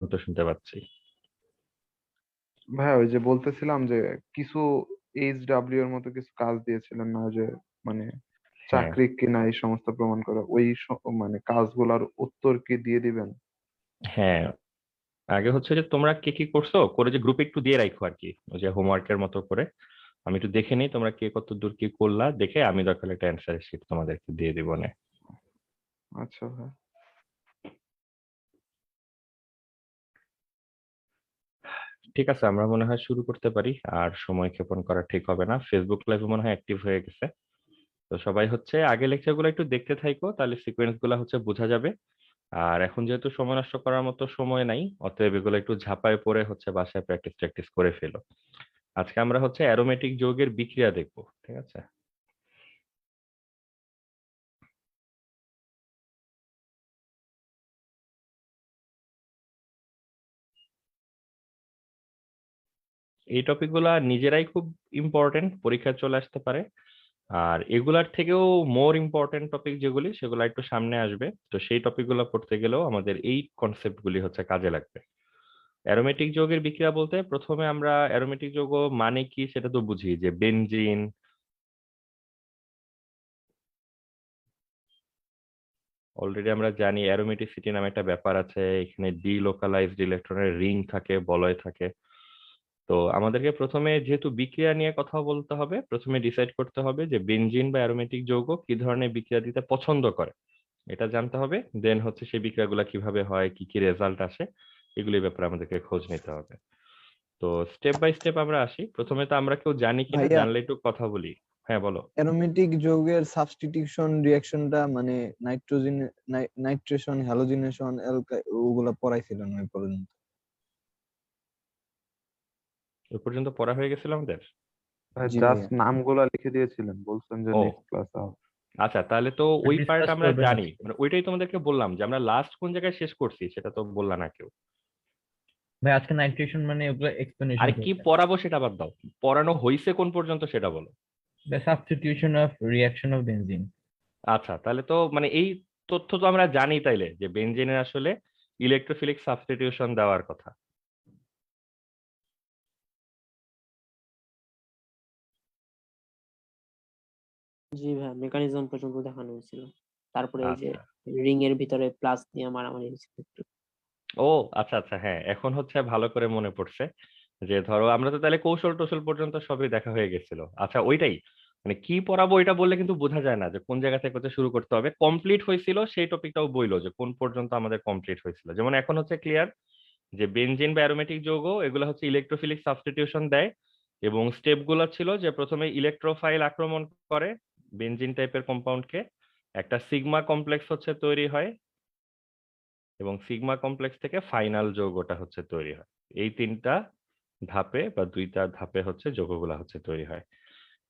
তো শুনতে পাচ্ছি। ভাই ওই যে বলতেছিলাম যে কিছু এইচডাব্লিউ এর মতো কিছু কাজ দিয়েছিলেন না, যে মানে হ্যাঁ, চাকরি কিনা এই সমস্ত প্রমাণ করে ওই মানে কাজগুলোর উত্তর কি দিয়ে দিবেন? হ্যাঁ, আগে হচ্ছে যে তোমরা কে কি করছো করে যে গ্রুপে একটু দিয়ে রাখো আর কি, ওই যে হোমওয়ার্কের মতো করে। আমি একটু দেখে নিই তোমরা কে কত দূর কি করলা, দেখে আমি দরকার হলে একটা অ্যান্সার শিট তোমাদেরকে দিয়ে দিব না। আচ্ছা ভাই। ঠিক আছে, আমরা মনে হয় শুরু করতে পারি। আর সময় ক্ষেপণ করা ঠিক হবে না, ফেসবুক লাইভে মনে হয় অ্যাক্টিভ হয়ে গেছে। তো সবাই হচ্ছে আগে লেকচার গুলো একটু দেখতে থাইকো, তাহলে সিকোয়েন্স গুলা হচ্ছে বোঝা যাবে। আর এখন যেহেতু সময় নষ্ট করার মতো সময় নাই, অতএব এগুলো একটু ঝাঁপায় পড়ে হচ্ছে বাসায় প্র্যাকটিস প্র্যাকটিস করে ফেলো। আজকে আমরা হচ্ছে অ্যারোমেটিক যৌগের বিক্রিয়া দেখবো, ঠিক আছে? এই টপিকগুলা নিজেরাই খুব ইম্পর্টেন্ট, পরীক্ষায় চলে আসতে পারে। আর এগুলার থেকেও মোর ইম্পর্টেন্ট টপিক যেগুলি, সেগুলো একটু সামনে আসবে। তো সেই টপিকগুলো পড়তে গেলেও আমাদের এই কনসেপ্ট গুলি হচ্ছে কাজে লাগবে। অ্যারোমেটিক যৌগের বিক্রিয়া বলতে প্রথমে আমরা অ্যারোমেটিক যৌগ মানে কি সেটা তো বুঝি, যে বেনজিন। অলরেডি আমরা জানি অ্যারোমেটিসিটি নামে একটা ব্যাপার আছে, এখানে ডিলোকালাইজড ইলেকট্রনের রিং থাকে, বলয় থাকে। তো আমাদেরকে প্রথমে যেহেতু বিক্রিয়া নিয়ে কথা বলতে হবে, প্রথমে ডিসাইড করতে হবে যে বেনজিন বা অ্যারোমেটিক যৌগ কি ধরনের বিক্রিয়া দিতে পছন্দ করে, এটা জানতে হবে। দেন হচ্ছে সেই বিক্রিয়াগুলো কিভাবে হয়, কি কি রেজাল্ট আসে, এগুলির ব্যাপারে আমাদেরকে খোঁজ নিতে হবে। তো স্টেপ বাই স্টেপ আমরা আসি। প্রথমে তো আমরা কেউ জানি কিনা, ভাইয়া, জানলে একটু কথা বলি। হ্যাঁ, বলো। অ্যারোমেটিক যৌগের সাবস্টিটিউশন রিঅ্যাকশনটা মানে নাইট্রোজেন, নাইট্রেশন, হ্যালোজিনেশন, ওগুলা পড়াইছিল না ওই পর্যন্ত? ওই পর্যন্ত পড়া হয়ে গেছিল আমাদের? ভাই জি জাস্ট ভাইয়া। নামগুলা লিখে দিয়েছিলেন, বলছেন যে ও নেক্সট ক্লাস আপ। আচ্ছা, তাহলে তো ওই পার্ট ডিসকাস আমরা করবেন জানি, আজকে। মানে ওইটাই তোমাদেরকে বললাম যে আমরা লাস্ট কোন জায়গায় শেষ করছি সেটা তো বললা না কেউ। ভাই আজকে নাইট্রেশন মানে ওগুলো আর এক্সপ্লেনেশন কি করবেন। পড়াবো সেটা বাদ দাও, পড়ানো হয়েছে কোন পর্যন্ত সেটা বলো। The substitution of reaction of benzene. আচ্ছা, তাহলে তো মানে এই তথ্য তো আমরা জানি তাইলে, যে বেনজিনের আসলে ইলেকট্রোফিলিক সাবস্টিটিউশন দেওয়ার কথা। জি ভাই, মেকানিজম পর্যন্ত দেখানো হয়েছিল। তারপরে এই যে আচ্ছা। রিং এর ভিতরে প্লাস দিয়ে মারামারি হয়েছিল একটু। ও আচ্ছা আচ্ছা, হ্যাঁ এখন হচ্ছে ভালো করে মনে পড়ছে। যে ধরো আমরা তো তাহলে কৌশল টৌশল পর্যন্ত সবই দেখা হয়ে গেছিল। আচ্ছা, ওইটাই মানে কি পড়াবো এটা বললে কিন্তু বোঝা যায় না যে কোন জায়গা থেকে হচ্ছে শুরু করতে হবে। কমপ্লিট হয়েছিল সেই টপিকটাও বইলো যে কোন পর্যন্ত আমাদের কমপ্লিট হয়েছিল। যেমন এখন হচ্ছে ক্লিয়ার যে বেনজিন বা অ্যারোমেটিক যৌগ এগুলো হচ্ছে ইলেকট্রোফিলিক সাবস্টিটিউশন দেয়। এবং স্টেপ গুলো ছিল যে প্রথমে ইলেকট্রোফাইল আক্রমণ করে বেনজিন টাইপের কম্পাউন্ডকে, একটা সিগমা কমপ্লেক্স হচ্ছে তৈরি হয়, এবং সিগমা কমপ্লেক্স থেকে ফাইনাল যৌগটা হচ্ছে তৈরি হয়। এই তিনটা ধাপে বা দুইটা ধাপে হচ্ছে যৌগগুলা হচ্ছে তৈরি হয়।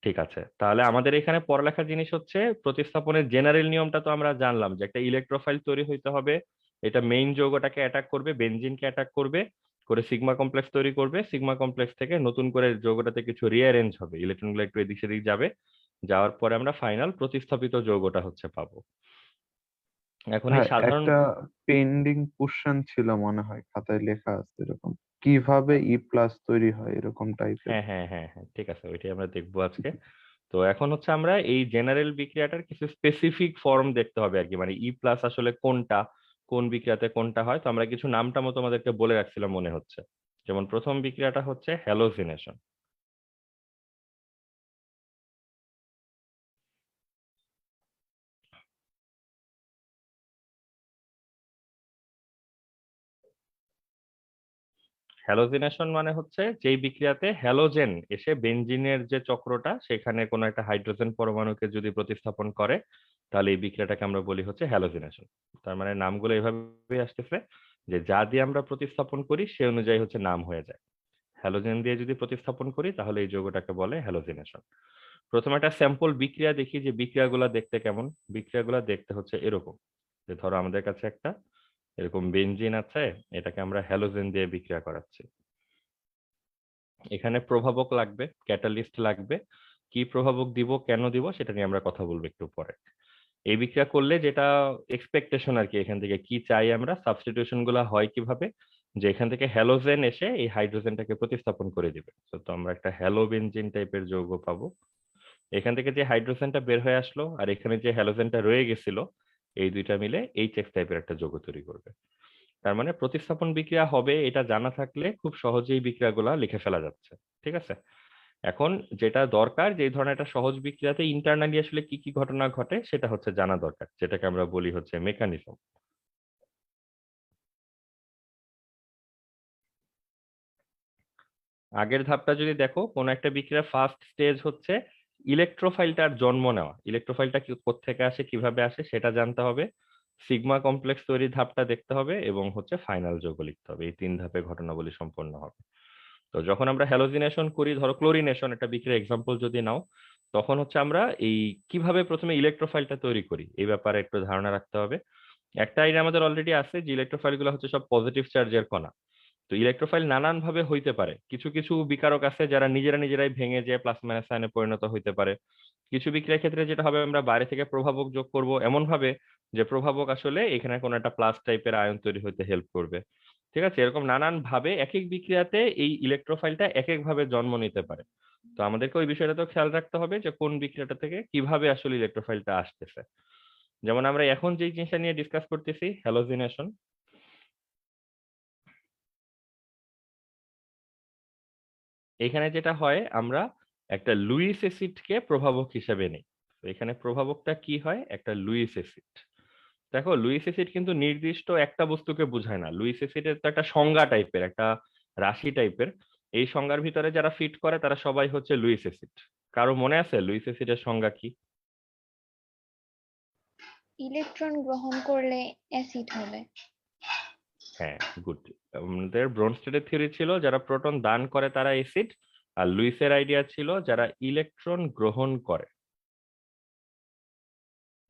ঠিক আছে, তাহলে আমাদের এখানে পড়ালেখার জিনিস হচ্ছে প্রতিস্থাপনের জেনারেল নিয়মটা তো আমরা জানলাম, যে একটা ইলেকট্রোফাইল তৈরি হইতে হবে। এটা মেইন যৌগটাকে অ্যাটাক করবে, বেনজিনকে অ্যাটাক করবে, করে সিগমা কমপ্লেক্স তৈরি করবে। সিগমা কমপ্লেক্স থেকে নতুন করে যৌগটাতে কিছু রিঅ্যারেঞ্জ হবে, ইলেকট্রনগুলো একটু এদিক সেদিক যাবে, যাওয়ার পরে আমরা ফাইনাল প্রতিস্থাপিত যৌগটা হচ্ছে পাবো। এখন এই হ্যাঁ, সাধারণ। একটা পেন্ডিং কোশ্চেন ছিল মনে হয়, খাতায় লেখা আছে এরকম, কিভাবে ই প্লাস তৈরি হয় এরকম টাইপের। হ্যাঁ হ্যাঁ হ্যাঁ হ্যাঁ, ঠিক আছে, ওইটাই আমরা দেখবো আজকে। তো এখন হচ্ছে আমরা এই জেনারেল বিক্রিয়াটার কিছু স্পেসিফিক ফর্ম দেখতে হবে আর কি, মানে ই প্লাস আসলে কোনটা, কোন বিক্রিয়াতে কোনটা হয়। তো আমরা কিছু নামটা মতো আমাদেরকে বলে রাখছিলাম মনে হচ্ছে। যেমন প্রথম বিক্রিয়াটা হচ্ছে হ্যালোজিনেশন। হ্যালোজিনেশন মানে হচ্ছে যেই বিক্রিয়াতে হ্যালোজেন এসে বেনজিনের যে চক্রটা সেখানে কোনো একটা হাইড্রোজেন পরমাণুকে যদি প্রতিস্থাপন করে, তাহলে এই বিক্রিয়াটাকে আমরা বলি হচ্ছে হ্যালোজিনেশন। তার মানে নামগুলো এভাবে আসতেছে, যে যা দিয়ে আমরা প্রতিস্থাপন করি সে অনুযায়ী হচ্ছে নাম হয়ে যায়। হ্যালোজেন দিয়ে যদি প্রতিস্থাপন করি তাহলে এই যৌগটাকে বলে হ্যালোজিনেশন। প্রথমে একটা স্যাম্পল বিক্রিয়া দেখি যে বিক্রিয়াগুলো দেখতে কেমন। বিক্রিয়াগুলো দেখতে হচ্ছে এরকম, যে ধরো আমাদের কাছে একটা এরকম বেনজিন আছে, এটাকে আমরা হ্যালোজেন দিয়ে বিক্রিয়া করাচ্ছি। এখানে প্রভাবক লাগবে, ক্যাটালিস্ট লাগবে। কি প্রভাবক দিব, কেন দিব, সেটা নিয়ে আমরা কথা বলবো একটু পরে। এই বিক্রিয়া করলে যেটা এক্সপেকটেশন আর কি, এখান থেকে কি চাই আমরা, সাবস্টিটিউশন গুলা হয় কিভাবে, যে এখান থেকে হ্যালোজেন এসে এই হাইড্রোজেনটাকে প্রতিস্থাপন করে দিবে। তো আমরা একটা হ্যালোবেনজিন টাইপের যৌগ পাবো। এখান থেকে যে হাইড্রোজেনটা বের হয়ে আসলো আর এখানে যে হ্যালোজেনটা রয়ে গেছিল, এই দুইটা মিলে এইচএক্স টাইপের একটা যৌগ তৈরি করবে। তার মানে প্রতিস্থাপন বিক্রিয়া হবে এটা জানা থাকলে খুব সহজেই বিক্রিয়াগুলা লিখে ফেলা যাচ্ছে। ঠিক আছে, এখন যেটা দরকার যে এই ধরনের একটা সহজ বিক্রিয়াতে ইন্টারনালি আসলে কি কি ঘটনা ঘটে সেটা হচ্ছে জানা দরকার, যেটাকে আমরা বলি হচ্ছে মেকানিজম। আগের ধাপটা যদি দেখো, কোন একটা বিক্রিয়ার ফার্স্ট স্টেজ হচ্ছে ইলেকট্রোফাইলটার জন্ম নেওয়া। ইলেকট্রোফাইলটা কি কোত্থেকে আসে, কিভাবে আসে সেটা জানতে হবে, সিগমা কমপ্লেক্স তৈরির ধাপটা দেখতে হবে, এবং হচ্ছে ফাইনাল যৌগ লিখতে হবে। এই 3 ধাপে ঘটনাবলী সম্পন্ন হবে। তো যখন আমরা হ্যালোজিনেশন করি, ধরো ক্লোরিনেশন একটা বিক্রিয়ার এক্সাম্পল যদি নাও, তখন হচ্ছে আমরা এই কিভাবে প্রথমে ইলেকট্রোফাইলটা তৈরি করি এই ব্যাপারে একটু ধারণা রাখতে হবে। একটা আইডিয়া আমাদের অলরেডি আছে যে ইলেকট্রোফাইল গুলো হচ্ছে সব পজিটিভ চার্জের কণা। তো ইলেকট্রোফাইল নানান ভাবে হইতে পারে। কিছু কিছু বিকারক আছে যারা নিজেরাই ভেঙে যে প্লাস মাইনাস আয়নে পরিণত হইতে পারে। কিছু বিক্রিয়ার ক্ষেত্রে যেটা হবে, আমরা বাইরে থেকে প্রভাবক যোগ করব এমন ভাবে যে প্রভাবক আসলে এখানে কোনো একটা প্লাস টাইপের আয়ন তৈরি হইতে হেল্প করবে। ঠিক আছে, এরকম নানান ভাবে এক এক বিক্রিয়াতে এই ইলেকট্রোফাইলটা এক এক ভাবে জন্ম নিতে পারে। তো আমাদেরকে ওই বিষয়টা তো খেয়াল রাখতে হবে যে কোন বিক্রিয়াটা থেকে কিভাবে আসলে ইলেকট্রোফাইলটা আসতেছে। যেমন আমরা এখন যে জিনিসটা নিয়ে ডিসকাস করতেছি, হ্যালোজিনেশন, এখানে যেটা হয় আমরা একটা লুইস অ্যাসিডকে প্রভাবক হিসেবে নিই। তো এখানে প্রভাবকটা কি হয়, একটা লুইস অ্যাসিড। দেখো লুইস অ্যাসিড কিন্তু নির্দিষ্ট একটা বস্তুকে বোঝায় না। লুইস অ্যাসিডের তো একটা সংজ্ঞা টাইপের, একটা রাশি টাইপের। এই সংজ্ঞার ভিতরে যারা ফিট করে তারা সবাই হচ্ছে লুইস অ্যাসিড। কারো মনে আছে লুইস অ্যাসিডের সংজ্ঞা কি? ইলেকট্রন গ্রহণ করলে অ্যাসিড হবে। হ্যাঁ, গুড। আমাদের ব্রনস্টেডের থিওরি ছিল যারা প্রোটন দান করে তারা অ্যাসিড, আর লুইসের আইডিয়া ছিল যারা ইলেকট্রন গ্রহণ করে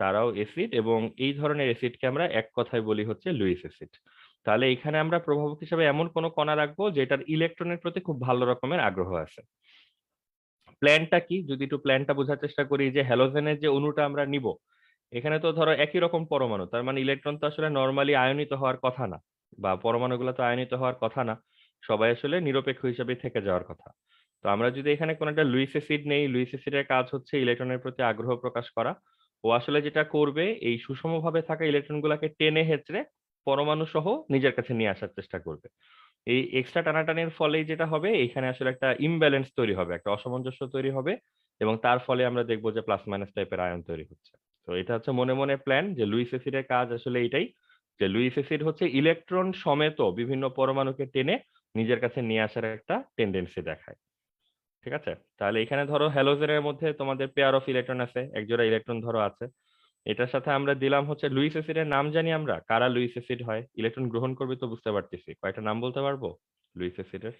তারাও অ্যাসিড, এবং এই ধরনের অ্যাসিডকে আমরা এক কথায় বলি হচ্ছে লুইস অ্যাসিড। তাহলে এখানে আমরা প্রভাবক হিসেবে এমন কোনো কণা রাখবো যেটার ইলেকট্রনের প্রতি খুব ভালো রকমের আগ্রহ আছে। প্ল্যানটা কি, যদি একটু প্ল্যানটা বোঝার চেষ্টা করি, যে হ্যালোজেনের যে অণুটা আমরা নিব, এখানে তো ধরো একই রকম পরমাণু, তার মানে ইলেকট্রন তো আসলে নর্মালি আয়নিত হওয়ার কথা না, বা পরমাণুগুলো তো আয়নিত হওয়ার কথা না, সবাই আসলে নিরপেক্ষ হিসেবে থেকে যাওয়ার কথা। তো আমরা যদি এখানে কোনো একটা লুইস অ্যাসিড নেই, লুইস অ্যাসিডের কাজ হচ্ছে ইলেকট্রনের প্রতি আগ্রহ প্রকাশ করা। ও আসলে যেটা করবে, এই সুষমভাবে থাকা ইলেকট্রন গুলাকে টেনে হেঁচড়ে পরমাণু সহ নিজের কাছে নিয়ে আসার চেষ্টা করবে। এই এক্সট্রা টানাটানির ফলেই যেটা হবে, এখানে আসলে একটা ইমব্যালেন্স তৈরি হবে, একটা অসামঞ্জস্য তৈরি হবে, এবং তার ফলে আমরা দেখবো যে প্লাস মাইনাস টাইপের আয়ন তৈরি হচ্ছে। তো এটা হচ্ছে মনে মনে প্ল্যান, যে লুইস অ্যাসিডের কাজ আসলে এটাই, যে লুইস অ্যাসিড হচ্ছে ইলেকট্রন সমেত বিভিন্ন পরমাণুকে টেনে নিজের কাছে নিয়ে আসার একটা টেন্ডেন্সি দেখায়। ঠিক আছে, তাহলে এখানে ধরো হ্যালোজেনের মধ্যে তোমাদের পেয়ার অফ ইলেকট্রন আছে, একজোড়া ইলেকট্রন ধরো আছে। এটার সাথে আমরা দিলাম হচ্ছে লুইস অ্যাসিডের নাম জানি আমরা, কারা লুইস অ্যাসিড হয়, ইলেকট্রন গ্রহণ করবে তো বুঝতে পারতেছি, কয়টা নাম বলতে পারবো লুইস অ্যাসিডের?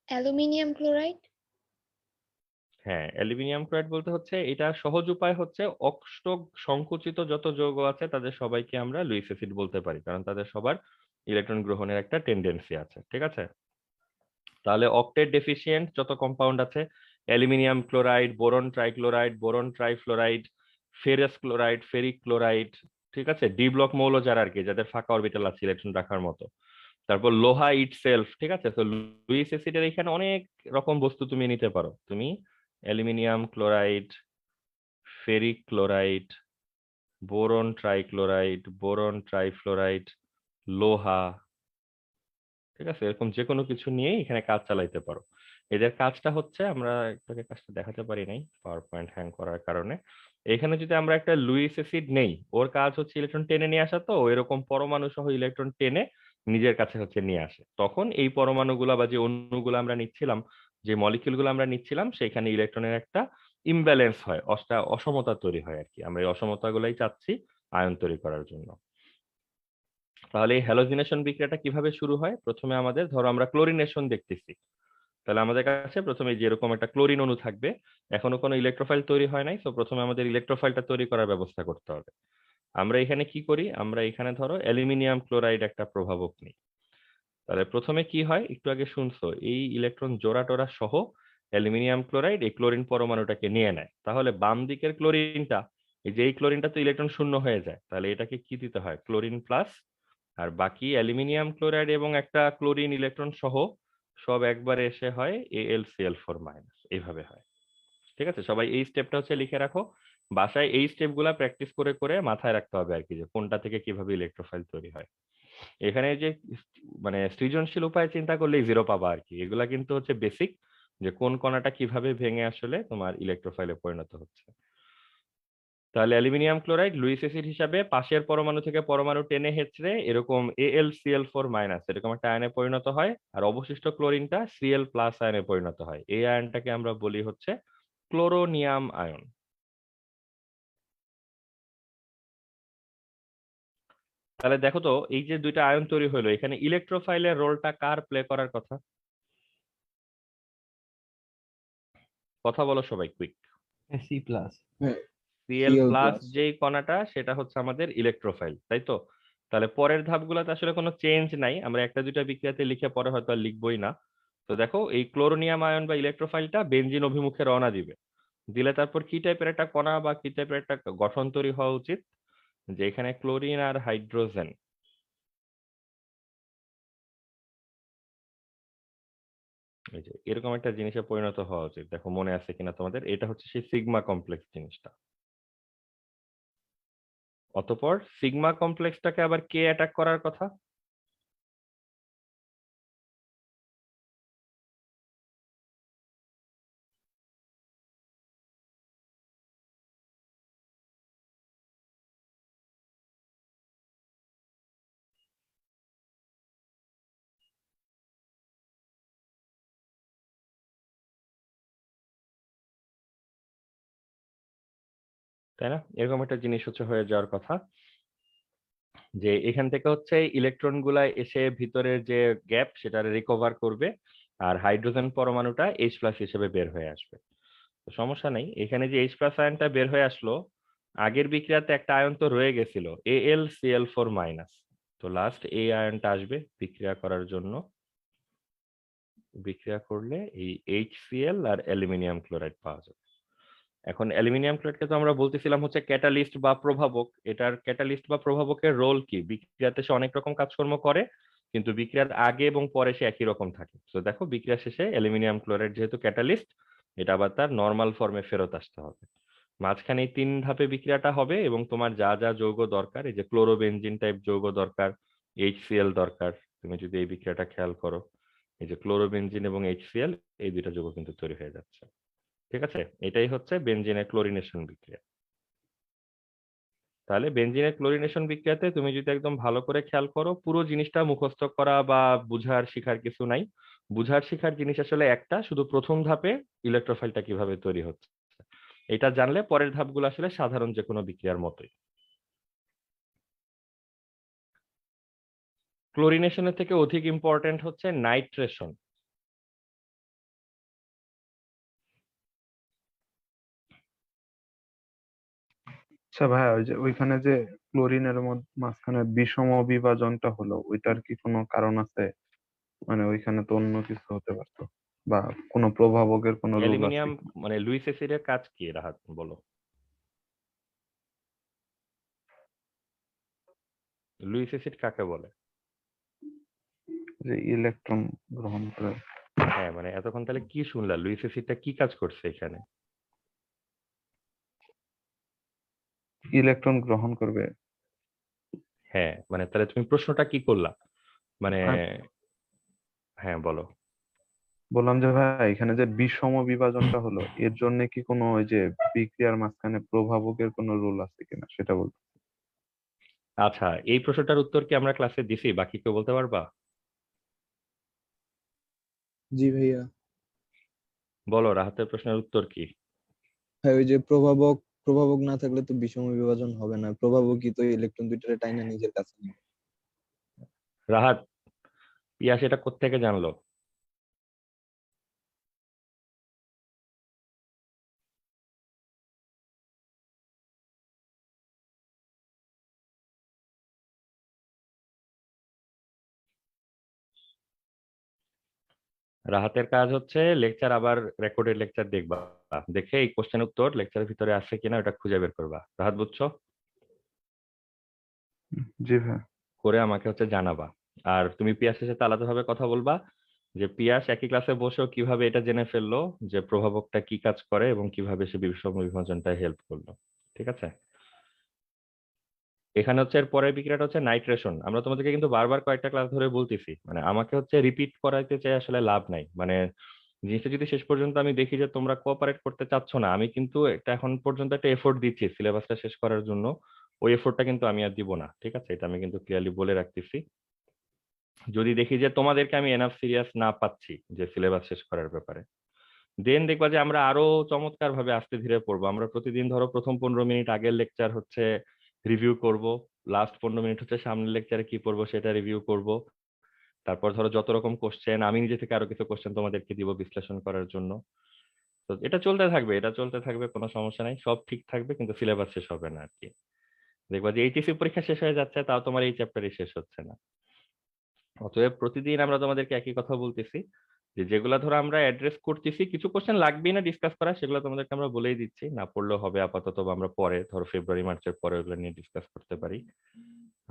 Aluminium chloride. হ্যাঁ, অ্যালুমিনিয়াম ক্লোরাইড বলতে হচ্ছে, এটা সহজ উপায় হচ্ছে অষ্টক সংকুচিত যত যৌগ আছে তাদের সবাইকে আমরা লুইস অ্যাসিড বলতে পারি, কারণ তাদের সবার ইলেকট্রন গ্রহণের একটা টেন্ডেন্সি আছে। ঠিক আছে, তাহলে অক্টেট ডেফিসিয়েন্ট যত কম্পাউন্ড আছে, aluminium chloride, boron trichloride, boron trifluoride, ferrous chloride, ferric chloride, ঠিক আছে, ডি ব্লক মৌল যারা আর কি, যাদের ফাঁকা অরবিটাল আছে ইলেকট্রন রাখার মতো। তারপর লোহা ইটসেলফ। ঠিক আছে, তো লুইস অ্যাসিডের এখানে অনেক রকম বস্তু তুমি নিতে পারো। তুমি aluminium chloride, ferric chloride, boron trichloride, boron trifluoride, লোহা, ঠিক আছে, এরকম যে কোনো কিছু নিয়েই এখানে কাজ চালাইতে পারো। এদের কাজটা হচ্ছে, আমরা একটাকে কাজটা দেখাতে পারি নাই পাওয়ার পয়েন্ট হ্যাং করার কারণে। এখানে যদি আমরা একটা লুইস অ্যাসিড নেই, ওর কাজ হচ্ছে ইলেকট্রন টেনে নিয়ে আসা, তো এরকম পরমাণু সহ ইলেকট্রন টেনে নিজের কাছে হচ্ছে নিয়ে আসে। তখন এই পরমাণুগুলা বা যে অণুগুলো আমরা নিচ্ছিলাম, যে মলিকিউলগুলো আমরা নিচ্ছিলাম, সেখানে ইলেকট্রনের একটা ইমব্যালেন্স হয়, অসমতা তৈরি হয় আর কি। আমরা এই অসমতাগুলাই চাচ্ছি আয়ন তৈরি করার জন্য। তাহলে এই হ্যালোজিনেশন বিক্রিয়াটা কিভাবে শুরু হয়, প্রথমে আমাদের ধরো আমরা ক্লোরিনেশন দেখতেছি, তাহলে আমাদের কাছে প্রথমে যেরকম একটা ক্লোরিন অণু থাকবে, এখনো কোনো ইলেকট্রোফাইল তৈরি হয় নাই, তো প্রথমে আমাদের ইলেকট্রোফাইলটা তৈরি করার ব্যবস্থা করতে হবে। আমরা এখানে কি করি, আমরা এখানে ধরো অ্যালুমিনিয়াম ক্লোরাইড একটা প্রভাবক নিই। তাহলে প্রথমে কি হয়, একটু আগে শুনছো, এই ইলেকট্রন জোড়া টোড়া সহ অ্যালুমিনিয়াম ক্লোরাইড এই ক্লোরিন পরমাণুটাকে নিয়ে নেয়। তাহলে বাম দিকের ক্লোরিনটা এই যে এই ক্লোরিনটা তো ইলেকট্রন শূন্য হয়ে যায়, তাহলে এটাকে কি দিতে হয়, ক্লোরিন প্লাস, আর বাকি অ্যালুমিনিয়াম ক্লোরাইড এবং একটা ক্লোরিন ইলেকট্রন সহ সব একবারে এসে হয় AlCl4-, এইভাবে হয়। ঠিক আছে, সবাই এই স্টেপটা হচ্ছে লিখে রাখো, বাসায় এই স্টেপগুলা প্র্যাকটিস করে করে মাথায় রাখতে হবে আর কি, যে কোনটা থেকে কিভাবে ইলেকট্রোফাইল তৈরি হয়। এখানে যে মানে সৃজনশীল উপায়ে চিন্তা করলেই জিরো পাবা আর কি, এগুলা কিন্তু হচ্ছে বেসিক, যে কোন কণাটা কিভাবে ভেঙে আসলে তোমার ইলেকট্রোফাইলে পরিণত হচ্ছে। তাহলে অ্যালুমিনিয়াম ক্লোরাইড লুইস অ্যাসিড হিসাবে পাশের পরমাণু থেকে পরমাণু টেনে হেঁচড়ে এরকম AlCl4- এরকম একটা আয়নে পরিণত হয়, আর অবশিষ্ট ক্লোরিনটা Cl+ আয়নে পরিণত হয়। এই আয়নটাকে আমরা বলি হচ্ছে ক্লোরোনিয়াম আয়ন। তাহলে দেখো তো, এই যে দুইটা আয়ন তৈরি হলো, এখানে ইলেকট্রোফাইলের রোলটা কার প্লে করার কথা? কথা বলো সবাই, কুইক। C plus. হ্যাঁ, Cl+ Cl+। যেই কণাটা, সেটা হচ্ছে আমাদের ইলেকট্রোফাইল, তাই তো? তাহলে পরের ধাপগুলোতে আসলে কোনো চেঞ্জ নাই, আমরা একটা দুইটা বিক্রিয়াতে লিখে পরে হয়তো আর লিখবই না। তো দেখো, এই ক্লোরোনিয়াম আয়ন বা ইলেকট্রোফাইলটা বেনজিন অভিমুখে রওনা দিবে, দিলে তারপর কি টাইপের একটা কণা বা কি টাইপের একটা গঠন তৈরি হওয়া উচিত, যে এখানে ক্লোরিন আর হাইড্রোজেন, এই যে এরকম একটা জিনিসে পরিণত হওয়া উচিত। দেখো মনে আছে কিনা তোমাদের, এটা হচ্ছে সেই সিগমা কমপ্লেক্স জিনিসটা। অতঃপর সিগমা কমপ্লেক্সটাকে আবার কে অ্যাটাক করার কথা? তাই না, এরকম একটা জিনিস হচ্ছে হয়ে যাওয়ার কথা, যে এখান থেকে হচ্ছে ইলেকট্রন গুলা এসে ভিতরের যে গ্যাপ সেটা রিকভার করবে, আর হাইড্রোজেন পরমাণুটা H+ হিসেবে বের হয়ে আসবে। তো সমস্যা নেই, এখানে যে H+ আয়নটা বের হয়ে আসলো, আগের বিক্রিয়াতে একটা আয়ন তো রয়ে গেছিল AlCl4-। তো লাস্ট এই আয়নটা আসবে বিক্রিয়া করার জন্য, বিক্রিয়া করলে এই HCl আর অ্যালুমিনিয়াম ক্লোরাইড পাওয়া যাবে। এখন অ্যালুমিনিয়াম ক্লোরাইডকে তো আমরা বলতেছিলাম হচ্ছে ক্যাটালিস্ট বা প্রভাবক, এটার ক্যাটালিস্ট বা প্রভাবকের রোল কি, বিক্রিয়াতে সে অনেক রকম কাজকর্ম করে, কিন্তু বিক্রিয়ার আগে এবং পরে সে একই রকম থাকে। তো দেখো, বিক্রিয়া শেষে অ্যালুমিনিয়াম ক্লোরাইড যেহেতু ক্যাটালিস্ট, এটা আবার তার নর্মাল ফর্মে ফেরত আসতে হবে। মাঝখানে এই 3 ধাপে বিক্রিয়াটা হবে, এবং তোমার যা যা যৌগ দরকার, এই যে ক্লোরোবেনজিন টাইপ যৌগ দরকার, HCl দরকার, তুমি যদি এই বিক্রিয়াটা খেয়াল করো, এই যে ক্লোরোবেনজিন এবং HCl, এই দুইটা যৌগ কিন্তু তৈরি হয়ে যাচ্ছে। ঠিক আছে, এটাই হচ্ছে বেনজিনের ক্লোরিনেশন বিক্রিয়া। তাহলে বেনজিনের ক্লোরিনেশন বিক্রিয়াতে তুমি যদি একদম ভালো করে খেয়াল করো, পুরো জিনিসটা মুখস্থ করা বা বুঝার শিখার কিছু নাই। বুঝার শিখার জিনিস আসলে একটা, শুধু প্রথম ধাপে ইলেকট্রোফাইলটা কিভাবে তৈরি হচ্ছে, এটা জানলে পরের ধাপগুলো আসলে সাধারণ যে কোনো বিক্রিয়ার মতোই। ক্লোরিনেশনের থেকে অধিক ইম্পর্টেন্ট হচ্ছে নাইট্রেশন। আচ্ছা ভাইয়া, ওই যে ওইখানে যে ক্লোরিনের মাঝখানে বিষম বিভাজনটা হলো, ওইটার কি কোনো কারণ আছে? মানে ওইখানে তো অন্য কিছু হতে পারতো, বা কোনো প্রভাবকের কোনো রোল আছে অ্যালুমিনিয়াম কিনা? মানে লুইস অ্যাসিডের কাজ কি, রাহাত বলো। লুইস অ্যাসিড কাকে বলে? যে ইলেকট্রন গ্রহণ করে। হ্যাঁ, মানে এতক্ষণ তাহলে কি শুনলা, লুইস অ্যাসিডটা কি কাজ করছে এখানে? ইলেকট্রন গ্রহণ করবে। হ্যাঁ, মানে তাহলে তুমি প্রশ্নটা কি করলা, মানে আর হ্যাঁ বলো। বললাম যে ভাই, এখানে যে বিষম বিভাজনটা হলো, এর জন্য কি কোনো ওই যে বিক্রিয়ার মাঝখানে প্রভাবকের কোনো রোল আছে কিনা সেটা বলতো। আচ্ছা, এই প্রশ্নটার উত্তর কি আমরা ক্লাসে দিছি, বাকি কেউ বলতে পারবা? জি ভাইয়া। বলো, রাহাতের প্রশ্নের উত্তর কি? হ্যাঁ, ওই যে প্রভাবক, প্রভাবক না থাকলে তো বিষম বিভাজন হবে না, প্রভাবকই তো ইলেকট্রন দুইটারে টাইনা নিজের কাছে নিবে। রাহাত, পিয়াস এটা কোত্থেকে জানলো? রাহাতের কাজ হচ্ছে লেকচার আবার রেকর্ডেড লেকচার দেখবা, দেখে এই কোশ্চেন উত্তর লেকচারের ভিতরে আছে কিনা ওটা খুঁজে বের করবা। রাহাত বুঝছো? জি ভাই। করে আমাকে হচ্ছে জানাবা। আর তুমি পিয়াসের সাথে আলাদাভাবে কথা বলবা যে পিয়াস একই ক্লাসে বসেও কিভাবে এটা জেনে ফেললো যে প্রভাবকটা কি কাজ করে এবং কিভাবে সে বিষম বিভাজনটা হেল্প করলো। ঠিক আছে? এখানে হচ্ছে এর পরের বিক্রিয়াটা হচ্ছে নাইট্রেশন। আমরা তোমাদেরকে কিন্তু বারবার কয়েকটা ক্লাস ধরে বলতেছি, মানে আমাকে হচ্ছে রিপিট করাইতে চাই, আসলে লাভ নাই। মানে জিনিসটা যদি শেষ পর্যন্ত আমি দেখি যে তোমরা কোঅপারেট করতে চাচ্ছ না, আমি কিন্তু একটা এখন পর্যন্ত একটা এফোর্ট দিচ্ছি সিলেবাসটা শেষ করার জন্য, ওই এফোর্টটা কিন্তু আমি আর দিব না। ঠিক আছে? এটা আমি কিন্তু ক্লিয়ারলি বলে রাখতেছি। যদি দেখি যে তোমাদেরকে আমি এনাফ সিরিয়াস না পাচ্ছি যে সিলেবাস শেষ করার ব্যাপারে, দেন দেখবা যে আমরা আরো চমৎকার ভাবে আস্তে ধীরে পড়বো। আমরা প্রতিদিন ধরো প্রথম 15 মিনিট আগের লেকচার হচ্ছে রিভিউ করব, লাস্ট 15 মিনিট হচ্ছে সামনের লেকচারে কি পড়বো সেটা রিভিউ করব। তারপর ধরো যত রকম কোশ্চেন আমি নিজে থেকে আরো কিছু কোশ্চেন তোমাদেরকে দিব বিশ্লেষণ করার জন্য। তো এটা চলতে থাকবে, এটা চলতে থাকবে, কোনো সমস্যা নাই, সব ঠিক থাকবে, কিন্তু সিলেবাস শেষ হবে না আর কি। দেখবা যে এইচএসসি পরীক্ষা শেষ হয়ে যাচ্ছে তাও তোমার এই চ্যাপ্টারই শেষ হচ্ছে না। অতএব প্রতিদিন আমরা তোমাদেরকে একই কথা বলতেছি যে যেগুলা ধরো আমরা অ্যাড্রেস করতেছি, কিছু কোশ্চেন লাগবেই না ডিসকাস করা, সেগুলো তোমাদেরকে আমরা বলেই দিচ্ছি, না পড়লেও হবে আপাতত, বা আমরা পরে ধরো ফেব্রুয়ারি মার্চের পরে ওগুলো নিয়ে ডিসকাস করতে পারি।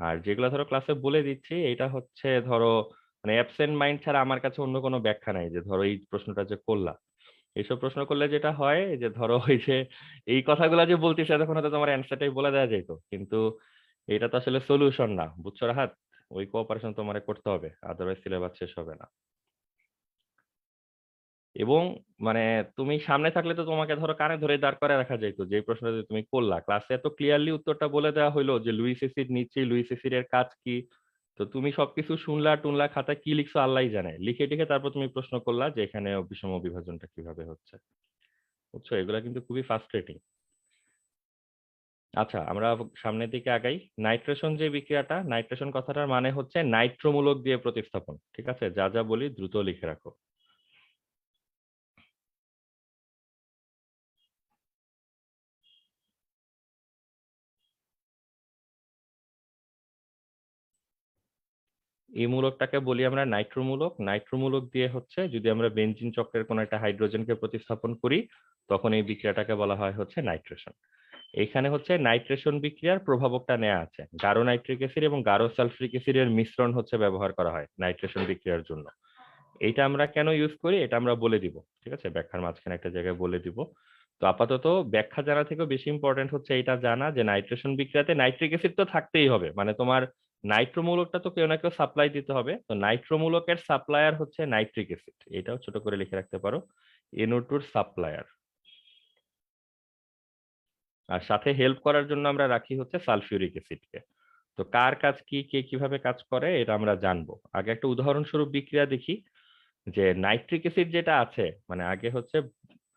আর যেগুলো ধরো ক্লাসে বলে দিচ্ছি এটা হচ্ছে ধরো মানে অ্যাবসেন্ট মাইন্ড ছাড়া আমার কাছে অন্য কোনো ব্যাখ্যা নাই যে ধরো এই প্রশ্নটা যে করলা, এইসব প্রশ্ন করলে যেটা হয় যে ধরো ওই যে এই কথাগুলো যে বলতেছে তখন হয়তো তোমার অ্যান্সারটাই বলে দেওয়া যেত, কিন্তু এটা তো আসলে সলিউশন না, বুঝছো রাহাত? ওই কোঅপারেশন তোমারে করতে হবে, আদারওয়াইজ সিলেবাস শেষ হবে না। এবং মানে তুমি সামনে থাকলে তো তোমাকে ধরো কানে ধরে দাঁড় করে রাখা যেত, যে প্রশ্নটা যে তুমি করলা ক্লাসে এত ক্লিয়ারলি উত্তরটা বলে দেওয়া হইলো যে লুইস এসিড নিচ্ছি, লুইস এসিড এর কাজ কি, তো তুমি সবকিছু শুনলা টুনলা, খাতায় কি লিখছো আল্লাহই জানে, লিখে টিখে তারপর তুমি প্রশ্ন করলা যে এখানে বিষম বিভাজনটা কিভাবে হচ্ছে। বুঝছো? এগুলা কিন্তু খুবই ফ্রাস্ট্রেটিং। আচ্ছা, আমরা সামনের দিকে আগাই। নাইট্রেশন যে বিক্রিয়াটা, নাইট্রেশন কথাটার মানে হচ্ছে নাইট্রোমূলক দিয়ে প্রতিস্থাপন। ঠিক আছে? যা যা বলি দ্রুত লিখে রাখো। এই মূলকটাকে বলি আমরা নাইট্রোমূলক। নাইট্রোমূলক দিয়ে হচ্ছে যদি আমরা বেনজিন চক্রের কোনো একটা হাইড্রোজেনকে প্রতিস্থাপন করি তখন এই বিক্রিয়াটাকে বলা হয় হচ্ছে নাইট্রেশন। এইখানে হচ্ছে নাইট্রেশন বিক্রিয়ার প্রভাবকটা নেওয়া আছে, গাঢ় নাইট্রিক অ্যাসিড এবং গাঢ় সালফ্রিক অ্যাসিডের মিশ্রণ হচ্ছে ব্যবহার করা হয় নাইট্রেশন বিক্রিয়ার জন্য। এইটা আমরা কেন ইউজ করি এটা আমরা বলে দিব। ঠিক আছে? ব্যাখ্যার মাঝখানে একটা জায়গায় বলে দিব। তো আপাতত ব্যাখ্যা জানা থেকেও বেশি ইম্পর্টেন্ট হচ্ছে এটা জানা যে নাইট্রেশন বিক্রিয়াতে নাইট্রিক অ্যাসিড তো থাকতেই হবে, মানে তোমার নাইট্রোমূলকটা তো কেউ না কেউ সাপ্লাই দিতে হবে, তো নাইট্রোমূলকের সাপ্লায়ার হচ্ছে নাইট্রিক অ্যাসিড, এটাও ছোট করে লিখে রাখতে পারো, NO2 সাপ্লায়ার। আর সাথে হেল্প করার জন্য আমরা রাখি হচ্ছে সালফিউরিক অ্যাসিডকে। তো কার কাজ কি, কে কিভাবে কাজ করে এটা আমরা জানবো। আগে একটা উদাহরণস্বরূপ বিক্রিয়া দেখি যে নাইট্রিক অ্যাসিড যেটা আছে, মানে আগে হচ্ছে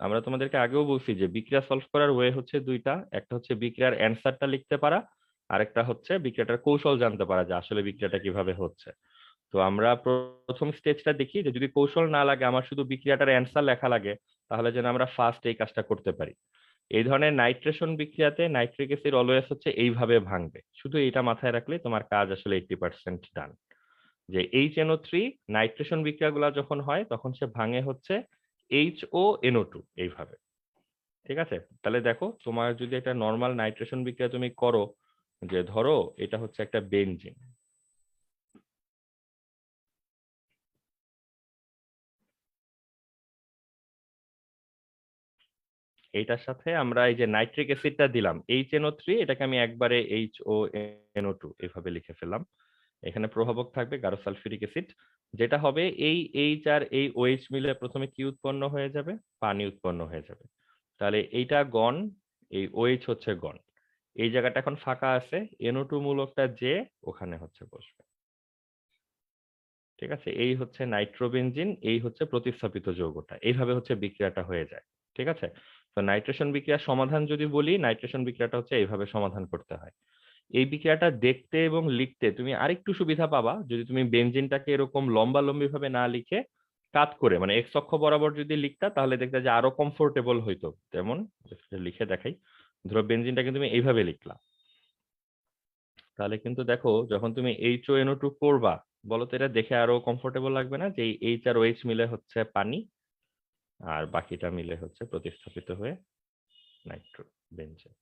আমরা তোমাদেরকে আগেও বলছি যে বিক্রিয়া সলভ করার ওয়ে হচ্ছে দুইটা, একটা হচ্ছে বিক্রিয়ার অ্যান্সারটা লিখতে পারা, আরেকটা হচ্ছে বিক্রিয়াটার কৌশল জানতে পারা যে আসলে বিক্রিয়াটা কিভাবে হচ্ছে। তো আমরা প্রথম স্টেজটা দেখি যে যদি কৌশল না লাগে, আমার শুধু বিক্রিয়াটার অ্যান্সার লেখা লাগে, তাহলে যেন আমরা ফার্স্ট এই কাজটা করতে পারি। এই ধরনের নাইট্রেশন বিক্রিয়াতে নাইট্রিক অ্যাসিড অলওয়েজ হচ্ছে এইভাবে ভাঙবে, শুধু এটা মাথায় রাখলে তোমার কাজ আসলে 80% ডান। যে HNO3 নাইট্রেশন বিক্রিয়াগুলো যখন হয় তখন সে ভাঙে হচ্ছে HONO2 এইভাবে। ঠিক আছে? তাহলে দেখো তোমার যদি একটা নর্মাল নাইট্রেশন বিক্রিয়া তুমি করো, যে ধরো এটা হচ্ছে একটা বেনজিন, এইটার সাথে আমরা এই যে নাইট্রিক অ্যাসিডটা দিলাম HNO3, এটাকে আমি একবারে HONO2 এইভাবে লিখে ফেললাম। এখানে প্রভাবক থাকবে গাঢ় সালফিউরিক অ্যাসিড, যেটা হবে এই এইচ আর এই OH মিলে প্রথমে কি উৎপন্ন হয়ে যাবে, পানি উৎপন্ন হয়ে যাবে। তাহলে এইটা গন, এই OH হচ্ছে গন, এই জায়গাটা এখন ফাঁকা আছে, NO2 মূলকটা যে ওখানে হচ্ছে বসবে। ঠিক আছে? এই হচ্ছে নাইট্রোবেনজিন, এই হচ্ছে প্রতিস্থাপিত যৌগটা, এইভাবে হচ্ছে বিক্রিয়াটা হয়ে যায়। ঠিক আছে? তো নাইট্রেশন বিক্রিয়ার সমাধান যদি বলি, নাইট্রেশন বিক্রিয়াটা হচ্ছে এইভাবে সমাধান করতে হয়। এই বিক্রিয়াটা দেখতে এবং লিখতে তুমি আরেকটু সুবিধা পাবা যদি তুমি বেনজিনটাকে এরকম লম্বা লম্বি ভাবে না লিখে কাত করে, মানে এক্স অক্ষ বরাবর যদি লিখতা তাহলে দেখতে যে আরো কমফোর্টেবল হইতো। যেমন লিখে দেখাই, ধরো বেনজিনটাকে তুমি এইভাবে লিখলা, তাহলে কিন্তু দেখো যখন তুমি HONO2 করবা বলো তো, এটা দেখে আরো কমফোর্টেবল লাগবে না যে এইচ আর ওএইচ মিলে হচ্ছে পানি, আর বাকিটা মিলে হচ্ছে প্রতিস্থাপিত হয়ে নাইট্রো বেঞ্জেন।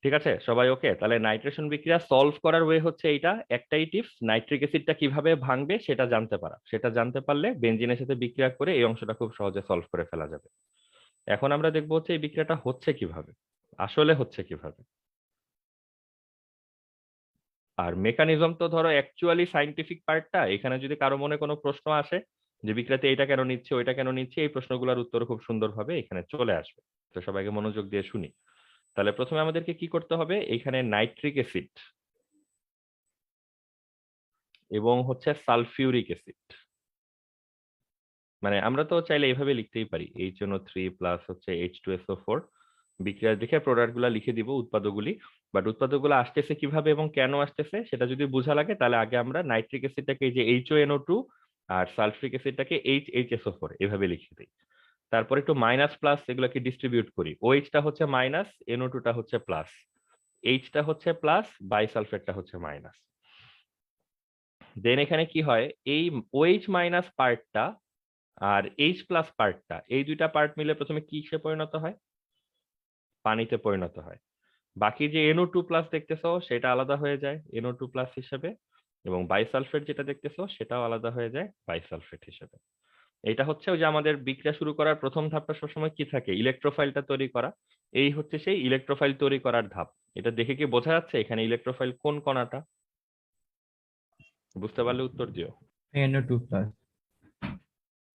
ঠিক আছে, সবাই ওকে? তাহলে নাইট্রেশন বিক্রিয়া সলভ করার ওয়ে হচ্ছে এইটা, একটাই টিপস, নাইট্রিক অ্যাসিডটা কিভাবে ভাঙবে সেটা জানতে পারা। সেটা জানতে পারলে বেনজিনের সাথে বিক্রিয়া করে এই অংশটা খুব সহজে সলভ করে ফেলা যাবে। এখন আমরা দেখবো হচ্ছে এই বিক্রিয়াটা হচ্ছে কিভাবে, আসলে হচ্ছে কিভাবে। আর মেকানিজম তো ধরো অ্যাকচুয়ালি সাইন্টিফিক পার্টটা, এখানে যদি কারো মনে কোনো প্রশ্ন আসে যে বিক্রিয়াতে এইটা কেন নিচ্ছে ওইটা কেন নিচ্ছে, এই প্রশ্নগুলোর উত্তর খুব সুন্দরভাবে এখানে চলে আসবে। তো সবাইকে মনোযোগ দিয়ে শুনি। তাহলে প্রথমে আমাদেরকে কি করতে হবে, এখানে নাইট্রিক অ্যাসিড এবং হচ্ছে সালফিউরিক অ্যাসিড, মানে আমরা তো চাইলে এইভাবে লিখতেই পারি HNO3 প্লাস হচ্ছে H2SO4, বিক্রিয়া দেখে প্রোডাক্ট গুলা লিখে দিব উৎপাদকগুলি। বাট উৎপাদকগুলো আসতেছে কিভাবে এবং কেন আসতেছে সেটা যদি বোঝা লাগে, তাহলে আগে আমরা নাইট্রিক অ্যাসিডটাকে এই যে HONO2 আর সালফ্রিক অ্যাসিডটাকে HHSO4 এভাবে লিখে দিই। তারপর একটু মাইনাস প্লাস এগুলোকে ডিস্ট্রিবিউট করি, OH-টা হচ্ছে মাইনাস, NO2-টা হচ্ছে প্লাস, H-টা হচ্ছে প্লাস, বাইসালফেটটা হচ্ছে মাইনাস। দেন এখানে কি হয়, এই OH মাইনাস পার্টটা আর H প্লাস পার্টটা, এই দুইটা পার্ট মিলে প্রথমে কিসে পরিণত হয়, পানিতে পরিণত হয়। বাকি যে NO2 প্লাস দেখতেছো সেটা আলাদা হয়ে যায় NO2 প্লাস হিসেবে, এবং বাইসালফেট যেটা দেখতেছো সেটাও আলাদা হয়ে যায় বাইসালফেট হিসেবে। এটা হচ্ছে ওই যে আমাদের বিক্রিয়া শুরু করার প্রথম ধাপটা সবসময় কি থাকে, ইলেকট্রোফাইলটা তৈরি করা। এই হচ্ছে সেই ইলেকট্রোফাইল তৈরি করার ধাপ। এটা দেখে কি বোঝা যাচ্ছে এখানে ইলেকট্রোফাইল কোন কণাটা? বুঝতে পারলে উত্তর দিও। NO2+।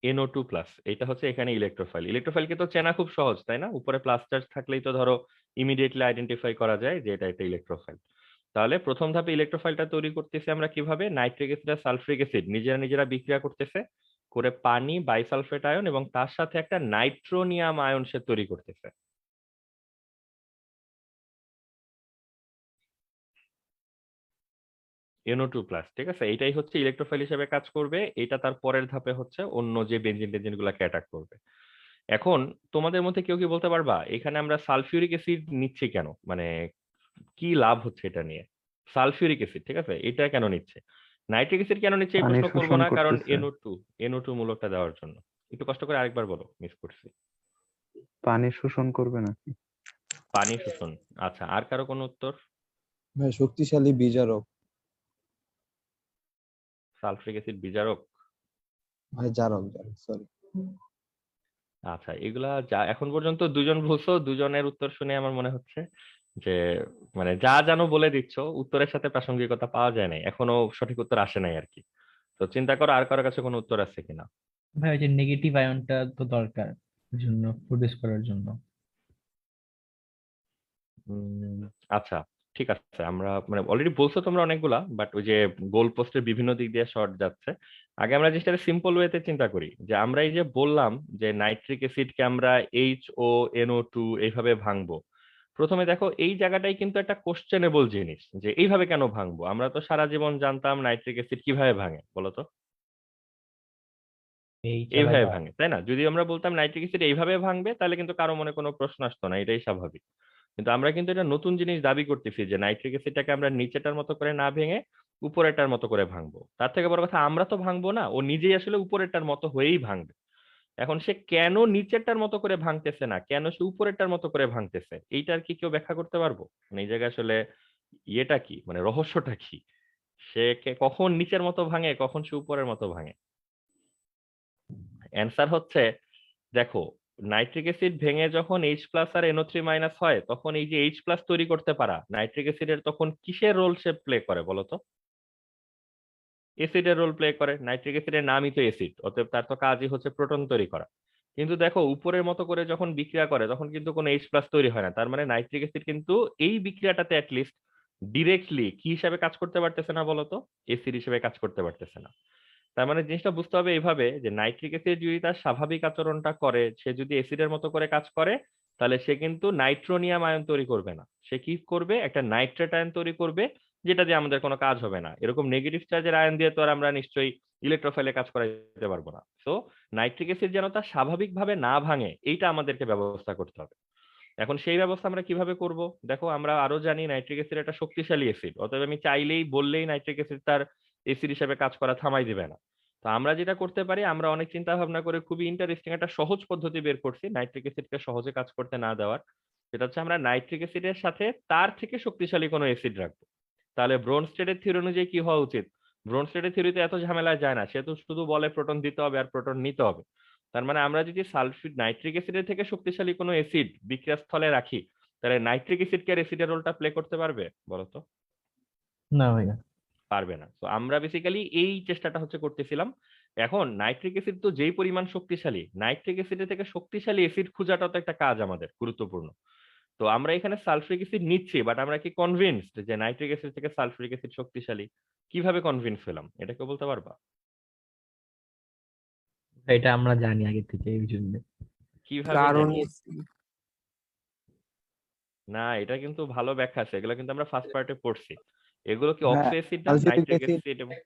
NO2 প্লাস, এটা হচ্ছে এখানে ইলেকট্রোফাইল। ইলেকট্রোফাইলকে তো চেনা খুব সহজ, তাই না? উপরে প্লাস চার্জ থাকলেই তো ধরো ইমিডিয়েটলি আইডেন্টিফাই করা যায় যে এটা একটা ইলেকট্রোফাইল। তাহলে প্রথম ধাপে ইলেকট্রোফাইলটা তৈরি করতেছি আমরা কিভাবে, নাইট্রিক অ্যাসিড আর সালফ্রিক অ্যাসিড নিজেরা নিজেরা বিক্রিয়া করতেছে করে পানি, বাইসালফেট আয়ন এবং তার সাথে একটা নাইট্রোনিয়াম আয়ন সে তৈরি করতেছে। NO2 প্লাস, ঠিক আছে, এইটাই হচ্ছে ইলেকট্রোফাইল হিসেবে কাজ করবে। এটা তার পরের ধাপে হচ্ছে অন্য যে বেনজিন টেনজিন গুলাকে অ্যাটাক করবে। এখন তোমাদের মধ্যে কেউ কি বলতে পারবা এখানে আমরা সালফিউরিক অ্যাসিড নিচ্ছি কেন, মানে কি লাভ হচ্ছে এটা নিয়ে? সালফিউরিক অ্যাসিড, ঠিক আছে, এটা কেন নিচ্ছে? নাইট্রিক অ্যাসিড কেন নিচ্ছে এই পানি প্রশ্ন করবো শোষণ না, কারণ করতেছে, NO2 মূলকটা দেওয়ার জন্য। একটু কষ্ট করে আরেকবার বলো, মিস করছি। পানি শোষণ করবে নাকি? পানি শোষণ। আচ্ছা, আর কারো কোনো উত্তর? ভাই শক্তিশালী বিজারক। Sulphuric acid বিজারক? ভাই জারক জারক, সরি। আচ্ছা, এগুলা যা এখন পর্যন্ত দুজন বলছো, দুজনের উত্তর শুনে আমার মনে হচ্ছে যে মানে যা জানো বলে দিচ্ছ, উত্তরের সাথে প্রাসঙ্গিকতা পাওয়া যায় নাই, এখনো সঠিক উত্তর আসে নাই আর কি। তো চিন্তা করো আর কারো কাছে কোনো উত্তর আছে কিনা। ভাই ওই যে নেগেটিভ আয়নটা তো দরকার জন্য, প্রডিউস করার জন্য। আচ্ছা, ঠিক আছে, আমরা মানে অলরেডি বলছো তোমরা অনেকগুলা, বাট ওই যে গোল পোস্টের বিভিন্ন দিক দিয়ে শর্ট যাচ্ছে। আগে আমরা জিনিসটা সিম্পল ওয়েতে চিন্তা করি, যে আমরা এই যে বললাম যে নাইট্রিক অ্যাসিডকে আমরা HONO2 এইভাবে ভাঙবো। প্রথমে দেখো এই জায়গাটাই কিন্তু একটা কোশ্চেনেবল জিনিস, যে এইভাবে কেন ভাঙবো? আমরা তো সারা জীবন জানতাম নাইট্রিক অ্যাসিড কিভাবে ভাঙে, বলতো? H এইভাবে আলাদা। ভাঙে, তাই না? যদি আমরা বলতাম নাইট্রিক অ্যাসিড এইভাবে ভাঙবে, তাহলে কিন্তু কারো মনে কোনো প্রশ্ন আসতো না, এটাই স্বাভাবিক। কিন্তু আমরা কিন্তু এটা নতুন জিনিস দাবি করতেছি যে নাইট্রিক অ্যাসিডটাকে আমরা নিচেটার মতো করে না ভেঙে উপরেরটার মতো করে ভাঙবো। তার থেকে বড় কথা, আমরা তো ভাঙবো না, ও নিজেই আসলে উপরেরটার মতো হয়েই ভাঙবে। এখন সে কেন নিচেরটার মতো করে ভাঙতেছে না, কেন সে উপরেরটার মতো করে ভাঙতেছে, এইটার কি কেউ ব্যাখ্যা করতে পারবো? মানে এই জায়গায় আসলে ইয়েটা কি, মানে রহস্যটা কি? কখন নিচের মতো ভাঙে, কখন সে উপরের মতো ভাঙে? অ্যান্সার হচ্ছে, দেখো, নাইট্রিক অ্যাসিড ভেঙে যখন H প্লাস আর NO3 মাইনাস হয়, তখন এই যে H প্লাস তৈরি করতে পারা নাইট্রিক অ্যাসিডের তখন কিসের রোল সে প্লে করে বলতো? অ্যাসিডের রোল প্লে করে। নাইট্রিক অ্যাসিডের নামই তো অ্যাসিড, অতএব তার তো কাজই হচ্ছে প্রোটন তৈরি করা। কিন্তু দেখো উপরের মতো করে যখন বিক্রিয়া করে তখন কিন্তু কোনো H প্লাস তৈরি হয় না। তার মানে নাইট্রিক অ্যাসিড কিন্তু এই বিক্রিয়াটাতে অ্যাটলিস্ট ডিরেক্টলি কি হিসাবে কাজ করতে পারতেছে না বলতো? অ্যাসিড হিসেবে কাজ করতে পারতেছে না। তার মানে জিনিসটা বুঝতে হবে এইভাবে, যে নাইট্রিক অ্যাসিড যদি তার স্বাভাবিক আচরণটা করে, সে যদি অ্যাসিডের মতো করে কাজ করে, তাহলে সে কিন্তু নাইট্রোনিয়াম আয়ন তৈরি করবে না, সে কি করবে, একটা নাইট্রেট আয়ন তৈরি করবে, যেটা দিয়ে আমাদের কোনো কাজ হবে না। এরকম নেগেটিভ চার্জের আয়ন দিয়ে তো আর আমরা নিশ্চয়ই ইলেকট্রোফাইলে কাজ করাইতে পারবো না। তো নাইট্রিক অ্যাসিড যেন তার স্বাভাবিকভাবে না ভাঙে, এইটা আমাদেরকে ব্যবস্থা করতে হবে। এখন সেই ব্যবস্থা আমরা কিভাবে করব? দেখো আমরা আরো জানি নাইট্রিক অ্যাসিড একটা শক্তিশালী অ্যাসিড, অতএব আমি চাইলেই বললেই নাইট্রিক অ্যাসিড তার অ্যাসিড হিসেবে কাজ করা থামাই দিবে না। তো আমরা যেটা করতে পারি, আমরা অনেক চিন্তা ভাবনা করে খুবই ইন্টারেস্টিং একটা সহজ পদ্ধতি বের করছি নাইট্রিক অ্যাসিডকে সহজে কাজ করতে না দেওয়ার। সেটা হচ্ছে আমরা নাইট্রিক অ্যাসিডের সাথে তার থেকে শক্তিশালী কোনো অ্যাসিড রাখবো। তাহলে ব্রোনস্টেডের থিওরি অনুযায়ী কি হওয়া উচিত? ব্রোনস্টেডের থিওরিতে এত ঝামেলা যায় না, সে তো শুধু বলে প্রোটন দিতে হবে আর প্রোটন নিতে হবে। তার মানে আমরা যদি সালফিড নাইট্রিক অ্যাসিডের থেকে শক্তিশালী কোনো অ্যাসিড বিক্রিয়া স্থলে রাখি, তাহলে নাইট্রিক অ্যাসিড কি আর অ্যাসিডের রোলটা প্লে করতে পারবে বলো তো? না ভাইয়া। পারবে না। তো আমরা বেসিক্যালি এই চেষ্টাটা হচ্ছে করতেছিলাম। এখন নাইট্রিক অ্যাসিড তো যেই পরিমাণ শক্তিশালী, নাইট্রিক অ্যাসিডের থেকে শক্তিশালী অ্যাসিড খোঁজাটা তো একটা কাজ আমাদের গুরুত্বপূর্ণ। তো আমরা এখানে সালফিউরিক অ্যাসিড নিচ্ছি, বাট আমরা কি কনভিন্সড যে নাইট্রিক অ্যাসিড থেকে সালফিউরিক অ্যাসিড শক্তিশালী? কিভাবে কনভিন্স হলাম এটা কেউ বলতে পারবা? এটা আমরা জানি আগে থেকে এই জন্য। কিভাবে কারণ জানি? না, এটা কিন্তু ভালো ব্যাখ্যা আছে, এগুলো কিন্তু আমরা ফার্স্ট পার্টে পড়ছি। এগুলো কি অক্সো অ্যাসিড না সালফিউরিক নাইট্রিক অ্যাসিড, অ্যাসিড? এবং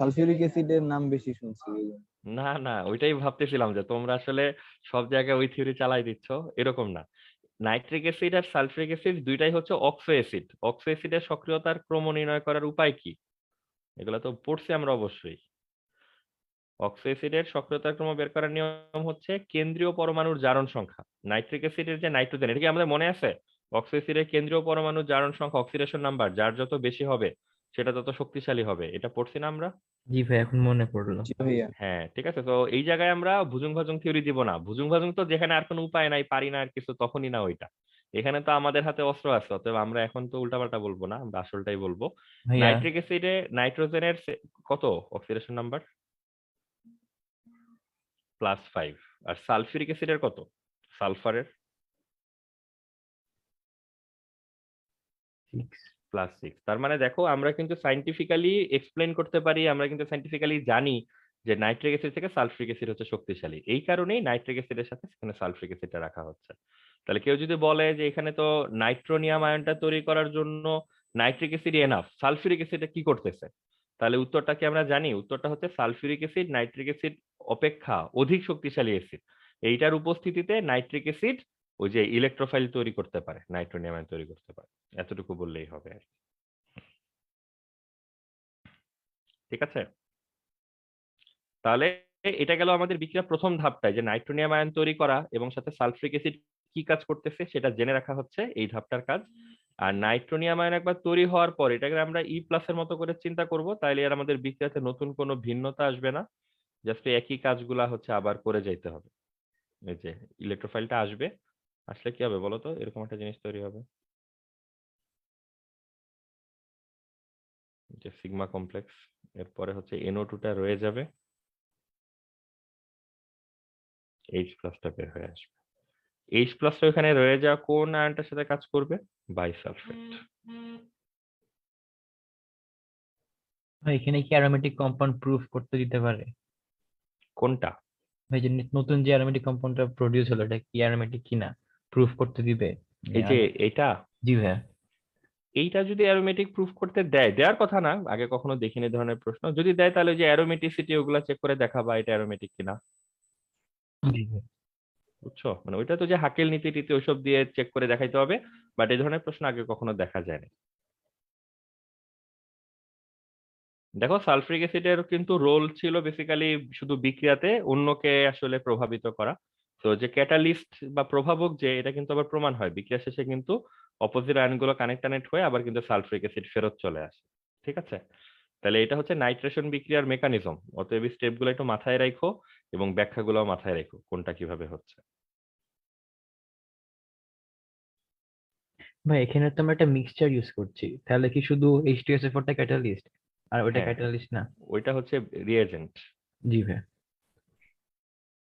সালফিউরিক অ্যাসিডের নাম বেশি শুনছি এই জন্য। না না, ওইটাই ভাবতেছিলাম যে তোমরা আসলে সব জায়গায় ওই থিওরি চালাই দিচ্ছ, এরকম না। নাইট্রিক অ্যাসিড আর সালফিউরিক অ্যাসিড দুইটাই হচ্ছে অক্সো অ্যাসিড। অক্সো অ্যাসিডের সক্রিয়তার ক্রম নির্ণয় করার উপায় কি? এগুলো তো পড়ছি আমরা অবশ্যই। অক্সো অ্যাসিডের সক্রিয়তার ক্রম বের করার নিয়ম হচ্ছে কেন্দ্রীয় পরমাণুর জারণ সংখ্যা। নাইট্রিক অ্যাসিডের যে নাইট্রোজেন, এটা কি আমাদের মনে আছে? অক্সো অ্যাসিডের কেন্দ্রীয় পরমাণুর জারণ সংখ্যা, অক্সিডেশন নাম্বার, যার যত বেশি হবে সেটা তত শক্তিশালী হবে, এটা পড়ছি না আমরা? জি ভাই, এখন মনে পড়লো। জি ভাইয়া। হ্যাঁ ঠিক আছে। তো এই জায়গায় আমরা ভুজুং ভাজুং থিওরি দিব না। ভুজুং ভাজুং তো যেখানে আর কোনো উপায় নাই, পারি না আর কিছু, তখনই না ওইটা। এখানে তো আমাদের হাতে অস্ত্র আছে, অতএব আমরা এখন তো উল্টাপাল্টা বলবো না, আমরা আসলটাই বলবো। ভাইয়া নাইট্রিক অ্যাসিডে নাইট্রোজেনের কত অক্সিডেশন নাম্বার? +5। আর সালফিউরিক অ্যাসিডের কত? সালফারের 6। +6। তার মানে দেখো আমরা কিন্তু সাইন্টিফিক্যালি এক্সপ্লেন করতে পারি, আমরা কিন্তু সাইন্টিফিক্যালি জানি যে নাইট্রিক অ্যাসিড থেকে সালফিউরিক অ্যাসিড হচ্ছে শক্তিশালী। এই কারণেই নাইট্রিক অ্যাসিডের সাথে সেখানে সালফিউরিক অ্যাসিডটা রাখা হচ্ছে। তাহলে কেউ যদি বলে যে এখানে তো নাইট্রোনিয়াম আয়নটা তৈরি করার জন্য নাইট্রিক অ্যাসিড এনাফ, সালফিউরিক অ্যাসিডটা কি করতেছে? তাহলে উত্তরটা কি আমরা জানি? উত্তরটা হচ্ছে সালফিউরিক অ্যাসিড নাইট্রিক অ্যাসিড অপেক্ষা অধিক শক্তিশালী অ্যাসিড। এইটার উপস্থিতিতে নাইট্রিক অ্যাসিড ওই যে ইলেকট্রোফাইল তৈরি করতে পারে, নাইট্রোনিয়াম আয়ন তৈরি করতে পারে। এতটুকু বললেই হবে আর কি। ঠিক আছে। তাহলে এটা গেল আমাদের বিক্রিয়ার প্রথম ধাপটায়, যে নাইট্রোনিয়াম আয়ন তৈরি করা এবং সাথে সালফিউরিক অ্যাসিড কি কাজ করতেছে সেটা জেনে রাখা হচ্ছে এই ধাপটার কাজ। আর নাইট্রোনিয়াম আয়ন একবার তৈরি হওয়ার পর এটাকে আমরা ই প্লাসের মতো করে চিন্তা করব, তাইলে আর আমাদের বিক্রিয়াতে নতুন কোনো ভিন্নতা আসবে না, জাস্ট একই কাজগুলা হচ্ছে আবার করে যাইতে হবে। এই যে ইলেকট্রোফাইলটা আসবে, আসলে কি হবে বলো তো? এরকম একটা জিনিস তৈরি হবে, যে সিগমা কমপ্লেক্স, এরপরে হচ্ছে NO2টা রয়ে যাবে, H+টা বের হয়ে আসবে। H+টা ওখানে রয়ে যাওয়া কোন আয়নটার সাথে কাজ করবে? বাইসালফেট। ভাই এখানে কি অ্যারোমেটিক কম্পাউন্ড প্রুফ করতে দিতে পারে? কোনটা? ভাই যে নতুন যে অ্যারোমেটিক কম্পাউন্ডটা প্রডিউস হলো, এটা কি অ্যারোমেটিক কিনা প্রুফ করতে দিবে? এই যে এটা, জি ভাইয়া। এইটা যদি অ্যারোমেটিক প্রুফ করতে দেয়, দেওয়ার কথা না, আগে কখনো দেখিনি এই ধরনের প্রশ্ন, যদি দেয় তাহলে ওই যে অ্যারোমেটিসিটি ওগুলা চেক করে দেখাবা এটা অ্যারোমেটিক কিনা। জি ভাই। বুঝছো? মানে ওইটা তো যে হাকেল নীতি টিতি ওইসব দিয়ে চেক করে দেখাইতে হবে, বাট এই ধরনের প্রশ্ন আগে কখনো দেখা যায়নি। দেখো সালফিউরিক অ্যাসিডের কিন্তু রোল ছিল বেসিক্যালি শুধু বিক্রিয়াতে অন্যকে আসলে প্রভাবিত করা। তো যে ক্যাটালিস্ট বা প্রভাবক, যে এটা কিন্তু আবার প্রমাণ হয় বিক্রিয়া শেষে কিন্তু অপোজিট আয়নগুলো কানেক্ট হয়ে আবার কিন্তু সালফিউরিক অ্যাসিড ফেরত চলে আসে। ঠিক আছে। তাহলে এটা হচ্ছে নাইট্রেশন বিক্রিয়ার মেকানিজম, অতএব স্টেপগুলো একটু মাথায় রাখো এবং ব্যাখ্যাগুলো মাথায় রাখো কোনটা কিভাবে হচ্ছে। ভাই এখানে তো আমরা একটা মিক্সচার ইউজ করছি, তাহলে কি শুধু H2SO4টা ক্যাটালিস্ট আর ওইটা হ্যাঁ, ক্যাটালিস্ট না? ওইটা হচ্ছে রিয়েজেন্ট। জি ভাই।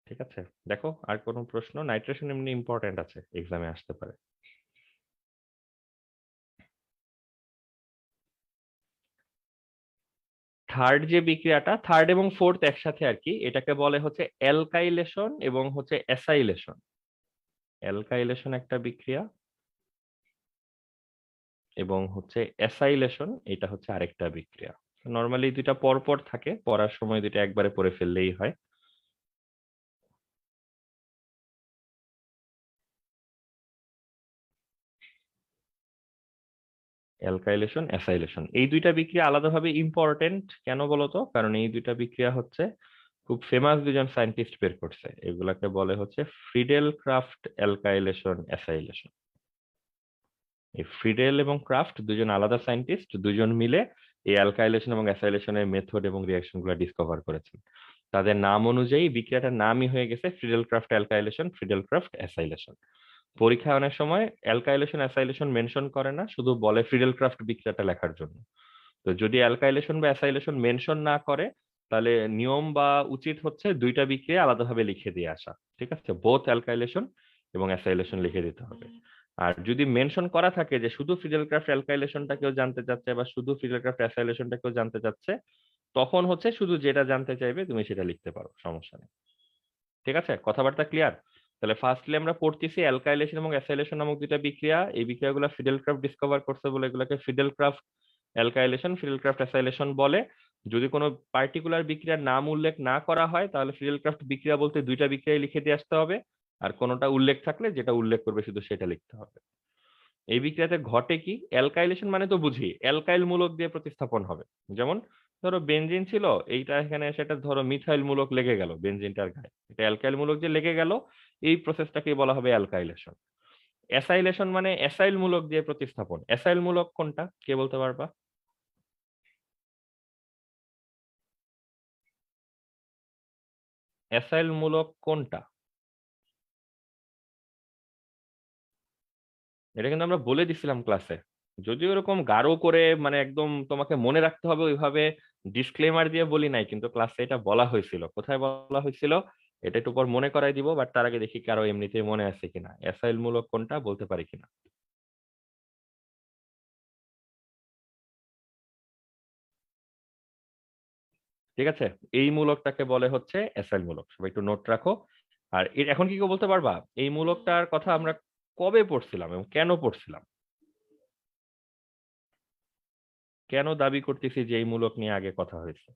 ঠিক আছে। দেখো আর কোনো প্রশ্ন? নাইট্রেশন এমনি ইম্পর্টেন্ট আছে, এক্সামে আসতে পারে। থার্ড যে বিক্রিয়াটা, থার্ড এবং ফোর্থ একসাথে আর কি, এটাকে বলে হচ্ছে অ্যালকাইলেশন এবং হচ্ছে অ্যাসাইলেশন। অ্যালকাইলেশন একটা বিক্রিয়া এবং হচ্ছে অ্যাসাইলেশন এটা হচ্ছে আরেকটা বিক্রিয়া। নর্মালি দুইটা পর পর থাকে, পড়ার সময় দুইটা একবারে পড়ে ফেললেই হয়। অ্যালকাইলেশন, অ্যাসাইলেশন, এই দুইটা বিক্রিয়া আলাদাভাবে ইম্পর্টেন্ট কেন বলতো? কারণ এই দুইটা বিক্রিয়া হচ্ছে খুব ফেমাস দুজন সায়েন্টিস্ট বের করছে, এগুলাকে বলে হচ্ছে ফ্রিডেল ক্রাফট অ্যালকাইলেশন, অ্যাসাইলেশন। এই ফ্রিডেল এবং ক্রাফট দুজন আলাদা সায়েন্টিস্ট, দুজন মিলে এই অ্যালকাইলেশন এবং অ্যাসাইলেশনের মেথড এবং রিয়াকশন গুলো ডিসকভার করেছেন। তাদের নাম অনুযায়ী বিক্রিয়াটার নামই হয়ে গেছে Friedel craft alkylation, Friedel craft acylation. পরীক্ষায় অনেক সময় অ্যালকাইলেশন অ্যাসাইলেশন মেনশন করে না, শুধু বলে ফ্রিডেল ক্রাফট বিক্রিয়াটা লেখার জন্য। তো যদি অ্যালকাইলেশন বা অ্যাসাইলেশন মেনশন না করে, তাহলে নিয়ম বা উচিত হচ্ছে দুইটা বিক্রিয়া আলাদাভাবে লিখে দিয়ে আসা, ঠিক আছে? বোথ অ্যালকাইলেশন এবং অ্যাসাইলেশন লিখে দিতে হবে। আর যদি মেনশন করা থাকে যে শুধু ফ্রিডেল ক্রাফট অ্যালকাইলেশনটা কেউ জানতে চাচ্ছে বা শুধু ফ্রিডেল ক্রাফট অ্যাসাইলেশনটা কেউ জানতে চাচ্ছে, তখন হচ্ছে শুধু যেটা জানতে চাইবে তুমি সেটা লিখতে পারো, সমস্যা নেই। ঠিক আছে, কথাবার্তা ক্লিয়ার? তাহলে ফার্স্টলি আমরা পড়তেছি অ্যালকাইলেশন এবং অ্যাসাইলেশন নামক দুইটা বিক্রিয়া। এই বিক্রিয়াগুলো ফিডেল ক্রাফট ডিসকভার করছে বলে এগুলোকে fiddle craft alkylation, fiddle craft acylation বলে। যদি কোনো পার্টিকুলার বিক্রিয়ার নাম উল্লেখ না করা হয়, তাহলে ফিডেল ক্রাফট বিক্রিয়া বলতে দুইটা বিক্রিয়াই লিখে দিয়ে আসতে হবে, আর কোনোটা উল্লেখ থাকলে যেটা উল্লেখ করবে শুধু সেটা লিখতে হবে। এই বিক্রিয়াতে ঘটে কি? অ্যালকাইলেশন মানে তো বুঝি অ্যালকাইল মূলক দিয়ে প্রতিস্থাপন হবে। যেমন ধরো বেনজিন ছিল, এইটা এখানে সেটা ধরো মিথাইল মূলক লেগে গেল বেনজিনটার গায়ে, এটা অ্যালকাইল মূলক যে লেগে গেল, এই প্রসেসটাকে বলা হবে অ্যালকাইলেশন। অ্যাসাইলেশন মানে অ্যাসাইল মূলক দিয়ে প্রতিস্থাপন। অ্যাসাইল মূলক কোনটা, কে বলতে পারবা? অ্যাসাইল মূলক কোনটা? এটা কিন্তু আমরা বলে দিছিলাম ক্লাসে, যদিও এরকম গাঢ় করে মানে একদম তোমাকে মনে রাখতে হবে ওইভাবে ডিসক্লেমার দিয়ে বলি নাই, কিন্তু ক্লাসে এটা বলা হয়েছিল। কোথায় বলা হয়েছিল এটা একটু পর মনে করাই দিব, বাট তার আগে দেখি কারো এমনিতেই মনে আছে কিনা অ্যাসাইল মূলক কোনটা বলতে পারি কিনা। ঠিক আছে, এই মূলকটাকে বলে হচ্ছে অ্যাসাইল মূলক, সবাই একটু নোট রাখো। আর এখন কি কেউ বলতে পারবা এই মূলকটার কথা আমরা কবে পড়ছিলাম এবং কেন পড়ছিলাম? কেন দাবি করতেছি যে এই মূলক নিয়ে আগে কথা হয়েছে?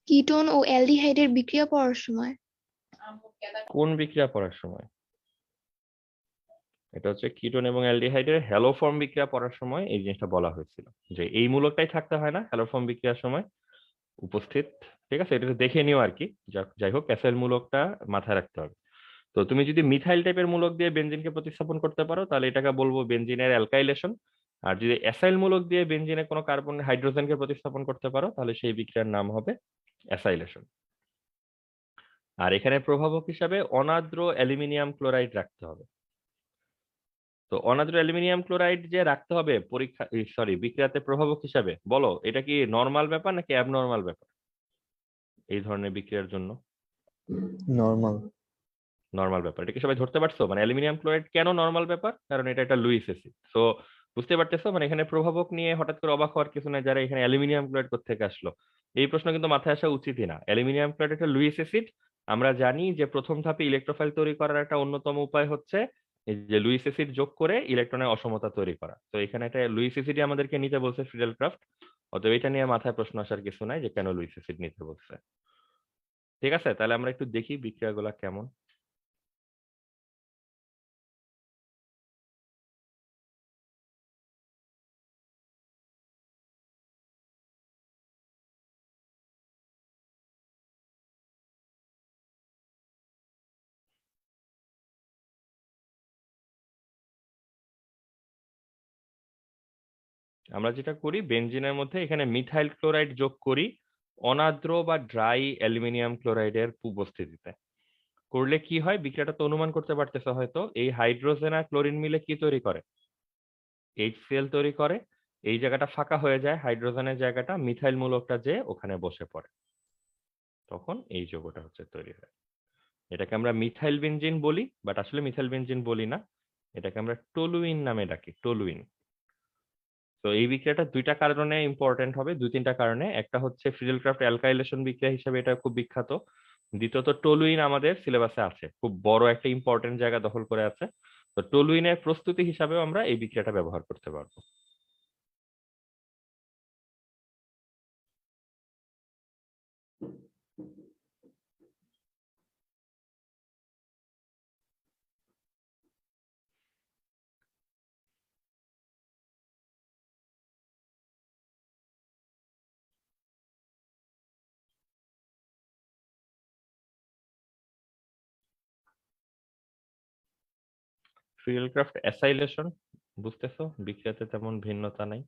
কিটোন ও অ্যালডিহাইডের বিক্রিয়া পড়ার সময়। কোন বিক্রিয়া পড়ার সময়? এটা হচ্ছে কিটোন এবং অ্যালডিহাইডের হ্যালো ফর্ম বিক্রিয়া পড়ার সময় এই জিনিসটা বলা হয়েছিল, যে এই মূলকটাই থাকতে হয় না হ্যালো ফর্ম বিক্রিয়ার সময় উপস্থিত। ঠিক আছে, এটা একটু দেখে নিও আর কি। যাই হোক, অ্যাসাইল মূলকটা মাথায় রাখতে হবে। তো তুমি যদি মিথাইল টাইপের মূলক দিয়ে বেনজিনকে প্রতিস্থাপন করতে পারো, তাহলে এটাকে বলবো বেনজিনের অ্যালকাইলেশন। আর যদি অ্যাসাইল মূলক দিয়ে বেনজিনে কোনো কার্বন হাইড্রোজেনকে প্রতিস্থাপন করতে পারো, তাহলে সেই বিক্রিয়ার নাম হবে অ্যাসাইলেশন। আর এখানে প্রভাবক হিসাবে অনাদ্র অ্যালুমিনিয়াম ক্লোরাইড রাখতে হবে। তো অনাদ্র অ্যালুমিনিয়াম ক্লোরাইড যে রাখতে হবে পরীক্ষা, সরি, বিক্রিয়াতে প্রভাবক হিসাবে, বলো এটা কি নর্মাল ব্যাপার নাকি অ্যাবনর্মাল ব্যাপার এই ধরনের বিক্রিয়ার জন্য? নর্মাল। নর্মাল ব্যাপার। এটা কি সবাই ধরতে পারছো? মানে অ্যালুমিনিয়াম ক্লোরাইড কেন নর্মাল ব্যাপার? কারণ এটা একটা লুইস অ্যাসিড। তো বুঝতে পারতেছো, মানে এখানে প্রভাবক নিয়ে হঠাৎ করে অবাক হওয়ার কিছু নাই, যারা এখানে অ্যালুমিনিয়াম ক্লোরাইড কোত্থেকে আসলো এই প্রশ্ন কিন্তু মাথায় আসা উচিতই না। অ্যালুমিনিয়াম ক্লোরাইড একটা লুইস অ্যাসিড। আমরা জানি যে প্রথম ধাপে ইলেকট্রোফাইল তৈরি করার একটা অন্যতম উপায় হচ্ছে এই যে লুইস অ্যাসিড যোগ করে ইলেকট্রনের অসমতা তৈরি করা। তো এখানে একটা লুইস অ্যাসিডই আমাদেরকে নিতে বলছে ফিডেল ক্রাফট। অতএব এটা নিয়ে মাথায় প্রশ্ন আসার কিছু নাই যে কেন লুইস অ্যাসিড নিতে বলছে। ঠিক আছে, তাহলে আমরা একটু দেখি বিক্রিয়াগুলো কেমন। আমরা যেটা করি বেনজিনের মধ্যে এখানে মিথাইল ক্লোরাইড যোগ করি অনাদ্র বা ড্রাই অ্যালুমিনিয়াম ক্লোরাইডের উপস্থিতিতে। করলে কি হয়, বিক্রিয়াটা তো অনুমান করতে পারতেছে হয়তো, এই হাইড্রোজেন আর ক্লোরিন মিলে কি তৈরি করে? HCl তৈরি করে। এই জায়গাটা ফাঁকা হয়ে যায়, হাইড্রোজেনের জায়গাটা, মিথাইল মূলকটা যে ওখানে বসে পড়ে, তখন এই যৌগটা হচ্ছে তৈরি হয়। এটাকে আমরা মিথাইল বেনজিন বলি, বাট আসলে মিথাইল বেনজিন বলি না, এটাকে আমরা টলুইন নামে ডাকি, টলুইন। তো এই বিক্রিয়াটা দুইটা কারণে ইম্পর্টেন্ট হবে, দুই তিনটা কারণে। একটা হচ্ছে ফিডেল ক্রাফট অ্যালকাইলেশন বিক্রিয়া হিসেবে এটা খুব বিখ্যাত। দ্বিতীয়ত টলুইন আমাদের সিলেবাসে আছে, খুব বড় একটা ইম্পর্টেন্ট জায়গা দখল করে আছে। তো টলুইনের প্রস্তুতি হিসাবেও আমরা এই বিক্রিয়াটা ব্যবহার করতে পারবো। ফিল্ডক্রাফট অ্যাসাইলেশন, বুঝতেছো? বিক্রিয়াতে তেমন ভিন্নতা নাই।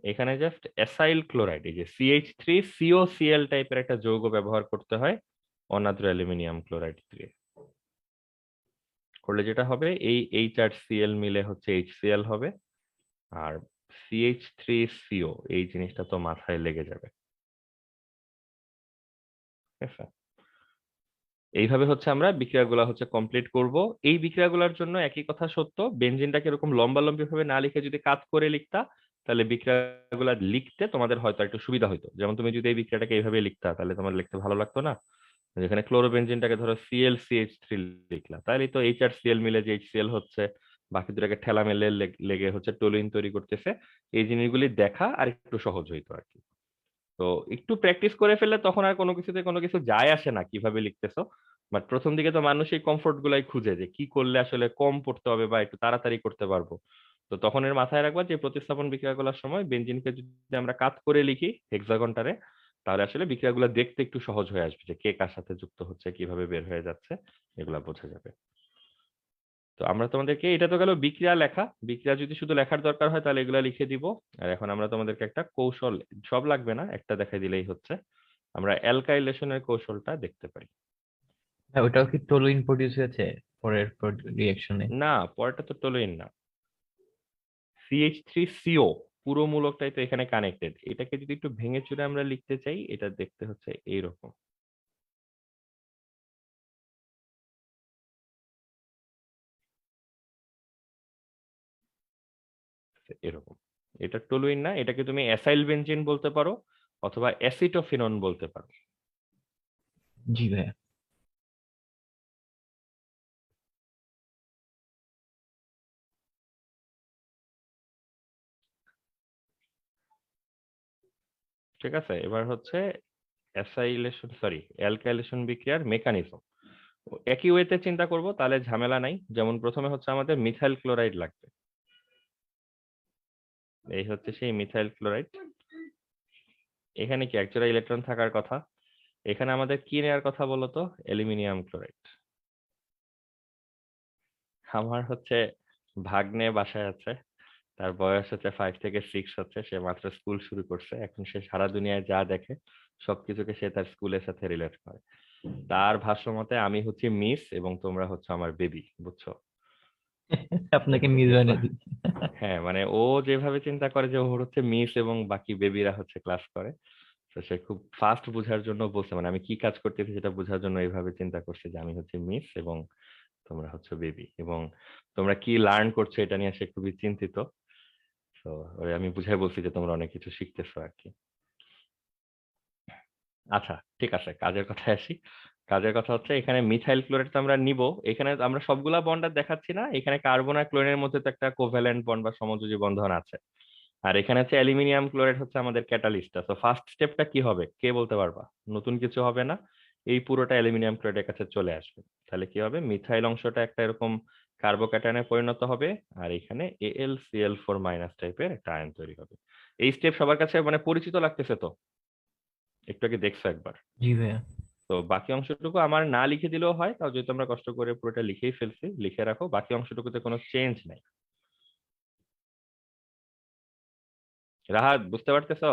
এখানে জাস্ট অ্যাসাইল ক্লোরাইড, এই যে CH3COCl টাইপের একটা যৌগ ব্যবহার করতে হয় অনাদ্র অ্যালুমিনিয়াম ক্লোরাইড দিয়ে। করলে যেটা হবে, এই H+Cl মিলে হচ্ছে HCl হবে, আর CH3CO এই জিনিসটা তো মাথায় লেগে যাবে। ঠিক আছে, এইভাবে হচ্ছে আমরা বিক্রিয়াগুলো হচ্ছে কমপ্লিট করব। এই বিক্রিয়াগুলোর জন্য একই কথা সত্য, বেনজিনটাকে এরকম লম্বালম্বি ভাবে না লিখে যদি কাট করে লিখতা, তাহলে বিক্রিয়াগুলো লিখতে তোমাদের হয়তো একটু সুবিধা হতো। যেমন তুমি যদি এই বিক্রিয়াটাকে এইভাবে লিখতা, তাহলে তোমার লিখতে ভালো লাগতো না? যেখানে ক্লোরোবেনজিনটাকে ধরো ClCH3 লিখলা, তাহলে তো H+Cl মিলে যে HCl হচ্ছে, বাকি দুটাকে ঠেলা মেলে লেগে হচ্ছে টলুইন তৈরি করতেছে। এই জিনিসগুলি দেখা আর একটু সহজ হইতো আর কি। তো একটু প্র্যাকটিস করে ফেললে তখন আর কোনো কিছুতে কোনো কিছু যায় আসে না কিভাবে লিখতেছো। বাট প্রথম দিকে তো মানুষ এই কমফোর্ট গুলাই খুঁজে, যে কি করলে আসলে কম পড়তে হবে বা একটু তাড়াতাড়ি করতে পারবো। তো তখন এর মাথায় রাখবা যে প্রতিস্থাপন বিক্রিয়াগুলোর সময় বেনজিনকে যদি আমরা কাট করে লিখি হেক্সাগনটারে, তাহলে আসলে বিক্রিয়াগুলো দেখতে একটু সহজ হয়ে আসবে, যে কে কার সাথে যুক্ত হচ্ছে, কিভাবে বের হয়ে যাচ্ছে, এগুলা বোঝা যাবে। তো আমরা তোমাদেরকে, এটা তো গেল বিক্রিয়া লেখা। বিক্রিয়া যদি শুধু লেখার দরকার হয় তাহলে এগুলা লিখে দিব। আর এখন আমরা তোমাদেরকে একটা কৌশল, সব লাগবে না, একটা দেখাই দিলেই হচ্ছে, আমরা অ্যালকাইলেশনের কৌশলটা দেখতে পারি। হ্যাঁ, ওটাও কি টলুইন প্রডিউস হয়েছে পরের রিয়াকশনে? না, পরেরটা তো টলুইন না, CH3CO পুরো মূলকটাই তো এখানে কানেক্টেড। এটাকে যদি একটু ভেঙে চুরে আমরা লিখতে চাই, এটা দেখতে হচ্ছে এইরকম। এরকম, এটা টলুইন না, এটাকে তুমি অ্যাসাইল বেনজিন বলতে পারো অথবা অ্যাসিটোফিনন বলতে পারো। জি ভাইয়া। ঠিক আছে, এবার হচ্ছে অ্যাসাইলেশন, সরি অ্যালকাইলেশন বিক্রিয়ার মেকানিজম। একই ওয়েতে চিন্তা করব, তাহলে ঝামেলা নাই। যেমন প্রথমে হচ্ছে আমাদের মিথাইল ক্লোরাইড লাগবে, এই হচ্ছে সেই মিথাইল ক্লোরাইড। এখানে কি একজোড়া ইলেকট্রন থাকার কথা, এখানে আমাদের কি নেওয়ার কথা বলতো? Aluminium chloride. আমার হচ্ছে ভাগ্নে বাসায় আছে, তার বয়স হচ্ছে 5 থেকে 6 হচ্ছে, সে মাত্র স্কুল শুরু করছে। এখন সে সারা দুনিয়ায় যা দেখে সবকিছুকে সে তার স্কুলের সাথে রিলেট করে। তার ভাষ্য মতে আমি হচ্ছে মিস এবং তোমরা হচ্ছে আমার বেবি, বুঝছো? আপনাকে মিস বানিয়ে দিচ্ছি। হ্যাঁ, মানে ও যেভাবে চিন্তা করে যে ওর হচ্ছে মিস এবং বাকি বেবিরা হচ্ছে ক্লাস করে, তো সে খুব ফাস্ট বোঝার জন্য বলছে, মানে আমি কি কাজ করতেছি সেটা বোঝার জন্য এইভাবে চিন্তা করছে যে আমি হচ্ছে মিস এবং তোমরা হচ্ছে বেবি, এবং তোমরা কি লার্ন করছো এটা নিয়ে সে খুবই চিন্তিত। তো ওরে আমি বুঝাই বলছি যে তোমরা অনেক কিছু শিখতেছো আর কি। আচ্ছা, ঠিক আছে, কাজের কথায় আসি। কাজের কথা হচ্ছে, এখানে মিথাইল ক্লোরাইড তো আমরা নিব। এখানে আমরা সবগুলা বন্ড আর দেখাচ্ছি না, এখানে কার্বন আর ক্লোরিনের মধ্যে তো একটা কোভ্যালেন্ট বন্ড বা সমযোজী বন্ধন আছে। আর এখানে হচ্ছে অ্যালুমিনিয়াম ক্লোরাইড হচ্ছে আমাদের ক্যাটালিস্টটা। তো ফার্স্ট স্টেপটা কি হবে কে বলতে পারবা? নতুন কিছু হবে না, এই পুরোটা অ্যালুমিনিয়াম ক্লোরাইডের কাছে চলে আসবে। তাহলে কি হবে, মিথাইল অংশটা একটা এরকম কার্বোক্যাটায়নে পরিণত হবে, আর এখানে AlCl4- টাইপের একটা আয়ন তৈরি হবে। এই স্টেপ সবার কাছে মানে পরিচিত লাগতেছে তো, একটু আগে দেখছো একবার। জি ভাইয়া। তো বাকি অংশটুকু আমার না লিখে দিলেও হয়, তাও যেহেতু আমরা কষ্ট করে পুরোটা লিখেই ফেলছি, লিখে রাখো। বাকি অংশটুকুতে কোনো চেঞ্জ নাই। রাহাত, বুঝতে পারতেছো?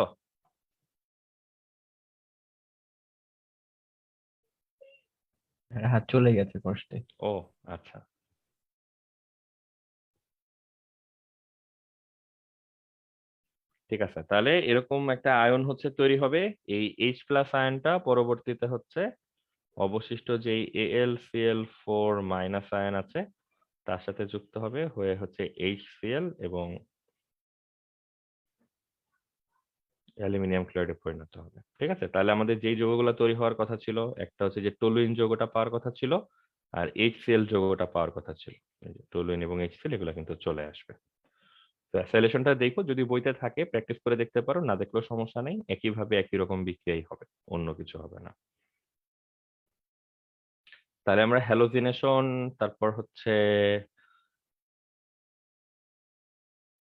হাত চলে গেছে কষ্টে। ও আচ্ছা, ঠিক আছে, তাহলে এরকম একটা আয়ন হচ্ছে তৈরি হবে। এই H+ আয়নটা পরবর্তীতে হচ্ছে অবশিষ্ট যে AlCl4- আয়ন আছে তার সাথে যুক্ত হবে, হয়ে হচ্ছে HCl এবং অ্যালুমিনিয়াম ক্লোরাইডে পরিণত হবে। ঠিক আছে, তাহলে আমাদের যেই যৌগগুলো তৈরি হওয়ার কথা ছিল, একটা হচ্ছে যে টলুইন যৌগটা পাওয়ার কথা ছিল, আর HCl যৌগটা পাওয়ার কথা ছিল। এই যে টলুইন এবং HCl এগুলো কিন্তু চলে আসবে। তো অ্যাসাইলেশনটা দেখো, যদি বইতে থাকে প্র্যাকটিস করে দেখতে পারো, না দেখলেও সমস্যা নেই, একইভাবে একই রকম বিক্রিয়াই হবে, অন্য কিছু হবে না। তাহলে আমরা হ্যালোজিনেশন, তারপর হচ্ছে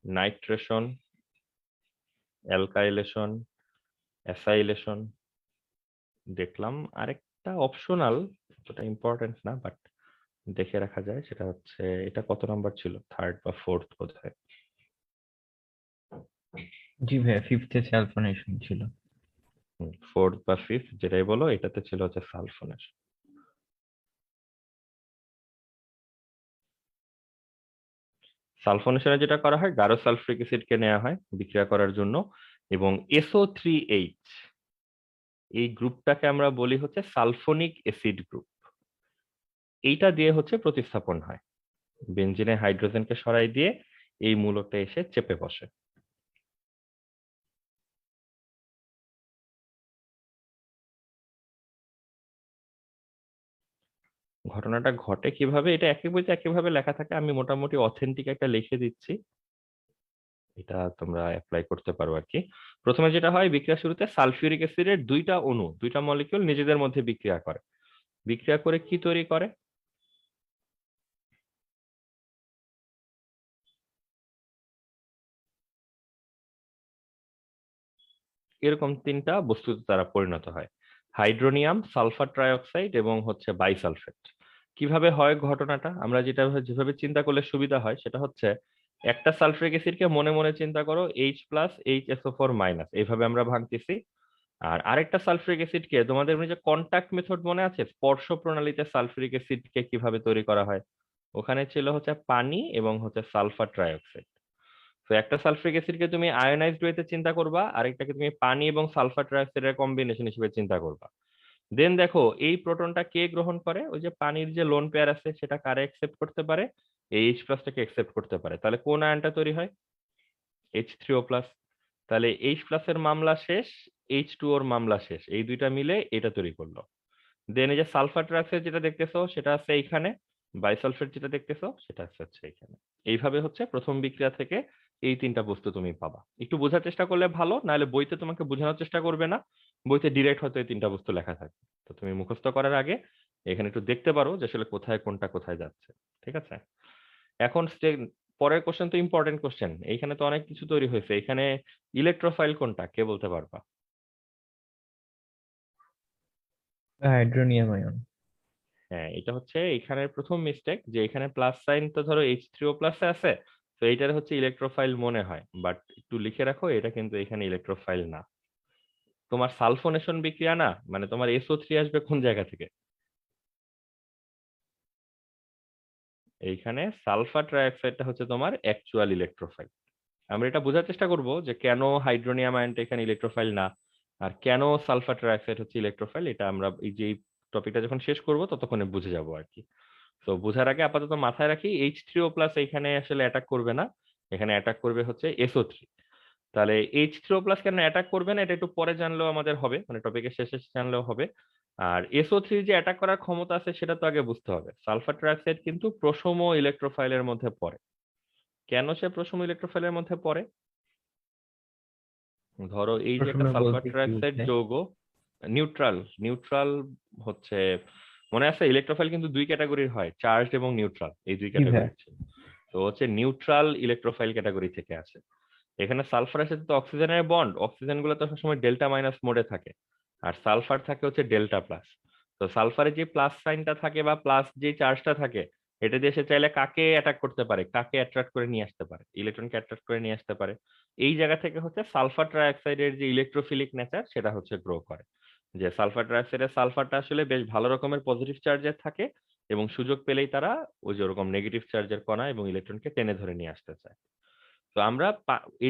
নাইট্রেশন, অ্যালকাইলেশন, অ্যাসাইলেশন দেখলাম। আরেকটা অপশনাল, ওটা ইম্পর্টেন্ট না, বাট দেখে রাখা যায়, সেটা হচ্ছে এটা কত নাম্বার ছিল, থার্ড বা ফোর্থ বোধহয়। জি ভাইয়া, ফিফথে সালফোনেশন ছিল। ফোর্থ বা ফিফথ যেটাই বলো, এটাতে ছিল হচ্ছে সালফোনেশন। সালফোনেশনে যেটা করা হয়, গাঢ় সালফিউরিক অ্যাসিডকে নেওয়া হয় বিক্রিয়া করার জন্য, এবং SO3H এই গ্রুপটাকে আমরা বলি হচ্ছে সালফোনিক অ্যাসিড গ্রুপ। এইটা দিয়ে হচ্ছে প্রতিস্থাপন হয়, বেনজিনে হাইড্রোজেনকে সরাই দিয়ে এই মূলকটা এসে চেপে বসে। ঘটনাটা ঘটে কিভাবে, এটা একই বইতে একইভাবে লেখা থাকে, আমি মোটামুটি অথেন্টিক একটা লিখে দিচ্ছি, এটা তোমরা অ্যাপ্লাই করতে পারো আর কি। প্রথমে যেটা হয়, বিক্রিয়া শুরুতে সালফিউরিক অ্যাসিডের দুইটা অণু, দুইটা মলিকিউল নিজেদের মধ্যে বিক্রিয়া করে। বিক্রিয়া করে কি তৈরি করে? এরকম তিনটা বস্তুতে তারা পরিণত হয়, হাইড্রোনিয়াম, সালফার ট্রাইঅক্সাইড এবং হচ্ছে বাইসালফেট। কিভাবে হয় ঘটনাটা, আমরা যেভাবে চিন্তা করলে সুবিধা হয় সেটা হচ্ছে, একটা সালফিউরিক অ্যাসিডকে মনে মনে চিন্তা করো H+HSO4- এইভাবে আমরা ভাঙতেছি। আর আরেকটা সালফিউরিক অ্যাসিডকে, তোমাদের যে কন্টাক্ট মেথড মনে আছে, স্পর্শ প্রণালীতে সালফিউরিক অ্যাসিডকে কিভাবে তৈরি করা হয়, ওখানে ছিল হচ্ছে পানি এবং হচ্ছে সালফার ট্রাইঅক্সাইড। তো একটা সালফিউরিক অ্যাসিডকে তুমি আয়োনাইজড ওয়েতে চিন্তা করবা, আরেকটাকে তুমি পানি এবং সালফার ট্রাইঅক্সাইডের কম্বিনেশন হিসেবে চিন্তা করবা। দেন দেখো এই প্রোটনটা কে গ্রহণ করে, ওই যে পানির যে লোন পেয়ার আছে সেটা কারে অ্যাকসেপ্ট করতে পারে, এই H+টাকে অ্যাকসেপ্ট করতে পারে। তাহলে কোন আয়নটা তৈরি হয়? H3O+। তাহলে H+ এর মামলা শেষ, H2O এর মামলা শেষ, এই দুইটা মিলে এটা তৈরি করলো। দেন এই যে সালফার ট্রাইঅক্সাইড যেটা দেখতেছো সেটা আছে এইখানে, বাইসালফেট যেটা দেখতেছো সেটা আছে এইখানে। এইভাবে হচ্ছে প্রথম বিক্রিয়া থেকে এই তিনটা বস্তু তুমি পাবা। একটু বোঝার চেষ্টা করলে ভালো, নাহলে বইতে তোমাকে বোঝানোর চেষ্টা করবে না, বইতে ডিরেক্ট হয়তো এই তিনটা বস্তু লেখা থাকবে। তো তুমি মুখস্থ করার আগে এখানে একটু দেখতে পারো যে আসলে কোথায় কোনটা কোথায় যাচ্ছে। ঠিক আছে? এখন পরের কোশ্চেন তো ইম্পর্টেন্ট কোশ্চেন, এইখানে তো অনেক কিছু তৈরি হয়েছে, এখানে ইলেকট্রোফাইল কোনটা কে বলতে পারবা? Hydronium ion. হ্যাঁ, এটা হচ্ছে এখানের প্রথম মিস্টেক, যে এখানে প্লাস সাইন তো ধরো H3O+ আছে, তো এইটার হচ্ছে ইলেকট্রোফাইল মনে হয়, বাট একটু লিখে রাখো এটা কিন্তু এখানে ইলেকট্রোফাইল না। তোমার সালফোনেশন বিক্রিয়া না, মানে তোমার SO3 আসবে কোন জায়গা থেকে? এইখানে সালফার ট্রাইঅক্সাইডটা হচ্ছে তোমার অ্যাকচুয়াল ইলেকট্রোফাইল। আমরা এটা বোঝার চেষ্টা করব যে কেন হাইড্রোনিয়াম আয়নটা এখানে ইলেকট্রোফাইল না, আর কেন সালফার ট্রাইঅক্সাইড হচ্ছে ইলেকট্রোফাইল, এটা আমরা এই যে টপিকটা যখন শেষ করব ততক্ষণে বুঝে যাবো আর কি। তো বোঝার আগে আপাতত মাথায় রাখি, H3O+ এখানে আসলে অ্যাটাক করবে না, এখানে অ্যাটাক করবে হচ্ছে SO3। তাহলে H3O+ কেন অ্যাটাক করবে না, এটা একটু পরে জানলেও আমাদের হবে, মানে টপিকের শেষে জানলেও হবে। আর SO3 যে অ্যাটাক করার ক্ষমতা আছে সেটা তো আগে বুঝতে হবে। সালফার ট্রাইঅক্সাইড কিন্তু প্রশম ইলেকট্রোফাইলের মধ্যে পড়ে। কেন সে প্রশম ইলেকট্রোফাইলের মধ্যে পড়ে? ধরো এই যে একটা প্রথমে সালফার বলতে কি ট্রাইঅক্সাইড বুঝায়? যৌগ, নিউট্রাল নিউট্রাল হচ্ছে, মনে আছে ইলেকট্রোফাইল কিন্তু দুই ক্যাটাগরির হয়, চার্জড এবং নিউট্রাল, এই দুই জি ভাইয়া। ক্যাটাগরির ছিল। তো হচ্ছে নিউট্রাল ইলেকট্রোফাইল ক্যাটাগরি থেকে আসে। এখানে সালফারের সাথে তো অক্সিজেনের বন্ড, অক্সিজেন গুলো তো সবসময় ডেল্টা মাইনাস মোডে থাকে, আর সালফার থাকে হচ্ছে ডেল্টা প্লাস। তো সালফারে যে প্লাস সাইনটা থাকে বা প্লাস যে চার্জটা থাকে, এটা দিয়ে সে চাইলে কাকে অ্যাটাক করতে পারে, কাকে অ্যাট্রাক্ট করে নিয়ে আসতে পারে, ইলেকট্রনকে অ্যাট্রাক্ট করে নিয়ে আসতে পারে। এই জায়গা থেকে হচ্ছে সালফার ট্রাইঅক্সাইডের যে ইলেকট্রোফিলিক নেচার সেটা হচ্ছে গ্রো করে, যে সালফার ট্রাইঅক্সাইডের সালফারটা আসলে বেশ ভালো রকমের পজিটিভ চার্জের থাকে, এবং সুযোগ পেলেই তারা ওই যে ওরকম নেগেটিভ চার্জের কণা এবং ইলেকট্রনকে টেনে ধরে নিয়ে আসতে চায়। তো আমরা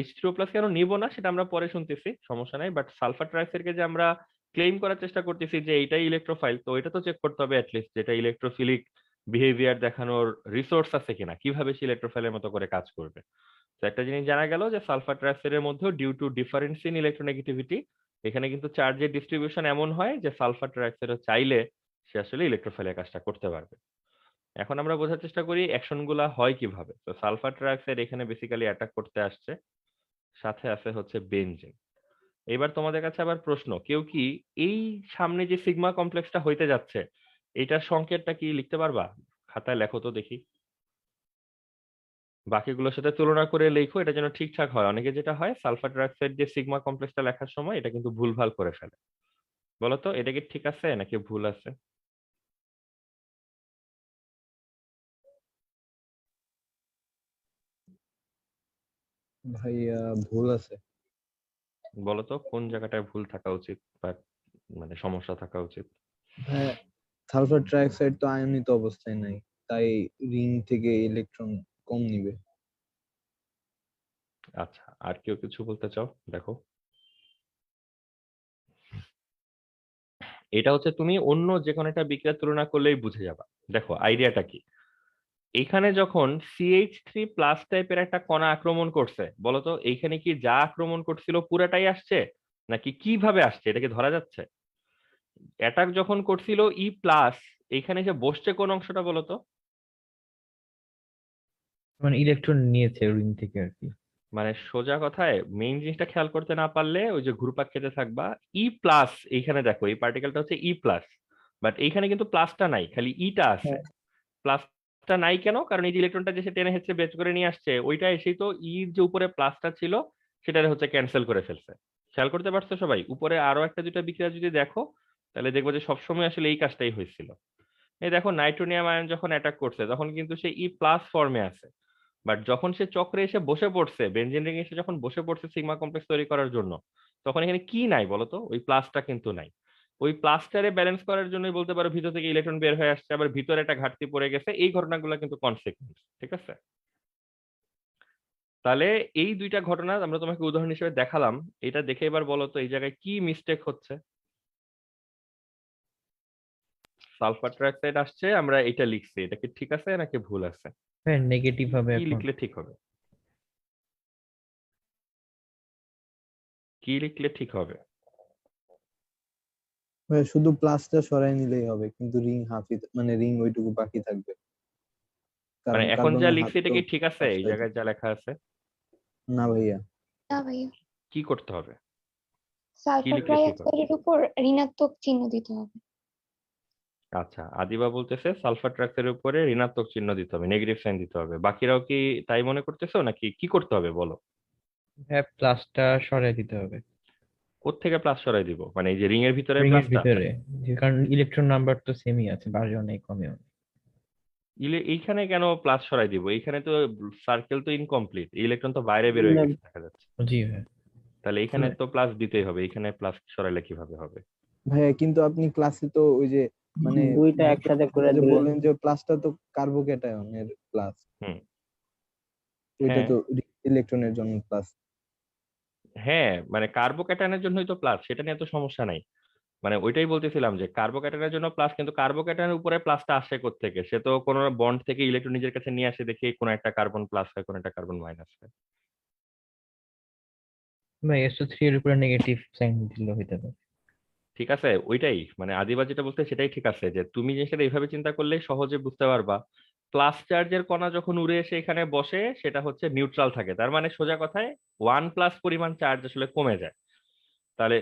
H3O+ কেন নিব না সেটা আমরা পরে শুনতেছি, সমস্যা নাই, বাট সালফার ট্রাইঅক্সাইডকে যে আমরা ক্লেম করার চেষ্টা করতেছি যে এইটাই ইলেকট্রোফাইল, তো এটা তো চেক করতে হবে অ্যাটলিস্ট, যেটা ইলেকট্রোফিলিক বিহেভিয়ার দেখানোর রিসোর্স আছে কিনা, কিভাবে সে ইলেকট্রোফাইলের মতো করে কাজ করবে। তো একটা জিনিস জানা গেল যে সালফার ট্রাইঅক্সাইডের মধ্যেও due to difference in electronegativity, এখানে কিন্তু চার্জের ডিস্ট্রিবিউশন এমন হয় যে সালফার ট্রাইঅক্সাইড চাইলে সে আসলে ইলেকট্রোফাইলের কাজটা করতে পারবে। এখন আমরা বোঝার চেষ্টা করি অ্যাকশন গুলা হয় কিভাবে। তো সালফার ট্রাইঅক্সাইড এখানে বেসিক্যালি অ্যাটাক করতে আসছে, সাথে আছে হচ্ছে বেনজিন। এবার তোমাদের কাছে আবার প্রশ্ন, কেউ কি এই সামনে যে সিগমা কমপ্লেক্সটা হইতে যাচ্ছে এটার সংকেতটা কি লিখতে পারবা? খাতায় লেখো তো দেখি, বাকিগুলোর সাথে তুলনা করে লেখো, এটা যেন ঠিকঠাক হয়। অনেকে যেটা হয় সালফার ট্রাইঅক্সাইড যে সিগমা কমপ্লেক্সটা লেখার সময় এটা কিন্তু ভুলভাল করে ফেলে। বলো তো এটা কি ঠিক আছে নাকি ভুল আছে? ভাইয়া ভুল আছে। বলো তো কোন জায়গাটায় ভুল থাকা উচিত বা মানে সমস্যা থাকা উচিত? ভাইয়া সালফার ট্রাইঅক্সাইড তো আয়নিত অবস্থায় নাই, তাই রিং থেকে ইলেকট্রন কম নিবে। আচ্ছা, আর কেউ কিছু বলতে চাও? দেখো, এটা হচ্ছে তুমি অন্য যে কোনো একটা বিক্রিয়ার তুলনা করলেই বুঝে যাবা। দেখো আইডিয়াটা কি, এখানে যখন CH3+ টাইপের একটা কণা আক্রমণ করছে, বলতো এইখানে কি যা আক্রমণ করছিল পুরাটাই আসছে নাকি কিভাবে আসছে, এটা কি ধরা যাচ্ছে? অ্যাটাক যখন করছিল E+, এইখানে যে বসছে কোন অংশটা বলতো? মানে ইলেকট্রন নিয়েছে রিং থেকে আর কি। মানে সোজা কথায় মেইন জিনিসটা খেয়াল করতে না পারলে ওই যে ঘুরপাক খেতে থাকবা। E+, এইখানে দেখো এই পার্টিকেলটা হচ্ছে E+, বাট এইখানে কিন্তু প্লাসটা নাই, খালি ইটা আছে। হ্যাঁ, প্লাসটা নাই কেন? কারণ এই যে ইলেকট্রনটা যে সে টেনে হেঁচড়ে বের করে নিয়ে আসছে, ওইটা এসেই তো যে উপরে প্লাসটা ছিল সেটা হচ্ছে ক্যান্সেল করে ফেলছে। খেয়াল করতে পারছো সবাই? উপরে আরো একটা দুটা বিক্রিয়া যদি দেখো, তাহলে দেখবো যে সবসময় আসলে এই কাজটাই হয়েছিল। এই দেখো নাইট্রোনিয়াম আয়ন যখন অ্যাটাক করছে তখন কিন্তু সে E+ ফর্মে আছে, বাট যখন সে চক্রে এসে বসে পড়ছে, বেনজিন রিং এসে যখন বসে পড়ছে সিগমা কমপ্লেক্স তৈরি করার জন্য, তখন এখানে কি নাই বলতো? ওই প্লাসটা কিন্তু নাই। ওই প্লাসটারে ব্যালেন্স করার জন্যই বলতে পারো ভিতর থেকে ইলেকট্রন বের হয়ে আসছে, আবার ভিতরে একটা ঘাটতি পড়ে গেছে। এই ঘটনাগুলো কিন্তু কনসিকুয়েন্স, ঠিক আছে? তাহলে এই দুইটা ঘটনা আমরা তোমাকে উদাহরণ হিসেবে দেখালাম। এটা দেখে এবার বলো তো এই জায়গায় কি মিস্টেক হচ্ছে। সালফার ট্রাইঅক্সাইড আসছে, আমরা এটা লিখছি, এটা কি ঠিক আছে নাকি ভুল আছে? হ্যাঁ, নেগেটিভ হবে কি এখন। লিখলে ঠিক হবে? কি লিখলে ঠিক হবে? ভাইয়া শুধু প্লাসটা সরাই নিলেই হবে, কিন্তু রিং হাফই, মানে রিং ওইটুকু বাকি থাকবে, মানে কারণ এখন যা কার্বনের হাত লিখছি এটা তো কি ঠিক আছে এই অক্সাইডে। জায়গায় যা লেখা আছে? না ভাইয়া। না ভাইয়া, কি করতে হবে? কি সালফার লিখলে ঠিক হবে? ট্রাইঅক্সাইডের উপর ঋণাত্মক চিহ্ন দিতে হবে। আচ্ছা, আদিবা বলতেছে সালফার ট্রাইঅক্সাইডের উপরে ঋণাত্মক চিহ্ন দিতে হবে, নেগেটিভ সাইন দিতে হবে। বাকিরাও কি তাই মনে করতেছো নাকি কি করতে হবে বলো? হ্যাঁ, প্লাসটা সরাই দিতে হবে কোত্থেকে প্লাস সরাই দিব? মানে এই যে রিং এর ভিতরে রিং এর প্লাসটা? ভিতরে, কারণ ইলেকট্রন নাম্বার তো সেমই আছে, বাড়েও নেই কমেও নেই। এইখানে কেন প্লাস সরাই দিব? এইখানে তো সার্কেল তো ইনকমপ্লিট, ইলেকট্রন তো বাইরে বের হয়ে গেছে দেখা যাচ্ছে। জি ভাই। তাহলে এখানে মানে তো প্লাস দিতেই হবে, এখানে প্লাস সরাইলে কিভাবে হবে? ভাইয়া কিন্তু আপনি ক্লাসে তো ওই যে মানে দুইটা ভিতরে একসাথে করে যে দিলে বললেন যে প্লাসটা তো কার্বোক্যাটায়নের প্লাস, হুম। ওইটা হ্যাঁ, তো ইলেকট্রনের জন্য প্লাস। হ্যাঁ, মানে কার্বোক্যাটায়নের জন্যই তো প্লাস, সেটা নিয়ে তো সমস্যা নাই। মানে ওইটাই বলতেছিলাম যে কার্বোক্যাটায়নের জন্য প্লাস, কিন্তু কার্বোক্যাটায়নের উপরে প্লাসটা আসে কোত্থেকে? সে তো কোনো বন্ড থেকে ইলেকট্রন নিজের কাছে নিয়ে আসে, দেখি কোনো একটা কার্বন প্লাস হয় কোনো একটা কার্বন মাইনাস হয়। ভাই SO3 এর উপরে নেগেটিভ সাইন দিলে হইতে পারে। ঠিক আছে, ওইটাই মানে আদিবা যেটা বলতে সেটাই ঠিক আছে, যে তুমি জিনিসটা এইভাবে চিন্তা করলেই সহজে বুঝতে পারবা। প্লাস চার্জের কণা যখন উড়ে এসে এখানে বসে সেটা হচ্ছে নিউট্রাল থাকে, তার মানে সোজা কথায় 1+ পরিমাণ চার্জ আসলে কমে যায়। তাহলে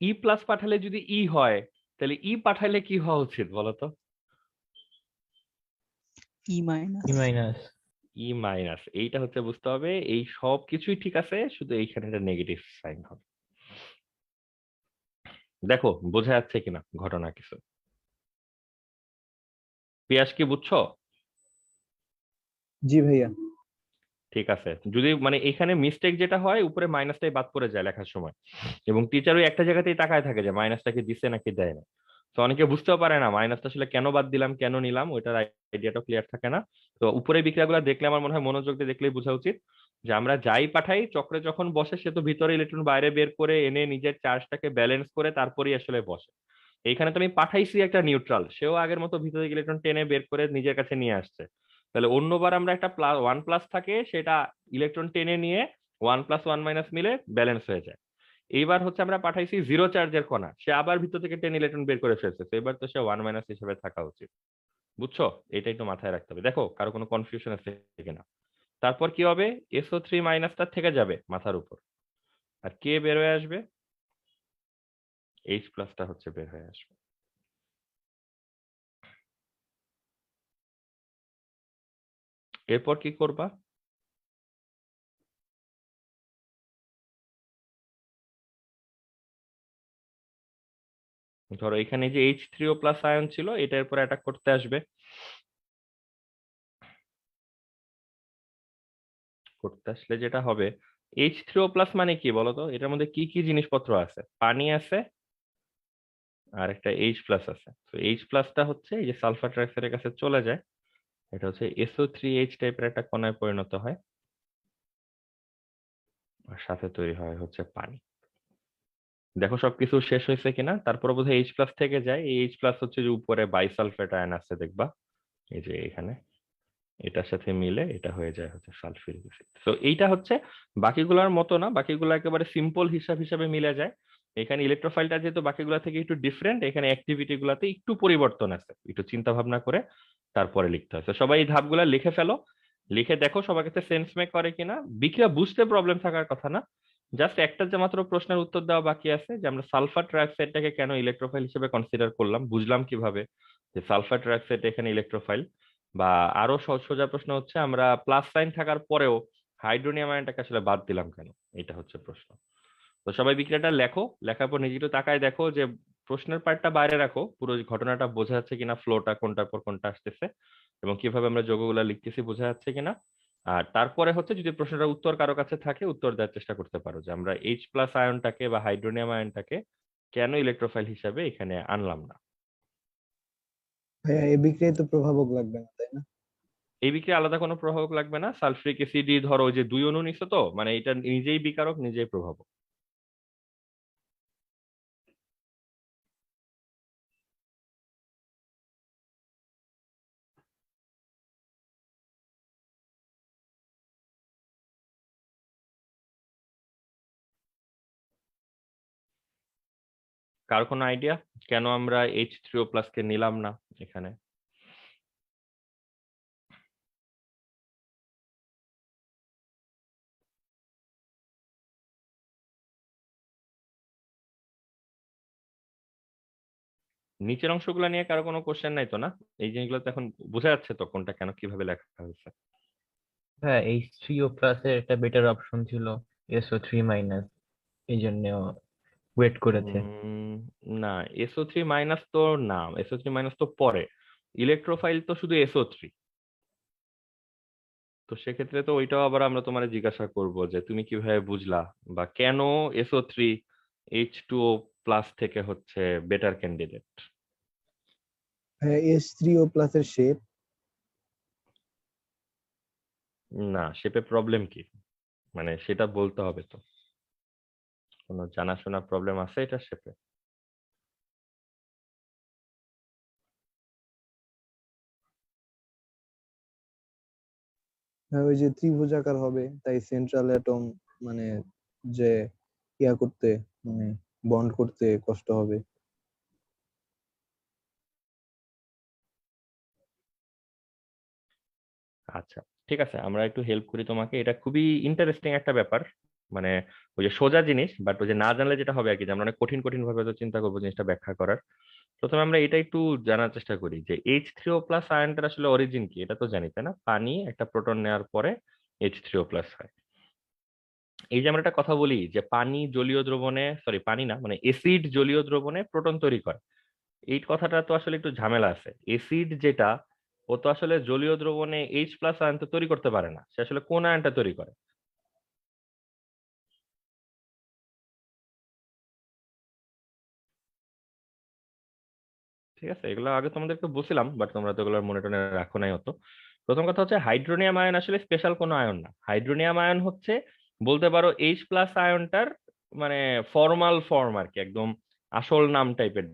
E+ পাঠালে যদি হয়, তাহলে পাঠাইলে কি হওয়া উচিত বলতো? ই মাইনাস। E-। এইটা হচ্ছে বুঝতে হবে। এই সব কিছুই ঠিক আছে, শুধু এইখানে একটা নেগেটিভ সাইন হবে। দেখো বোঝা যাচ্ছে কিনা ঘটনা কিছু? পিয়াস কি বুঝছো? জি ভাইয়া। ঠিক আছে, যদি মানে এখানে মিস্টেক যেটা হয় উপরে মাইনাসটাই বাদ পড়ে যায় লেখার সময়, এবং টিচার ওই একটা জায়গাতেই তাকায় থাকে যে মাইনাসটা কি দিছে নাকি দেয় না। তো অনেকে বুঝতেও পারে না মাইনাসটা আসলে কেন বাদ দিলাম কেন নিলাম, ওইটার আইডিয়াটা ক্লিয়ার থাকে না। তো উপরে বিক্রিয়াগুলো দেখলে আমার মনে হয় মনোযোগ দিয়ে দেখলেই বোঝা উচিত যে আমরা যাই পাঠাই চক্রে যখন বসে সে তো ভিতরে ইলেকট্রন বাইরে বের করে এনে নিজের চার্জটাকে ব্যালেন্স করে তারপরেই আসলে বসে। এইখানে তো আমি পাঠাইছি একটা নিউট্রাল, সেও আগের মতো ভিতরে ইলেকট্রন টেনে বের করে নিজের কাছে নিয়ে আসছে। তাহলে অন্যবার আমরা একটা 1+ থাকে সেটা ইলেকট্রন টেনে নিয়ে 1+1- মিলে ব্যালেন্স হয়ে যায়। এইবার হচ্ছে আমরা পাঠাইছি জিরো চার্জের কণা, সে আবার ভিতর থেকে 10 ইলেকট্রন বের করে ফেলছে, তো এবার তো সে 1- হিসেবে থাকা উচিত। বুঝছো? এটাই তো মাথায় রাখতে হবে। দেখো কারো কোনো কনফিউশন আছে কিনা। তারপর কি হবে? SO3- থেকে যাবে মাথার উপর, আর কে বের হয়ে আসবে? H+টা হচ্ছে বের হয়ে আসবে। এরপর কি করবা? ধরো এখানে যে H3O+ আয়ন ছিল এটার উপর অ্যাটাক করতে আসবে, করতে আসলে যেটা হবে H3O+ মানে কি বলতো? এটার মধ্যে কি কি জিনিসপত্র আছে? পানি আছে আর একটা H+ আছে। তো H+টা হচ্ছে এই যে সালফার ট্রাইঅক্সাইডের কাছে চলে যায়, এটা হচ্ছে SO3H টাইপের একটা কণায় পরিণত হয়, আর সাথে তৈরি হয় হচ্ছে পানি। দেখো সবকিছু শেষ হয়েছে কিনা, তারপর বোধহয় H+ থেকে যায়। এই H+ হচ্ছে যে উপরে বাইসালফেট আয়ন আছে দেখবা, এই যে এখানে, এটার সাথে মিলে এটা হয়ে যায় হচ্ছে সালফিউরিক অ্যাসিড। তো এইটা হচ্ছে বাকিগুলোর মতো না, বাকিগুলো একেবারে সিম্পল হিসাব হিসাবে মিলে যায়। এখানে ইলেকট্রোফাইলটা যেহেতু বাকিগুলো থেকে একটু ডিফারেন্ট, এখানে অ্যাক্টিভিটি গুলাতে একটু পরিবর্তন আছে, একটু চিন্তা ভাবনা করে তারপরে লিখতে হয়। তো সবাই এই ধাপগুলা লিখে ফেলো, লিখে দেখো সবার কাছে সেন্স মেক করে কিনা। বিক্রিয়া বুঝতে প্রবলেম থাকার কথা না, জাস্ট একটা যে মাত্র প্রশ্নের উত্তর দেওয়া বাকি আছে, যে আমরা সালফার ট্রাইঅক্সাইডটাকে কেন ইলেকট্রোফাইল হিসেবে কনসিডার করলাম, বুঝলাম কিভাবে যে সালফার ট্রাইঅক্সাইড এখানে ইলেকট্রোফাইল। বা আরো সোজা প্রশ্ন হচ্ছে আমরা প্লাস সাইন থাকার পরেও হাইড্রোনিয়াম আয়নটাকে আসলে বাদ দিলাম কেন, এটা হচ্ছে প্রশ্ন। তো সবাই বিক্রিয়াটা লেখো, লেখার পর নিজে একটু তাকায় দেখো যে প্রশ্নের পার্টটা বাইরে রাখো, পুরো ঘটনাটা বোঝা যাচ্ছে কিনা, ফ্লোটা কোনটার পর কোনটা আসতেছে এবং কিভাবে আমরা যৌগগুলা লিখতেছি বোঝা যাচ্ছে কিনা। আর তারপরে হচ্ছে যদি প্রশ্নটার উত্তর কারো কাছে থাকে, উত্তর দেওয়ার চেষ্টা করতে পারো যে আমরা H+ আয়নটাকে বা হাইড্রোনিয়াম আয়নটাকে কেন ইলেকট্রোফাইল হিসাবে এখানে আনলাম না। ভাইয়া এই বিক্রিয়ায় তো প্রভাবক লাগবে না, তাই না? এই বিক্রিয়া আলাদা কোনো প্রভাবক লাগবে না। সালফ্রিক অ্যাসিডই ধরো ওই যে 2 অণু নিছো, তো মানে এটা নিজেই বিকারক নিজেই প্রভাবক। কার কোনো আইডিয়া কেন আমরা H3O+ কে নিলাম না এখানে? নিচের অংশগুলো নিয়ে কারো কোনো কোশ্চেন নাই তো না? এই জিনিসগুলো তো এখন বোঝা যাচ্ছে তো কোনটা কেন কিভাবে লেখা হয়েছে। হ্যাঁ, H3O+ এর একটা বেটার অপশন ছিল SO3-, এই জন্য ওয়েট করেছে। উম, না, SO3- তো না, SO3- তো পরে, ইলেকট্রোফাইল তো শুধু SO3। তো সেক্ষেত্রে তো ওইটাও আবার আমরা তোমার জিজ্ঞাসা করব যে তুমি কিভাবে বুঝলা বা কেন SO3H2O+ থেকে হচ্ছে বেটার ক্যান্ডিডেট। ভাইয়া H3O+ এর শেপ। না, শেপে প্রবলেম কি, মানে সেটা বলতে হবে তো, কোনো জানাশোনা প্রবলেম আছে এটা শেপে? হ্যাঁ, ওই যে ত্রিভুজাকার হবে তাই সেন্ট্রাল অ্যাটম মানে যে ইয়া করতে মানে বন্ড করতে কষ্ট হবে। আচ্ছা, ঠিক আছে, আমরা একটু হেল্প করি তোমাকে, এটা খুবই ইন্টারেস্টিং একটা ব্যাপার। মানে ওই যে সোজা জিনিস, বাট ওই যে না জানলে যেটা হবে আর কি, যে আমরা অনেক কঠিন কঠিন ভাবে তো চিন্তা করবো জিনিসটা ব্যাখ্যা করার। প্রথমে আমরা এটা একটু জানার চেষ্টা করি যে H3O+ আয়নটার আসলে অরিজিন কি, এটা তো জানি তাই না? পানি একটা প্রোটন নেওয়ার পরে H3O+ হয়। এই যে আমরা একটা কথা বলি যে পানি জলীয় দ্রবণে, সরি পানি না, মানে এসিড জলীয় দ্রবণে প্রোটন তৈরি করে, এই কথাটা তো আসলে একটু ঝামেলা আছে। এসিড যেটা, ও তো আসলে জলীয় দ্রবণে H+ আয়ন তো তৈরি করতে পারে না, সে আসলে কোন আয়নটা তৈরি করে? ঠিক আছে, এগুলো আগে তোমাদেরকে বলছিলাম, বাট তোমরা তো এগুলো মনে টনে রাখো নাই অত। প্রথম কথা হচ্ছে হাইড্রোনিয়াম আয়ন আসলে স্পেশাল কোনো আয়ন না। হাইড্রোনিয়াম আয়ন হচ্ছে বলতে পারো H+ আয়নটার মানে ফর্মাল ফর্ম আর কি, একদম আসল নাম টাইপের,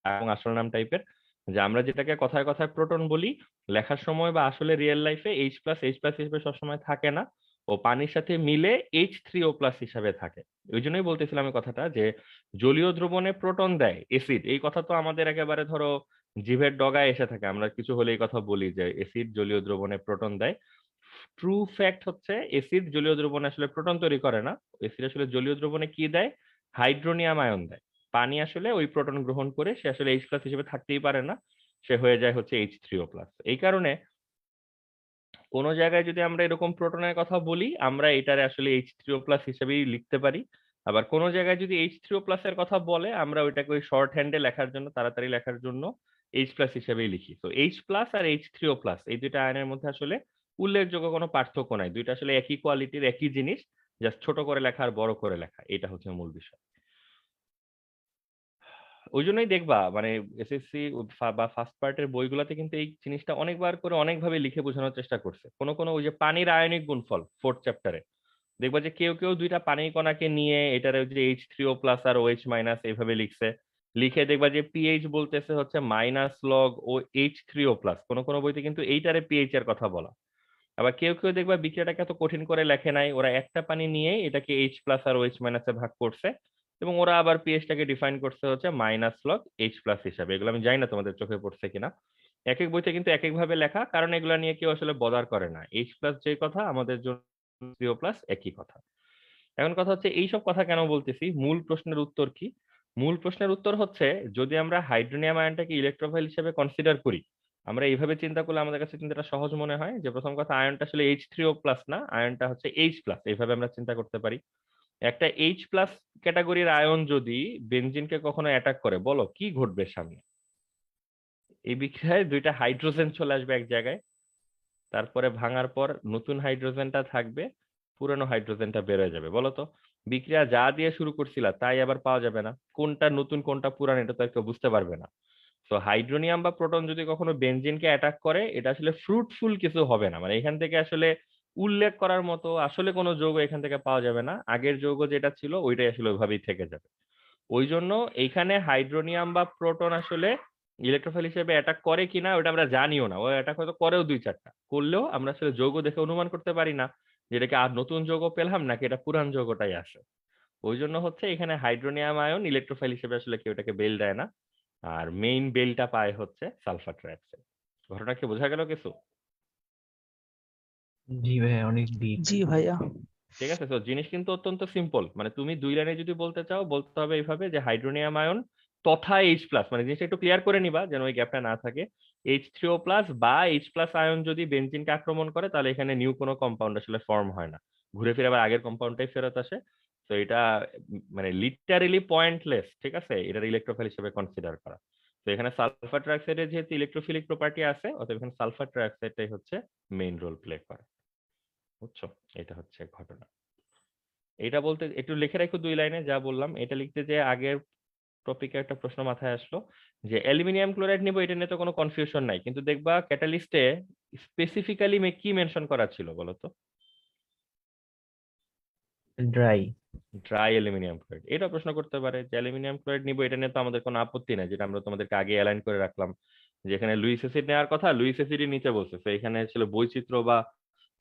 এবং আসল নাম টাইপের, যে আমরা যেটাকে কথায় কথায় প্রোটন বলি, লেখার সময় বা আসলে রিয়েল লাইফে H+ হিসেবে সবসময় থাকে না, ও পানির সাথে মিলে H3O+ হিসাবে থাকে। ওই জন্যই বলতেছিলাম এই কথাটা যে জলীয় দ্রবণে প্রোটন দেয় এসিড, এই কথা তো আমাদের একেবারে ধরো জিভের ডগায় এসে থাকে, আমরা কিছু হলে এই কথা বলি যে এসিড জলীয় দ্রবণে প্রোটন দেয়। ট্রু ফ্যাক্ট হচ্ছে এসিড জলীয় দ্রবণে আসলে প্রোটন তৈরি করে না। এসিড আসলে জলীয় দ্রবণে কি দেয়, হাইড্রোনিয়াম আয়ন দেয়। পানি আসলে ওই প্রোটন গ্রহণ করে সে আসলে H+ হিসেবে থাকতেই পারে না, সে হয়ে যায় হচ্ছে H3O+। এই কারণে কোনো জায়গায় যদি আমরা এরকম প্রোটনের কথা বলি, আমরা এটারে আসলে H3O+ হিসেবেই লিখতে পারি। আবার কোনো জায়গায় যদি H3O+ এর কথা বলে, আমরা ওইটাকে ওই শর্ট হ্যান্ডে লেখার জন্য, তাড়াতাড়ি লেখার জন্য H+ হিসেবেই লিখি। তো H+ আর H3O+ এই দুইটা আয়নের মধ্যে আসলে উল্লেখযোগ্য কোনো পার্থক্য নাই, দুইটা আসলে একই কোয়ালিটির একই জিনিস, জাস্ট ছোট করে লেখা আর বড় করে লেখা, এটা হচ্ছে মূল বিষয়। ওই জন্যই দেখবা মানে এসএসসি বা ফার্স্ট পার্টের বইগুলোতে কিন্তু এই জিনিসটা অনেকবার করে অনেকভাবে লিখে বোঝানোর চেষ্টা করছে। কোনো কোনো ওই যে পানির আয়নিক গুণফল 4th চ্যাপ্টারে দেখবা যে কেউ কেউ দুইটা পানির কণাকে নিয়ে এটার ওই যে H3O+ আর OH- এইভাবে লিখছে। লিখে দেখবা যে পিএইচ বলতেছে হচ্ছে -log ও H3O+, কোনো কোনো বইতে কিন্তু এইটারে পিএইচ এর কথা বলা। আবার কেউ কেউ দেখবা বিক্রিয়াটাকে এত কঠিন করে লেখে নাই, ওরা একটা পানি নিয়ে এটাকে H+ আর OH- এ ভাগ করছে, এবং ওরা আবার পিএইচটাকে ডিফাইন করছে হচ্ছে -log H+ হিসাবে। এগুলো আমি জানি না তোমাদের চোখে পড়ছে কিনা। এক এক বইতে কিন্তু এক এক ভাবে লেখা, কারণ এগুলা নিয়ে কেউ আসলে বদার করে না। H+ যে কথা আমাদের জন্য CO+ একই কথা। এখন কথা হচ্ছে এইসব কথা কেন বলতেছি, মূল প্রশ্নের উত্তর কি? মূল প্রশ্নের উত্তর হচ্ছে, যদি আমরা হাইড্রোনিয়াম আয়নটাকে ইলেকট্রোফাইল হিসেবে কনসিডার করি, আমরা এইভাবে চিন্তা করলে আমাদের কাছে চিন্তাটা সহজ মনে হয় যে প্রথম কথা আয়নটা আসলে H3O+ না, আয়নটা হচ্ছে H+, এইভাবে আমরা চিন্তা করতে পারি। একটা H+ ক্যাটাগরির আয়ন যদি বেনজিনকে কখনো অ্যাটাক করে, বলো কি ঘটবে সামনে? এই বিক্রিয়ায় দুইটা হাইড্রোজেন চলে আসবে এক জায়গায়, তারপরে ভাঙার পর নতুন হাইড্রোজেনটা থাকবে, পুরানো হাইড্রোজেনটা বের হয়ে যাবে। বলো তো বিক্রিয়া যা দিয়ে শুরু করছিলা তাই আবার পাওয়া যাবে না, কোনটা নতুন কোনটা পুরানো এটা তো কেউ বুঝতে পারবে না। তো হাইড্রোনিয়াম বা প্রোটন যদি কখনো বেনজিনকে অ্যাটাক করে, এটা আসলে ফ্রুটফুল কিছু হবে না, মানে এখান থেকে আসলে উল্লেখ করার মতো আসলে কোনো যৌগ এখান থেকে পাওয়া যাবে না। আগের যৌগ যেটা ছিল ওইটাই আসলে ওইভাবেই থেকে যাবে। ওই জন্য এইখানে হাইড্রোনিয়াম বা প্রোটন আসলে ইলেকট্রোফাইল হিসেবে অ্যাটাক করে কিনা ওটা আমরা জানিও না। ও অ্যাটাক হয়তো করেও 2-4টা, করলেও আমরা আসলে যৌগ দেখে অনুমান করতে পারি না যে এটাকে আর নতুন যৌগ পেলাম নাকি এটা পুরান যৌগটাই আসে। ওই জন্য হচ্ছে এখানে হাইড্রোনিয়াম আয়ন ইলেকট্রোফাইল হিসেবে আসলে কেউ এটাকে বেল দেয় না, আর মেইন বেলটা পায় হচ্ছে সালফার ট্রাইঅক্সাইড। ঘটনা কি বোঝা গেল কিছু? জি ভাইয়া, অনেক ডিপ। জি ভাইয়া। ঠিক আছে, তো জিনিস কিন্তু অত্যন্ত সিম্পল। মানে তুমি 2 লাইনে যদি বলতে চাও, বলতে হবে এইভাবে যে হাইড্রোনিয়াম আয়ন তথা H+, মানে জিনিসটা একটু ক্লিয়ার করে নিবা যেন ওই গ্যাপটা না থাকে। H3O+ বা H+ আয়ন যদি বেনজিনকে আক্রমণ করে, তাহলে এখানে নিউ কোনো কম্পাউন্ড আসলে ফর্ম হয় না, ঘুরে ফিরে আবার আগের কম্পাউন্ডটাই ফেরত আসে। তো এটা মানে লিটারেলি পয়েন্টলেস, ঠিক আছে, এটার ইলেকট্রোফাইল হিসেবে কনসিডার করা। তো এখানে সালফার ট্রাইঅক্সাইডের যেহেতু ইলেকট্রোফিলিক প্রপার্টি আছে, অতএব এখানে সালফার ট্রাইঅক্সাইডটাই হচ্ছে মেইন রোল প্লে করে। বুঝছো? এটা হচ্ছে ঘটনা। এটা বলতে একটু লিখে রাখো 2 লাইনে যা বললাম। এটা লিখতে যে আগের টপিকে একটা প্রশ্ন মাথায় আসলো যে অ্যালুমিনিয়াম ক্লোরাইড নিব, এটা নিয়ে তো কোনো কনফিউশন নাই, কিন্তু দেখবা ক্যাটালিস্টে স্পেসিফিক্যালি কি মেনশন করা ছিল বলো তো? ড্রাই। Dry aluminium chloride. এটা প্রশ্ন করতে পারে যে অ্যালুমিনিয়াম ক্লোরাইড নিব, এটা নিয়ে তো আমাদের কোনো আপত্তি নাই, যেটা আমরা তোমাদেরকে আগে অ্যালাইন করে রাখলাম, যেখানে লুইস অ্যাসিড নেওয়ার কথা লুইস অ্যাসিডই নিতে বলছে। তো এখানে ছিল বৈচিত্র্য বা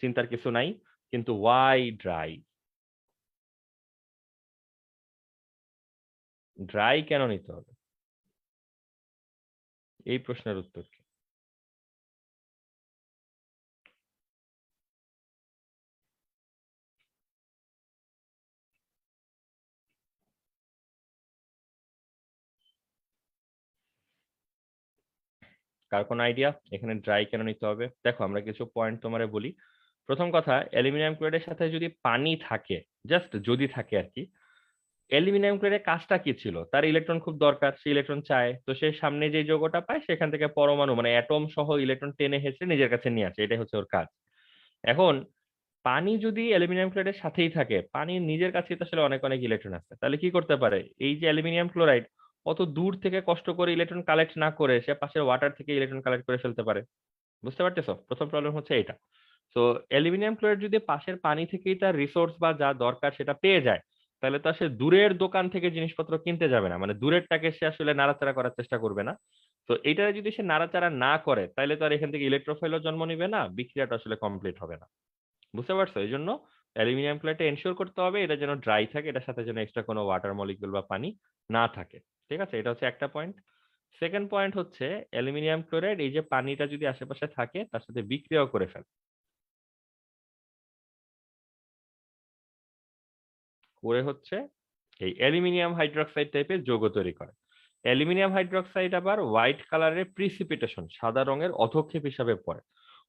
চিন্তার কিছু নাই। কিন্তু ওয়াই ড্রাই? ড্রাই কেন নিতে হবে, এই প্রশ্নের উত্তর কি? কার কোন আইডিয়া এখানে ড্রাই কেন নিতে হবে? দেখো আমরা কিছু পয়েন্ট তোমারে বলি। প্রথম কথা, অ্যালুমিনিয়াম ক্লোরাইডের সাথে যদি পানি থাকে, জাস্ট যদি থাকে আর কি, অ্যালুমিনিয়াম ক্লোরাইডের কাজটা কি ছিল? তার ইলেকট্রন খুব দরকার, সে ইলেকট্রন চায়, তো সে সামনে যে যৌগটা পায় সেখান থেকে পরমাণু মানে অ্যাটম সহ ইলেকট্রন টেনে হেঁচড়ে নিজের কাছে নিয়ে আসে, এটাই হচ্ছে ওর কাজ। এখন পানি যদি অ্যালুমিনিয়াম ক্লোরাইডের সাথেই থাকে, পানির নিজের কাছে তো আসলে অনেক অনেক ইলেকট্রন আছে, তাহলে কি করতে পারে? এই যে অ্যালুমিনিয়াম ক্লোরাইড অত দূর থেকে কষ্ট করে ইলেকট্রন কালেক্ট না করে সে পাশের ওয়াটার থেকে ইলেকট্রন কালেক্ট করে ফেলতে পারে। বুঝতে পারতেছো? প্রথম প্রবলেম হচ্ছে এটা। তো অ্যালুমিনিয়াম ক্লোরাইড যদি পাশের পানি থেকেই তার রিসোর্স বা যা দরকার সেটা পেয়ে যায়, তাহলে তো সে দূরের দোকান থেকে জিনিসপত্র কিনতে যাবে না, মানে দূরেরটাকে সে আসলে নাড়াচাড়া করার চেষ্টা করবে না। তো এটা যদি সে নাড়াচাড়া না করে, তাহলে তো আর এখান থেকে ইলেকট্রোফাইলও জন্ম নিবে না, বিক্রিয়াটা আসলে কমপ্লিট হবে না। বুঝতে পারছো? এই জন্য অ্যালুমিনিয়াম ক্লোরাইডটা এনশিওর করতে হবে এটা যেন ড্রাই থাকে, এটার সাথে যেন এক্সট্রা কোনো ওয়াটার মলিকিউল বা পানি না থাকে। ঠিক আছে, এটা হচ্ছে একটা পয়েন্ট। সেকেন্ড পয়েন্ট হচ্ছে অ্যালুমিনিয়াম ক্লোরাইড এই যে পানিটা যদি আশেপাশে থাকে তার সাথে বিক্রিয়াও করে ফেলে, করে হচ্ছে এই অ্যালুমিনিয়াম হাইড্রোক্সাইড টাইপের যৌগ তৈরি করে। অ্যালুমিনিয়াম হাইড্রোক্সাইড আবার হোয়াইট কালারের প্রিসিপিটেশন, সাদা রঙের অধক্ষেপ হিসাবে পড়ে।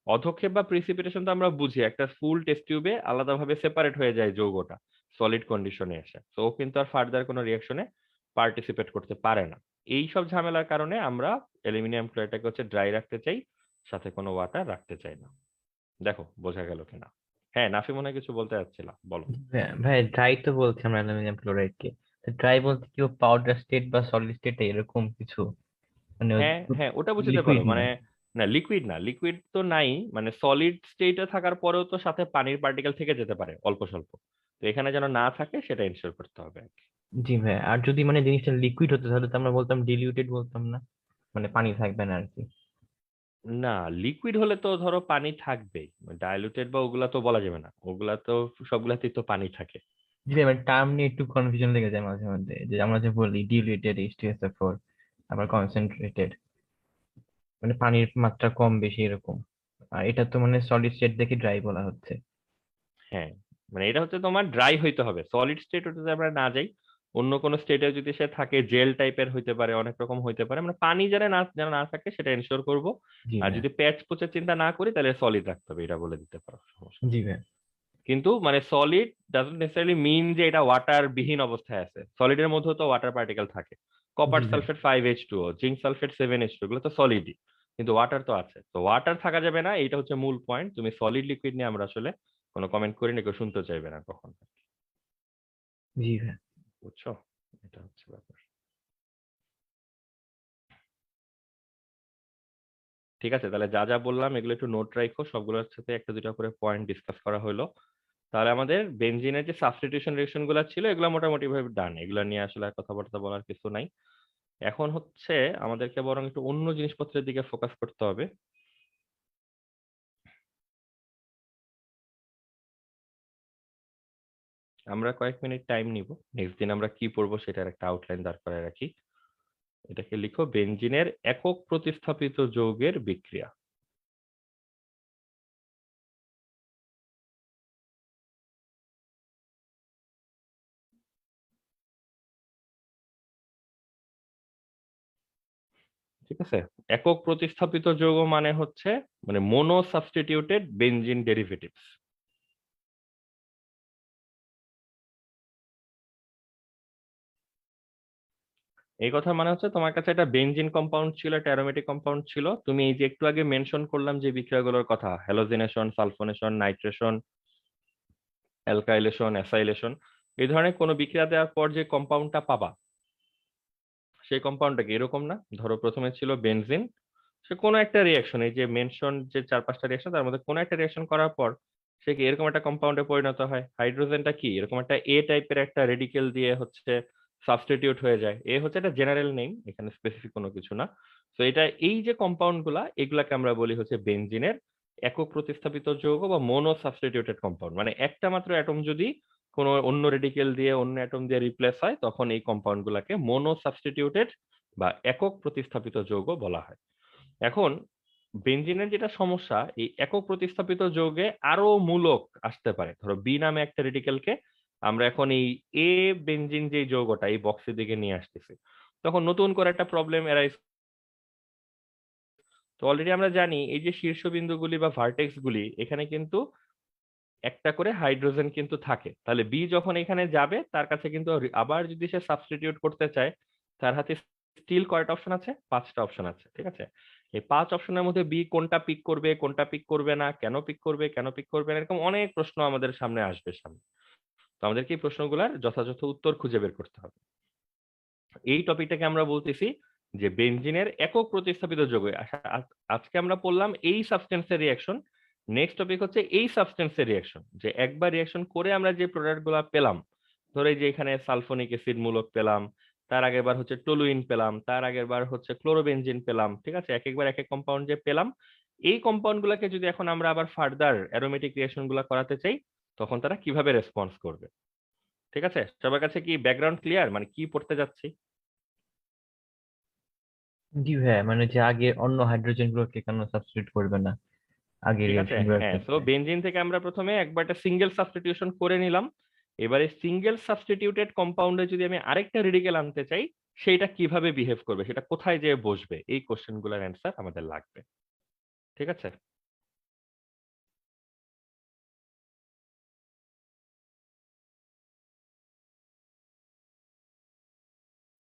অধক্ষেপ বা প্রিসিপিটেশন তো আমরা বুঝি, একটা ফুল টেস্ট টিউবে আলাদাভাবে সেপারেট হয়ে যায় যৌগটা সলিড কন্ডিশনে এসে, তো ও কিন্তু আর ফার্দার কোনো রিয়াকশনে পার্টিসিপেট করতে পারে না। এই সব ঝামেলার কারণে আমরা অ্যালুমিনিয়াম ক্লোরাইডটাকে হচ্ছে ড্রাই রাখতে চাই, সাথে কোনো ওয়াটার রাখতে চাই না। দেখো বোঝা গেল কিনা? হ্যাঁ, নাফি মনে হয় কিছু বলতে যাচ্ছিলাম, বলো। ভাই ড্রাই তো বলছি আমরা অ্যালুমিনিয়াম ক্লোরাইড কে। ড্রাই বলতে কি পাউডার স্টেট বা সলিড স্টেট এরকম কিছু, মানে হ্যাঁ হ্যাঁ, ওটা বুঝতে পারো লিকুইড না? মানে, না লিকুইড না, লিকুইড তো নাই, মানে সলিড স্টেটে থাকার পরেও তো সাথে পানির পার্টিকেল থেকে যেতে পারে অল্প স্বল্প, তো এখানে যেন না থাকে সেটা এনশিওর করতে হবে আর কি। জি ভাই, আর যদি মানে জিনিসটা লিকুইড হতো তাহলে তো আমরা বলতাম ডিলিউটেড বলতাম না, মানে পানি থাকবে না আর কি। না, লিকুইড হলে তো ধরো পানি থাকবেই, ডাইলুটেড বা ওগুলা তো বলা যাবে না, ওগুলা তো সবগুলাতেই তো পানি থাকে। জি ভাই, মানে টার্ম নিয়ে একটু কনফিউশন লেগে যায় মাঝে মধ্যে, যে আমরা যে বলি ডিলিউটেড H2SO4, আবার কনসেন্ট্রেটেড, মানে পানির মাত্রা কম বেশি এরকম। আর এটা তো মানে সলিড স্টেট দেখে ড্রাই বলা হচ্ছে। হ্যাঁ, মানে এটা হচ্ছে তোমার ড্রাই হইতে হবে, সলিড স্টেট যদি আমরা না যাই, অন্য কোনো স্টেটে যদি সে থাকে, জেল টাইপের হইতে পারে, অনেক রকম হইতে পারে, মানে পানি যেন না থাকে সেটা এনশিওর করব। জি আর ভাই। যদি প্যাচ পুচের চিন্তা না করি তাহলে সলিড রাখতে হবে, এটা বলে দিতে পারো, সমস্যা নেই। জি ভাই। কিন্তু মানে সলিড ডাজন্ট নেসেসারিলি মিন যে এটা ওয়াটার বিহীন অবস্থায় আছে, সলিডের মধ্যেও তো ওয়াটার পার্টিকেল থাকে। জি কপার ভাই। Sulphate 5H2O, zinc sulphate 7H2, এগুলো তো সলিডই, কিন্তু ওয়াটার তো আছে, তো ওয়াটার থাকা যাবে না, এটা হচ্ছে মূল পয়েন্ট। তুমি সলিড লিকুইড নিয়ে আমরা আসলে কোনো কমেন্ট করি না, কেউ শুনতে চাইবে না কখন। জি ভাই। বুঝছো, এটা হচ্ছে ব্যাপার। ঠিক আছে, তাহলে যা যা বললাম এগুলো একটু নোট রাখো, সবগুলোর সাথে একটা দুটা করে পয়েন্ট ডিসকাস করা হলো। তাহলে আমাদের বেনজিনের যে সাবস্টিটিউশন রিঅ্যাকশন গুলো ছিল এগুলো মোটামুটি ভাবে ডান, এগুলো নিয়ে আসলে আর কথাবার্তা বলার কিছু নাই। এখন হচ্ছে আমাদেরকে বরং একটু অন্য জিনিসপত্রের দিকে ফোকাস করতে হবে। আমরা কয়েক মিনিট টাইম নিব, নেক্সট দিন আমরা কি পড়বো সেটার একটা আউটলাইন দাঁড় করায় রাখি। এটাকে লিখো বেনজিনের একক প্রতিস্থাপিত যৌগের বিক্রিয়া। ঠিক আছে, একক প্রতিস্থাপিত যৌগ মানে হচ্ছে মানে মোনো সাবস্টিটিউটেড বেনজিন ডেরিভেটিভস। এই কথা মানে হচ্ছে তোমার কাছে একটা বেনজিন কম্পাউন্ড ছিল, একটা অ্যারোমেটিক কম্পাউন্ড ছিল, তুমি এই যে একটু আগে মেনশন করলাম যে বিক্রিয়াগুলোর কথা, halogenation, sulphonation, nitration, alkylation, acylation, এই ধরনের কোনো বিক্রিয়া দেওয়ার পর যে কম্পাউন্ডটা পাবা, সেই কম্পাউন্ডটা কি এরকম না? ধরো প্রথমে ছিল বেনজিন, সে কোনো একটা রিয়াকশন, এই যে মেনশন যে 4-5টা রিয়াকশন তার মধ্যে কোনো একটা রিয়াকশন করার পর সে কি এরকম একটা কম্পাউন্ডে পরিণত হয়। হাইড্রোজেনটা কি এরকম একটা এ টাইপের একটা রেডিকেল দিয়ে হচ্ছে সাবস্টিটিউট হয়ে যায়। এ হচ্ছে একটা জেনারেল নেম, এখানে স্পেসিফিক কোনো কিছু না। তো এটা এই যে কম্পাউন্ড গুলা এগুলাকে আমরা বলি হচ্ছে বেনজিনের একক প্রতিস্থাপিত যৌগ বা মোনো সাবস্টিটিউটেড কম্পাউন্ড, মানে একটা মাত্র অ্যাটম যদি কোনো অন্য রেডিকেল দিয়ে অন্য অ্যাটম দিয়ে রিপ্লেস হয় তখন এই কম্পাউন্ড গুলাকে মোনো সাবস্টিটিউটেড বা একক প্রতিস্থাপিত যৌগ বলা হয়। এখন বেনজিনের যেটা সমস্যা, এই একক প্রতিস্থাপিত যৌগে আরো মূলক আসতে পারে, ধরো বি নামে একটা রেডিকেলকে আমরা এখন এই এ বেনজিন যে যৌগটা এই বক্সের দিকে নিয়ে আসতেছি, তখন নতুন করে একটা প্রবলেম এরাইজ। তো অলরেডি আমরা জানি এই যে শীর্ষবিন্দুগুলি বা ভার্টেক্স গুলি এখানে কিন্তু একটা করে হাইড্রোজেন কিন্তু থাকে, তাহলে বি যখন এখানে যাবে তার কাছে কিন্তু আবার যদি সে সাবস্টিটিউট করতে চায়, তার হাতে স্টিল কয়টা অপশন আছে? 5টা অপশন আছে, ঠিক আছে। এই 5 অপশনের মধ্যে বি কোনটা পিক করবে, কোনটা পিক করবে না, কেন পিক করবে, কেন পিক করবে না, এরকম অনেক প্রশ্ন আমাদের সামনে আসবে সামনে। তো আমাদেরকে এই প্রশ্নগুলোর যথাযথ উত্তর খুঁজে বের করতে হবে। এই টপিকটাকে আমরা বলতেছি যে বেনজিনের একক প্রতিস্থাপিত যৌগ। আজকে আমরা পড়লাম এই সাবস্টেন্সের রিয়াকশন, নেক্সট টপিক হচ্ছে এই সাবস্টেন্সের রিয়াকশন, যে একবার রিয়াকশন করে আমরা যে প্রোডাক্ট গুলা পেলাম, ধরো এই যে এখানে সালফোনিক অ্যাসিড মূলক পেলাম, তার আগের বার হচ্ছে টলুইন পেলাম, তার আগের বার হচ্ছে ক্লোরোবেনজিন পেলাম, ঠিক আছে, এক একবার এক এক কম্পাউন্ড যে পেলাম, এই কম্পাউন্ড গুলাকে যদি এখন আমরা আবার ফার্দার অ্যারোমেটিক রিয়াকশন গুলা করাতে চাই তখন তারা কিভাবে রেসপন্স করবে। ঠিক আছে, সবার কাছে কি ব্যাকগ্রাউন্ড ক্লিয়ার, মানে কি পড়তে যাচ্ছি? জি ভাই, মানে যে আগে অন্য হাইড্রোজেন গুলোকে কেন সাবস্টিটিউট করবে না আগে ঠিক আছে, রিয়াকশন গুলোর হ্যাঁ, তো ক্ষেত্রে? বেনজিন থেকে আমরা প্রথমে একবার একটা সিঙ্গেল সাবস্টিটিউশন করে নিলাম, এবারে সিঙ্গেল সাবস্টিটিউটেড কম্পাউন্ডে যদি আমি আরেকটা রেডিকেল আনতে চাই সেটা কিভাবে বিহেভ করবে, সেটা কোথায় যেয়ে বসবে, এই কোশ্চেন গুলোর অ্যান্সার আমাদের লাগবে। ঠিক আছে,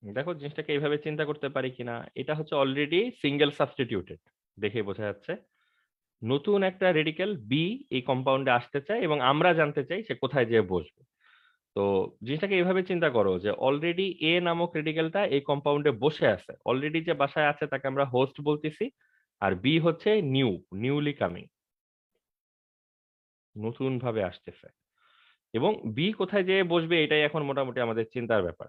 দেখো জিনিসটাকে এইভাবে চিন্তা করতে পারি কিনা, এটা হচ্ছে অলরেডি সিঙ্গেল সাবস্টিটিউটেড, দেখে বোঝা যাচ্ছে। নতুন একটা রেডিকেল বি এই কম্পাউন্ডে আসতে চায় এবং আমরা জানতে চাই সে কোথায় যেয়ে বসবে। তো জিনিসটাকে এইভাবে চিন্তা করো যে অলরেডি এ নামক রেডিকেলটা এই কম্পাউন্ডে বসে আছে, অলরেডি যে বাসায় আছে তাকে আমরা হোস্ট বলতেছি, আর বি হচ্ছে নিউলি কামিং, নতুন ভাবে আসতেছে। এবং বি কোথায় যেয়ে বসবে এটাই এখন মোটামুটি আমাদের চিন্তার ব্যাপার।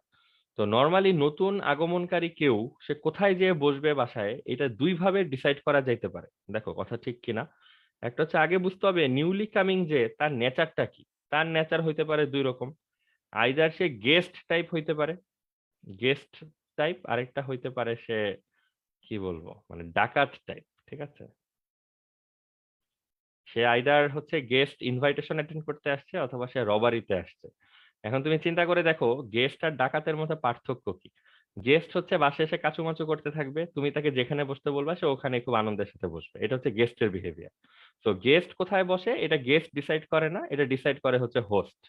তো নর্মালি নতুন আগমনকারী কেউ সে কোথায় যেয়ে বসবে বাসায়, এটা দুই ভাবে ডিসাইড করা যাইতে পারে। দেখো কথা ঠিক কিনা। একটা হচ্ছে আগে বুঝতে হবে নিউলি কামিং যে তার নেচারটা কি। তার নেচার হইতে পারে দুই রকম, আইদার সে গেস্ট টাইপ হইতে পারে, গেস্ট টাইপ, আরেকটা হইতে পারে সে কি বলবো মানে ডাকাত টাইপ, ঠিক আছে। সে আইদার হচ্ছে গেস্ট ইনভাইটেশন অ্যাটেন্ড করতে আসছে অথবা সে রবারিতে আসছে। এখন তুমি চিন্তা করে দেখো গেস্ট আর ডাকাতের মধ্যে পার্থক্য কি। গেস্ট হচ্ছে বাসায় এসে কাচুমাচু করতে থাকবে, তুমি তাকে যেখানে বসতে বলবা সে ওখানে খুব আনন্দের সাথে বসবে, এটা হচ্ছে গেস্টের বিহেভিয়ার। তো গেস্ট কোথায় বসে এটা গেস্ট ডিসাইড করে না, এটা ডিসাইড করে হচ্ছে হোস্ট।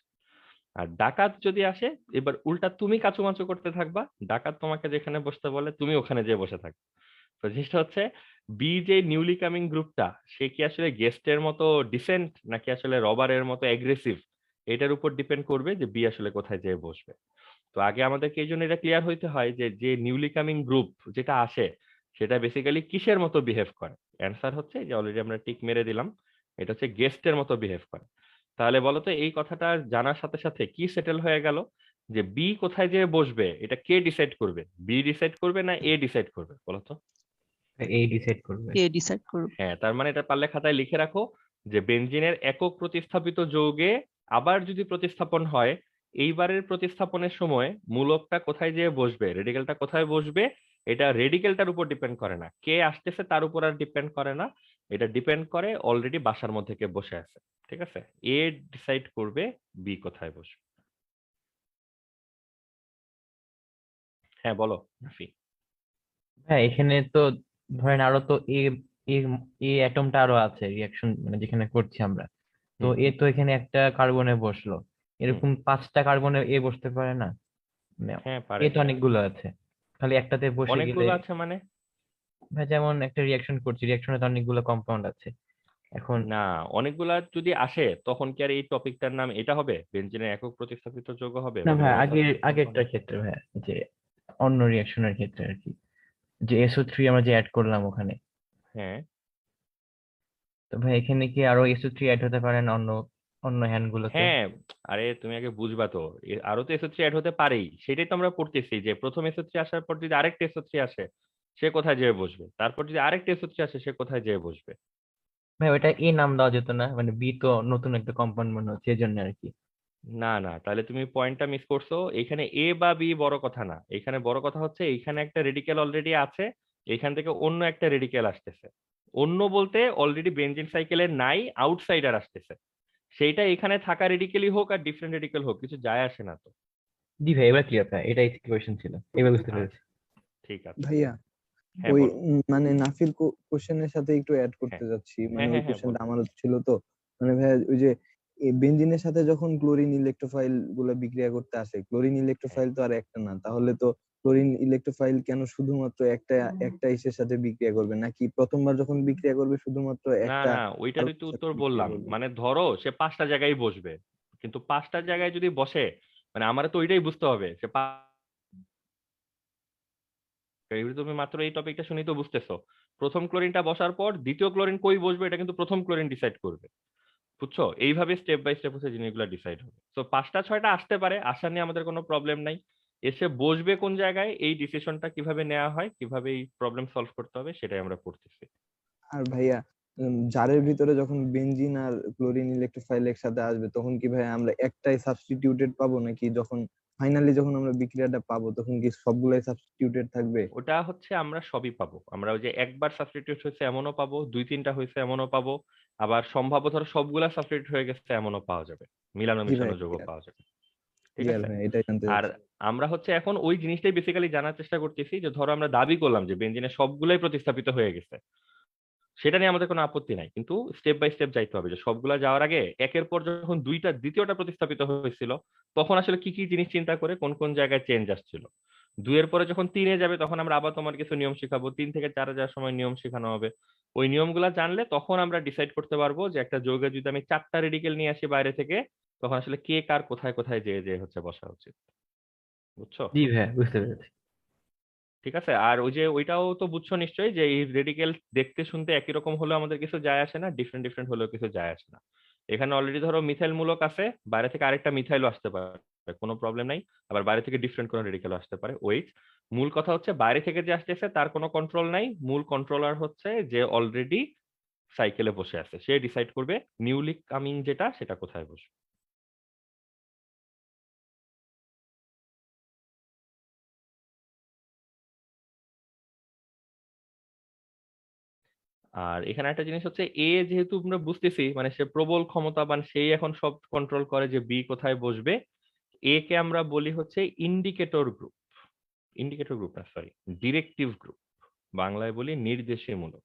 আর ডাকাত যদি আসে এবার উল্টা তুমি কাচুমাচু করতে থাকবা, ডাকাত তোমাকে যেখানে বসতে বলে তুমি ওখানে যেয়ে বসে থাকবে। তো জিনিসটা হচ্ছে বি যে নিউলি কামিং গ্রুপটা সে কি আসলে গেস্টের মতো ডিসেন্ট নাকি আসলে রবারের মতো অ্যাগ্রেসিভ, এটার উপর ডিপেন্ড করবে যে বি আসলে কোথায় যেয়ে বসবে। তো আগে আমাদেরকে এই জন্য এটা ক্লিয়ার হইতে হয় যে যে নিউলি কামিং গ্রুপ যেটা আসে সেটা বেসিক্যালি কিসের মতো বিহেভ করে। অ্যান্সার হচ্ছে যে অলরেডি আমরা টিক মেরে দিলাম, এটা হচ্ছে গেস্টের মতো বিহেভ করে। তাহলে বলো তো এই কথাটা জানার সাথে সাথে কি সেটেল হয়ে গেল যে বি কোথায় যেয়ে বসবে এটা কে ডিসাইড করবে, বি ডিসাইড করবে না এ ডিসাইড করবে বলো তো। এই ডিসাইড করবে। কে ডিসাইড করবে? হ্যাঁ, তার মানে এটা পারলে খাতায় লিখে রাখো যে বেনজিনের একক প্রতিস্থাপিত যৌগে আবার যদি প্রতিস্থাপন হয়, এইবারের প্রতিস্থাপনের সময় মূলকটা কোথায় যেয়ে বসবে, রেডিকেলটা কোথায় বসবে, এটা রেডিকেলটার উপর ডিপেন্ড করে না, কে আসতেছে তার উপর আর ডিপেন্ড করে না, এটা ডিপেন্ড করে অলরেডি বাসার মধ্যে কে বসে আছে। ঠিক আছে, এ ডিসাইড করবে বি কোথায় বসবে। হ্যাঁ বলো রাফি। হ্যাঁ, এখানে তো ধরেন আরো তো এ এ এ অ্যাটমটা আরো আছে রিয়াকশন মানে যেখানে করছি আমরা। তো হুম এ হুম তো এখানে একটা কার্বনে বসলো, হুম। এরকম 5টা কার্বনে এ বসতে পারে না? মানে হ্যাঁ এ পারে। তো অনেকগুলো আছে, খালি একটাতে বসে গেলে। অনেকগুলো আছে মানে? ভাই যেমন একটা রিয়াকশন করছি, রিয়াকশনে তো অনেকগুলো কম্পাউন্ড আছে এখন। না, অনেকগুলা যদি আসে তখন কি আর এই টপিকটার নাম এটা হবে, বেনজিনের একক প্রতিস্থাপিত যৌগ হবে না মানে ভাই, ওয়ান সাবস্টিটিউট কম্পাউন্ড? আগেরটার ক্ষেত্রে ভাই, যে অন্য রিয়াকশনের ক্ষেত্রে আর কি, যে SO3 আমরা যে অ্যাড করলাম ওখানে। হ্যাঁ তো ভাই এখানে কি আরো SO3 অ্যাড হতে পারে না অন্য অন্য হ্যান্ড গুলোতে? হ্যাঁ। আরে তুমি আগে বুঝবা তো, আরো তো এসও থ্রি অ্যাড হতে পারেই, সেটাই তো আমরা পড়তেছি যে প্রথম এসও থ্রি আসার পর যদি আরেকটা এসও থ্রি আসে সে কোথায় যেয়ে বসবে, তারপর যদি আরেকটা এসও থ্রি আসে সে কোথায় যেয়ে বসবে। ভাই ওটা এ নাম দেওয়া যেত না? মানে বি তো নতুন একটা কম্পাউন্ড মনে হচ্ছে, এই জন্য আর কি। না না, তাহলে তুমি পয়েন্টটা মিস করছো। এখানে এ বা বি বড় কথা না, এখানে বড় কথা হচ্ছে এইখানে একটা রেডিকেল অলরেডি আছে, এখান থেকে অন্য একটা রেডিকেল আসতেছে। অন্য বলতে অলরেডি বেনজিন সাইকেলের নাই, আউটসাইডার আসতেছে। সেইটা এখানে থাকা রেডিকেলই হোক আর ডিফারেন্ট রেডিকেল হোক কিছু যায় আসে না তো। জি ভাই, এবার ক্লিয়ার ভাই, এটাই কোয়েশ্চেন ছিল, এবার বুঝতে পেরেছি। আচ্ছা ঠিক আছে। ভাইয়া হ্যাঁ ওই বলো। মানে নাফির কোশ্চেনের সাথে একটু অ্যাড হ্যাঁ করতে যাচ্ছি, মানে হ্যাঁ ওই হ্যাঁ হ্যাঁ কোশ্চেনটা বলো। আমারও ছিল তো। মানে ভাইয়া ওই যে বেনজিনের সাথে যখন ক্লোরিন ইলেকট্রোফাইল গুলো বিক্রিয়া করতে আসে, ক্লোরিন হ্যাঁ। ইলেকট্রোফাইল তো আর একটা না, তাহলে তো ক্লোরিন ইলেকট্রোফাইল কেন শুধুমাত্র একটা ইসের সাথে বিক্রিয়া করবে, নাকি প্রথমবার যখন বিক্রিয়া করবে শুধুমাত্র না একটা না, ওইটারই তো কার্বনের সাথে উত্তর বিক্রিয়া বললাম, করবে? মানে ধরো সে 5টা জায়গায় বসবে, কিন্তু 5টা জায়গায় যদি বসে মানে আমার তো ওইটাই বুঝতে হবে সে তুমি মাত্র এই টপিকটা শুনেই তো বুঝতেছো। প্রথম ক্লোরিনটা বসার পর দ্বিতীয় ক্লোরিন কই বসবে এটা কিন্তু প্রথম ক্লোরিন ডিসাইড করবে, বুঝছো। এইভাবে স্টেপ বাই স্টেপ হচ্ছে জিনিসগুলো ডিসাইড হবে। তো 5টা 6টা আসতে পারে, আসা নিয়ে আমাদের কোনো প্রবলেম নাই। এসে বসবে কোন জায়গায় এই ডিসিশনটা কিভাবে নেওয়া হয়, কিভাবে এই প্রবলেম সলভ করতে হবে সেটাই আমরা পড়তেছি। আর ভাইয়া জারের ভিতরে যখন বেনজিন আর ক্লোরিন ইলেকট্রোফাইল একসাথে আসবে, তখন কি ভাই আমরা একটাই সাবস্টিটিউটেড পাবো, নাকি যখন ফাইনালি যখন আমরা বিক্রিয়াটা পাবো তখন কি সবগুলাই সাবস্টিটিউটেড থাকবে? ওটা হচ্ছে আমরা সবই পাবো, আমরা ওই যে একবার সাবস্টিটিউট হয়েছে এমনও পাবো, 2-3টা হয়েছে এমনও পাবো, আবার সম্ভাব্য ধরো সবগুলা সাবস্টিটিউট হয়ে গেছে এমনও পাওয়া যাবে, মিলানো জি ভাই, মিশানো যৌগ পাওয়া যাবে। ঠিক ক্লিয়ার আছে। ভাই, এটাই জানতে আর চাচ্ছি। আমরা হচ্ছে এখন ওই জিনিসটাই বেসিক্যালি জানার চেষ্টা করতেছি যে ধরো আমরা দাবি করলাম যে বেনজিনের সবগুলাই প্রতিস্থাপিত হয়ে গেছে, সেটা নিয়ে আমাদের কোনো আপত্তি নাই, কিন্তু স্টেপ বাই স্টেপ যাইতে হবে যে সবগুলা যাওয়ার আগে একের পর যখন দ্বিতীয়টা প্রতিস্থাপিত হয়েছিল তখন আসলে কি কি জিনিস চিন্তা করে কোন কোন জায়গায় চেঞ্জ আসছিল। 2 এর পরে যখন 3-এ যাবে তখন আমরা আবার তোমার কিছু নিয়ম শিখাবো, 3 থেকে 4-এ যাওয়ার সময় নিয়ম শেখানো হবে। ওই নিয়মগুলা জানলে তখন আমরা ডিসাইড করতে পারবো যে একটা যৌগে যদি আমি 4টা রেডিকেল নিয়ে আসি বাইরে থেকে, তখন আসলে কে কার কোথায় কোথায় যেয়ে যেয়ে হচ্ছে বসা উচিত। বুঝছো? জি ভাইয়া, বুঝতে পেরেছি। ঠিক আছে। আর ওই যে ওইটাও তো বুঝছো নিশ্চয়ই যে এই রেডিকেল দেখতে শুনতে একই রকম হলেও আমাদের কিছু যায় আসে না, ডিফারেন্ট ডিফারেন্ট হলেও কিছু যায় আসে না। এখানে অলরেডি ধরো মিথাইল মূলক আছে, বাইরে থেকে আরেকটা মিথাইলও আসতে পারে, কোনো প্রবলেম নাই। আবার বাইরে থেকে ডিফারেন্ট কোনো রেডিকেলও আসতে পারে। ওইট, মূল কথা হচ্ছে বাইরে থেকে যে আসতেছে তার কোনো কন্ট্রোল নাই, মূল কন্ট্রোলার হচ্ছে যে অলরেডি সাইকেলে বসে আছে, সে ডিসাইড করবে নিউলি কামিং যেটা সেটা কোথায় বসবে। আর এখানে একটা জিনিস হচ্ছে এ যেহেতু আমরা বুঝতেছি মানে সে প্রবল ক্ষমতাবান, সেই এখন সব কন্ট্রোল করে যে বি কোথায় বসবে। এ কে আমরা বলি হচ্ছে ইন্ডিকেটর গ্রুপ, ইন্ডিকেটর গ্রুপ না সরি, ডিরেক্টিভ গ্রুপ, বাংলায় বলি নির্দেশমূলক।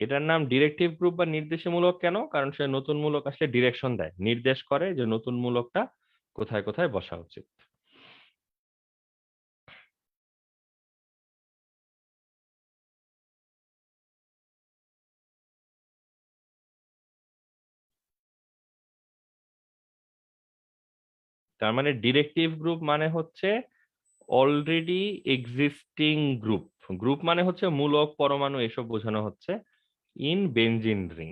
এটার নাম ডিরেক্টিভ গ্রুপ বা নির্দেশমূলক কেন? কারণ সে নতুন মূলক আসলে ডিরেকশন দেয়, নির্দেশ করে যে নতুন মূলকটা কোথায় কোথায় বসা উচিত। তার মানে ডিরেক্টিভ গ্রুপ মানে হচ্ছে অলরেডি এক্সিস্টিং গ্রুপ। গ্রুপ মানে হচ্ছে মূলক, পরমাণু এসব বোঝানো হচ্ছে ইন বেনজিন রিং।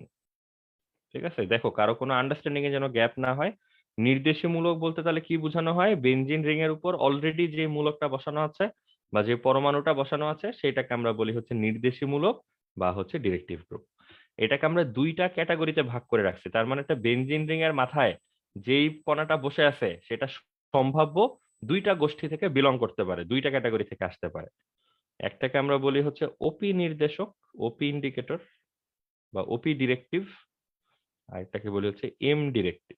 ঠিক আছে, দেখো কারো কোনো আন্ডারস্ট্যান্ডিং এ যেন গ্যাপ না হয়। নির্দেশমূলক বলতে তাহলে কি বোঝানো হয়? বেনজিন রিং এর উপর অলরেডি যে মূলকটা বসানো আছে বা যে পরমাণুটা বসানো আছে সেটাকে আমরা বলি হচ্ছে নির্দেশমূলক বা হচ্ছে ডিরেক্টিভ গ্রুপ। এটাকে আমরা দুইটা ক্যাটাগরিতে ভাগ করে রাখছি। তার মানে একটা বেনজিন রিং এর মাথায় যেই কণাটা বসে আছে সেটা সম্ভাব্য দুইটা গোষ্ঠী থেকে বিলং করতে পারে, দুইটা ক্যাটাগরি থেকে আসতে পারে। একটাকে আমরা বলি হচ্ছে ওপি নির্দেশক, ওপি ইন্ডিকেটর বা ওপি ডিরেক্টিভ, আর একটাকে বলি হচ্ছে এম ডিরেক্টিভ।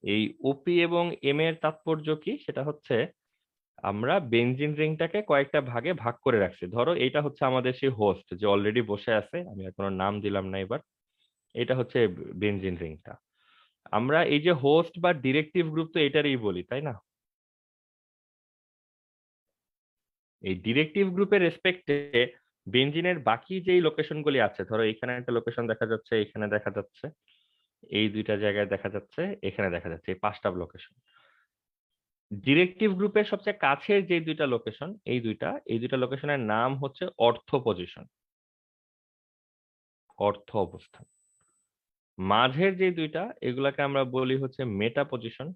এই ওপি এবং এম এর তাৎপর্য কি? সেটা হচ্ছে আমরা বেনজিন রিংটাকে কয়েকটা ভাগে ভাগ করে রাখছি। ধরো এটা হচ্ছে আমাদের সেই হোস্ট যে অলরেডি বসে আছে, আমি আর কোনো নাম দিলাম না এবার। এটা হচ্ছে বেনজিন রিংটা। আমরা এই যে হোস্ট বা ডিরেক্টিভ গ্রুপ তো এটারই বলি, তাই না? এই ডিরেক্টিভ গ্রুপের রেসপেক্টে বেনজিনের বাকি যেই লোকেশনগুলি আছে, ধরো এখানে একটা লোকেশন দেখা যাচ্ছে, এখানে দেখা যাচ্ছে, এই দুইটা জায়গায় দেখা যাচ্ছে, এখানে দেখা যাচ্ছে, এই 5টা লোকেশন। ডিরেক্টিভ গ্রুপের সবচেয়ে কাছের যে দুইটা লোকেশন, এই দুইটা লোকেশনের নাম হচ্ছে অর্থ পজিশন, অর্থ অবস্থান। মাঝের যে দুইটা এগুলাকে আমরা বলি হচ্ছে মেটা পজিশন।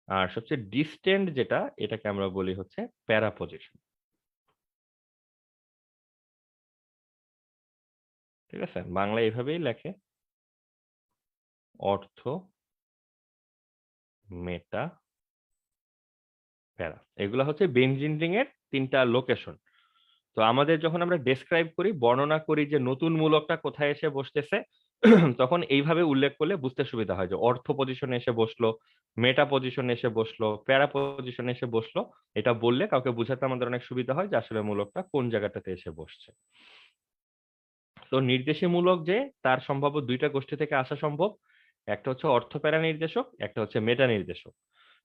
আর সবচেয়ে ডিস্টেন্ট যেটা এটাকে আমরা বলি হচ্ছে প্যারা পজিশন। ঠিক আছে, বাংলা এইভাবেই লেখে, অর্থ, মেটা, প্যারা। এগুলা হচ্ছে বেনজিন রিং এর 3টা লোকেশন। তো আমাদের যখন আমরা ডেসক্রাইব করি, বর্ণনা করি যে নতুন মূলকটা কোথায় এসে বসতেছে, তখন এইভাবে উল্লেখ করলে বুঝতে সুবিধা হয় যে অর্থ পজিশনে এসে বসলো, মেটা পজিশনে এসে বসলো, প্যারা পজিশনে এসে বসলো। এটা বললে কাউকে বোঝাতে আমাদের অনেক সুবিধা হয় যে আসলে মূলকটা কোন জায়গাটাতে এসে বসছে। তো নির্দেশমূলক যে তার সম্ভাব্য দুইটা গোষ্ঠী থেকে আসা সম্ভব, একটা হচ্ছে অর্থ প্যারা নির্দেশক, একটা হচ্ছে মেটা নির্দেশক।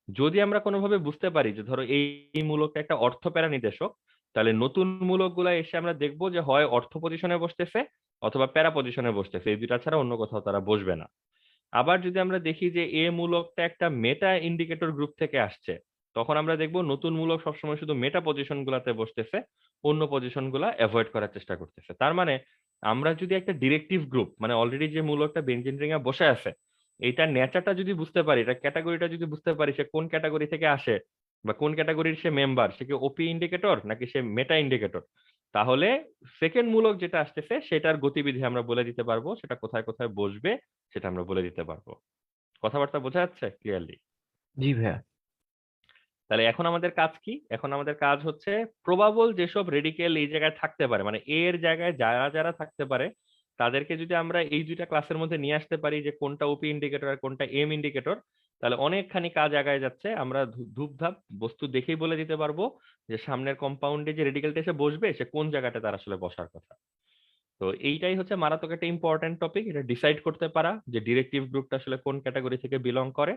যদি আমরা কোনোভাবে বুঝতে পারি যে ধরো এই মূলকটা একটা অর্থ প্যারা নির্দেশক, তাহলে নতুন মূলক গুলা এসে আমরা দেখবো যে হয় অর্থ পজিশনে বসতেছে অথবা প্যারা পজিশনে বসতেছে, এই দুইটা ছাড়া অন্য কোথাও তারা বসবে না। আবার যদি আমরা দেখি যে এ মূলকটা একটা মেটা ইন্ডিকেটর গ্রুপ থেকে আসছে, তখন আমরা দেখবো নতুন মূলক সবসময় শুধু মেটা পজিশন গুলাতে বসতেছে, অন্য পজিশন গুলা অ্যাভয়েড করার চেষ্টা করতেছে। তার মানে আমরা যদি একটা ডিরেক্টিভ গ্রুপ মানে অলরেডি যে মূলকটা বেনজিন রিং এ বসে আছে এইটার নেচারটা যদি বুঝতে পারি, এটা ক্যাটাগরিটা যদি বুঝতে পারি, সে কোন ক্যাটাগরি থেকে আসে বা কোন ক্যাটাগরির সে মেম্বার, সে কি ওপি ইন্ডিকেটর নাকি সে মেটা ইন্ডিকেটর, তাহলে সেকেন্ড মূলক যেটা আসতেছে সেটার গতিবিধি আমরা বলে দিতে পারবো, সেটা কোথায় কোথায় বসবে সেটা আমরা বলে দিতে পারবো। কথাবার্তা বোঝা যাচ্ছে ক্লিয়ারলি? জি ভাইয়া। তাহলে এখন আমাদের কাজ কি? এখন আমাদের কাজ হচ্ছে প্রবাবল যেসব রেডিকেল এই জায়গায় থাকতে পারে, মানে এর জায়গায় যারা যারা থাকতে পারে তাদেরকে যদি আমরা এই দুইটা ক্লাসের মধ্যে নিয়ে আসতে পারি যে কোনটা ওপি ইন্ডিকেটর আর কোনটা এম ইন্ডিকেটর, তাহলে অনেকখানি কাজ আগায় যাচ্ছে। আমরা ধূপধাপ বস্তু দেখেই বলে দিতে পারবো যে সামনের কম্পাউন্ডে যে রেডিকেলটা এসে বসবে সে কোন জায়গাটা তার আসলে বসার কথা। তো এইটাই হচ্ছে মারাত্মক একটা ইম্পর্টেন্ট টপিক, এটা ডিসাইড করতে পারা যে ডিরেক্টিভ গ্রুপটা আসলে কোন ক্যাটাগরি থেকে বিলং করে।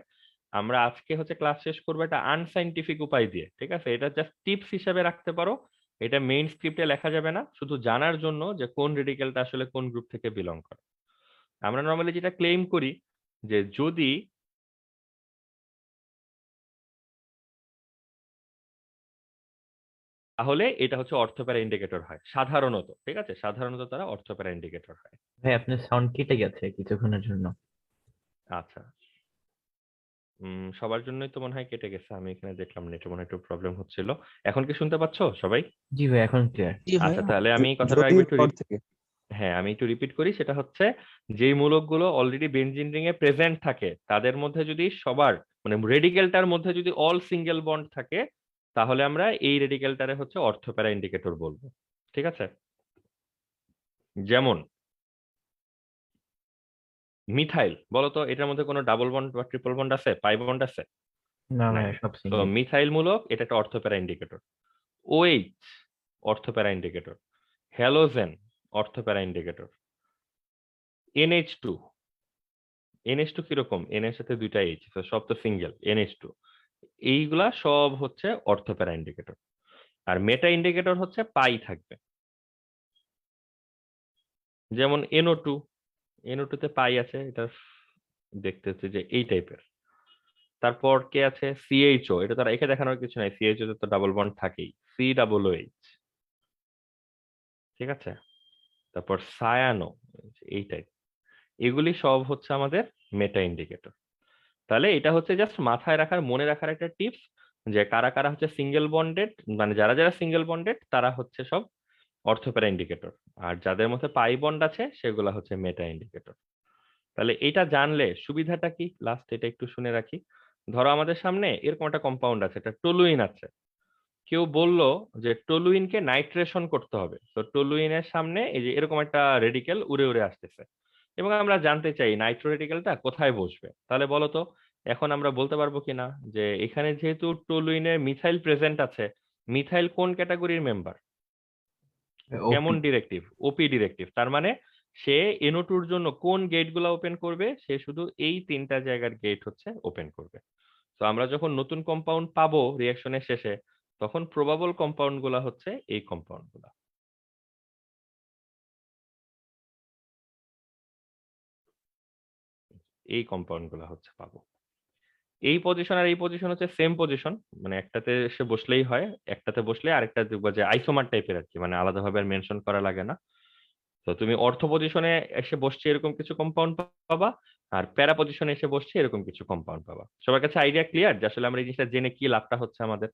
আমরা আজকে হচ্ছে ক্লাস শেষ করবো একটা আনসাইন্টিফিক উপায় দিয়ে, ঠিক আছে? এটা জাস্ট টিপস হিসেবে রাখতে পারো, এটা মেইন স্ক্রিপ্টে লেখা যাবে না, শুধু জানার জন্য যে কোন রেডিকেলটা আসলে কোন গ্রুপ থেকে বিলং করে। আমরা নর্মালি যেটা ক্লেম করি যে যদি তাহলে এটা হচ্ছে অর্থোপ্যারা ইন্ডিকেটর হয় সাধারণত, ঠিক আছে? সাধারণত তারা অর্থোপ্যারা ইন্ডিকেটর হয়। ভাই আপনার সাউন্ড কেটে গেছে কিছুক্ষণের জন্য। আচ্ছা, সবার জন্যই তো মনে হয় কেটে গেছে, আমি এখানে দেখলাম নেটে মনে হয় একটু প্রবলেম হচ্ছিল। এখন কি শুনতে পাচ্ছো সবাই? জি ভাই এখন ক্লিয়ার। জি ভাই, আচ্ছা, তাহলে আমি কথাটা জটিল আরেকবার একটু পর থেকে। হ্যাঁ, আমি একটু রিপিট করি। সেটা হচ্ছে যেই মূলকগুলো অলরেডি বেনজিন রিং এ প্রেজেন্ট থাকে তাদের মধ্যে যদি সবার মানে রেডিকেলটার মধ্যে যদি অল সিঙ্গেল বন্ড থাকে তাহলে আমরা এই রেডিকেলটারে হচ্ছে অর্থোপ্যারা ইন্ডিকেটর বলবো, ঠিক আছে? যেমন মিথাইল, বলতো এটার মধ্যে কোনো ডাবল বন্ড বা ট্রিপল বন্ড আছে, পাই বন্ড আছে? না ভাই নাই। সব তো সিঙ্গেল। মিথাইল মূলক, এটা একটা ortho para indicator. OH ortho para indicator. Halogen ortho para indicator. NH2, NH2 কিরকম? N এর সাথে দুইটা H, তো সব তো সিঙ্গেল, NH2। এইগুলা সব হচ্ছে অর্থোপ্যারা ইন্ডিকেটর। আর মেটা ইন্ডিকেটর হচ্ছে পাই থাকবে, যেমন NO2, NO2 তে পাই আছে, এটা দেখতে হচ্ছে যে এই টাইপের। তারপর কে আছে? CHO, এটা তারা একে দেখানোর কিছু নাই, CHO তে তো ডাবল বন্ড থাকেই, COOH, ঠিক আছে? তারপর সায়ানো, এই টাইপ। এগুলি সব হচ্ছে আমাদের মেটা ইন্ডিকেটর। তাহলে এটা হচ্ছে জাস্ট মাথায় রাখার, মনে রাখার একটা টিপস যে কারা কারা হচ্ছে সিঙ্গেল বন্ডেড, মানে যারা যারা সিঙ্গেল বন্ডেড তারা হচ্ছে সব অর্থোপ্যারা ইন্ডিকেটর, আর যাদের মধ্যে পাই বন্ড আছে সেগুলা হচ্ছে মেটা ইন্ডিকেটর। তাহলে এটা জানলে সুবিধাটা কি, লাস্ট এটা একটু শুনে রাখি। ধরো আমাদের সামনে এরকম একটা কম্পাউন্ড আছে, একটা টলুইন আছে। কেউ বলল যে টলুইনকে নাইট্রেশন করতে হবে, তো টলুইনের সামনে এই যে এরকম একটা রেডিকেল উড়ে উড়ে আসতেছে এবং আমরা জানতে চাই নাইট্রো রেডিকেলটা কোথায় বসবে। তাহলে বলো তো এখন আমরা বলতে পারবো কিনা যে এখানে যেহেতু টলুইনের মিথাইল প্রেজেন্ট আছে, মিথাইল কোন ক্যাটাগরির মেম্বার? ওপি। কেমন ডিরেক্টিভ? ওপি ডিরেক্টিভ। তার মানে সে NO2 এর জন্য কোন গেট গুলা ওপেন করবে? সে শুধু এই তিনটা জায়গার গেট হচ্ছে ওপেন করবে। তো আমরা যখন নতুন কম্পাউন্ড পাবো রিঅ্যাকশনের শেষে, তখন প্রবাবল কম্পাউন্ড গুলা হচ্ছে এই কম্পাউন্ড গুলা, এই কম্পাউন্ড গুলা হচ্ছে পাবো। এই পজিশন আর এই পজিশন হচ্ছে সেম পজিশন, মানে একটাতে এসে বসলেই হয়, একটাতে বসলে আরেকটা দেখবো যে আইসোমার টাইপের আর কি, মানে আলাদাভাবে আর মেনশন করা লাগে না। তো তুমি অর্থ পজিশনে এসে বসছে এরকম কিছু কম্পাউন্ড পাবা, আর প্যারা পজিশনে এসে বসছে এরকম কিছু কম্পাউন্ড পাবা। সবার কাছে আইডিয়া ক্লিয়ার যে আসলে আমরা এই জিনিসটা জেনে কি লাভটা হচ্ছে আমাদের?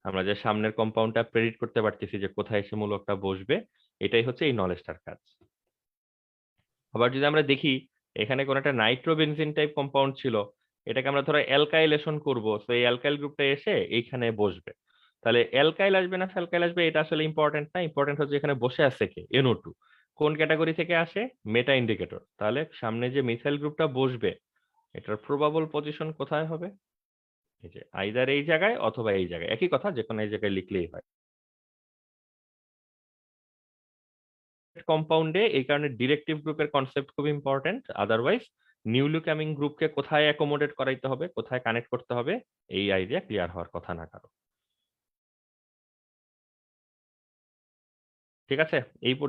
আমরা যে সামনের কম্পাউন্ডটা প্রেডিক্ট করতে পারতেছি যে কোথায় এসে মূলকটা বসবে, এটাই হচ্ছে এই নলেজটার কাজ। আবার যদি আমরা দেখি এখানে কোন একটা নাইট্রোবেনজিন টাইপ কম্পাউন্ড ছিল, এটাকে আমরা ধরো অ্যালকাইলেশন করব, তো এই অ্যালকাইল গ্রুপটা এসে এইখানে বসবে। তাহলে অ্যালকাইল আসবে না ফ্যালকাইল আসবে এটা আসলে ইম্পর্টেন্ট না, ইম্পর্টেন্ট হচ্ছে এখানে বসে আছে কে? NO2। কোন ক্যাটাগরি থেকে আসে? মেটা ইন্ডিকেটর। তাহলে সামনে যে মিথাইল গ্রুপটা বসবে এটার প্রবাবল পজিশন কোথায় হবে? এই যে আইদার এই জায়গায় অথবা এই জায়গায়, একই কথা, যে কোনো এই জায়গায় লিখলেই হয়। কম্পাউন্ডে এই কারণে ডিরেক্টিভ গ্রুপের কনসেপ্ট খুব ইম্পর্টেন্ট, আদারওয়াইজ নিউলি কামিং গ্রুপকে কোথায় অ্যাকোমোডেট করাইতে হবে, কোথায় কানেক্ট করতে হবে, এই আইডিয়া ক্লিয়ার হওয়ার কথা না কারো। ঠিক আছে,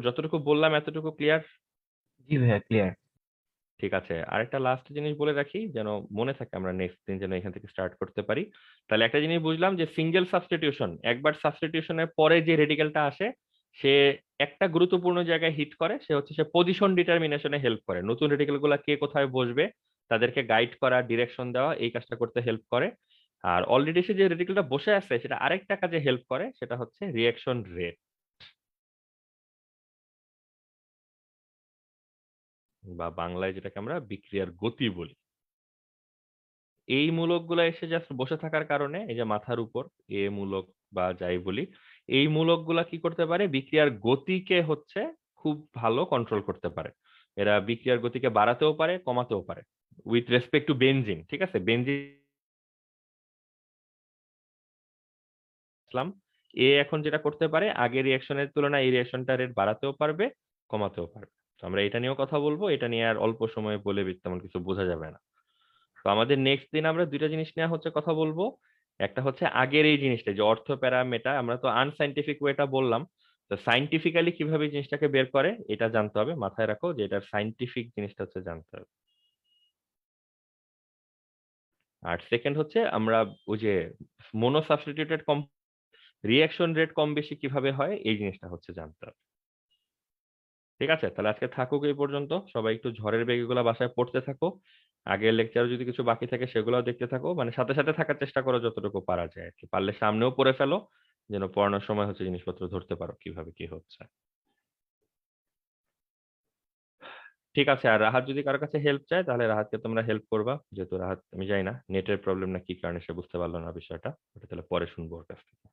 যতটুকু বললাম এতটুকু ক্লিয়ার? জি ভাইয়া ক্লিয়ার। ঠিক আছে, আরেকটা লাস্ট জিনিস বলে রাখি যেন মনে থাকে, আমরা নেক্সট দিন যেন এখান থেকে স্টার্ট করতে পারি। তাহলে একটা জিনিস বুঝলাম যে সিঙ্গেল সাবস্টিটিউশন, একবার সাবস্টিটিউশনের পরে যে রেডিকেলটা আসে সে একটা গুরুত্বপূর্ণ জায়গায় হিট করে, সে হচ্ছে সে পজিশন ডিটারমিনেশনে হেল্প করে, নতুন রেডিকেল গুলা কে কোথায় বসবে তাদেরকে গাইড করা, ডিরেকশন দেওয়া, এই কাজটা করতে হেল্প করে। আর অলরেডি সে যে রেডিকেলটা বসে আছে সেটা আরেকটা কাজে হেল্প করে, সেটা হচ্ছে রিঅ্যাকশন রেট, বা বাংলায় যেটাকে আমরা বিক্রিয়ার গতি বলি। এই মূলকগুলা এসে জাস্ট বসে থাকার কারণে এই যে মাথার উপর এ মূলক বা যাই বলি, এই মূলকগুলা কি করতে পারে? বিক্রিয়ার গতিকে হচ্ছে খুব ভালো কন্ট্রোল করতে পারে। এরা বিক্রিয়ার গতিকে বাড়াতেও পারে, কমাতেও পারে উইথ রেসপেক্ট টু বেনজিন, ঠিক আছে? বেনজিন ইসলাম এ এখন যেটা করতে পারে আগের রিয়াকশনের তুলনায় এই রিয়াকশনটা রেট বাড়াতেও পারবে কমাতেও পারবে। তো আমরা এটা নিয়েও কথা বলবো, এটা নিয়ে আর অল্প সময়ে বলে তেমন কিছু বোঝা যাবে না। তো আমাদের নেক্সট দিন আমরা দুইটা জিনিস নিয়ে হচ্ছে কথা বলবো। একটা হচ্ছে আগের এই জিনিসটা যে অর্থ প্যারামিটার, আমরা তো আনসাইন্টিফিক ওয়েটা বললাম, তো সাইন্টিফিক্যালি কিভাবে এই জিনিসটাকে বের করে এটা জানতে হবে। মাথায় রাখো যে এটার সাইন্টিফিক জিনিসটা হচ্ছে জানতে হবে। আর সেকেন্ড হচ্ছে আমরা ওই যে মোনো সাবস্টিটিউটেড কম রিঅ্যাকশন রেট কম বেশি কিভাবে হয় এই জিনিসটা হচ্ছে জানতে হবে। ঠিক আছে, তাহলে আজকে থাকুক এই পর্যন্ত। সবাই একটু ঝড়ের বেগ এগুলো বাসায় পড়তে থাকো। আগের লেকচারে যদি কিছু বাকি থাকে সেগুলোও দেখতে থাকো, মানে সাথে সাথে থাকার চেষ্টা করো যতটুকু পারা যায় আর কি। পারলে সামনেও পড়ে ফেলো, যেন পড়ানোর সময় হচ্ছে জিনিসপত্র ধরতে পারো কিভাবে কি হচ্ছে। ঠিক আছে, আর রাহাত যদি কারো কাছে হেল্প চায় তাহলে রাহাতকে তোমরা হেল্প করবা, যেহেতু রাহাত আমি জানি না নেটের প্রবলেম না কি কারণে সে বুঝতে পারলো না বিষয়টা, ওটা তাহলে পরে শুনবো ওর কাছ থেকে।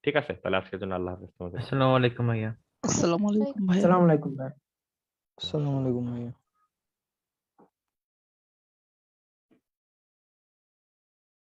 ঠিক আছে, তাহলে আজকের জন্য আল্লাহ হাফেজ তোমাদের। আসসালামু আলাইকুম ভাইয়া। আসসালামু আলাইকুম ভাইয়া। আসসালামু আলাইকুম ভাই।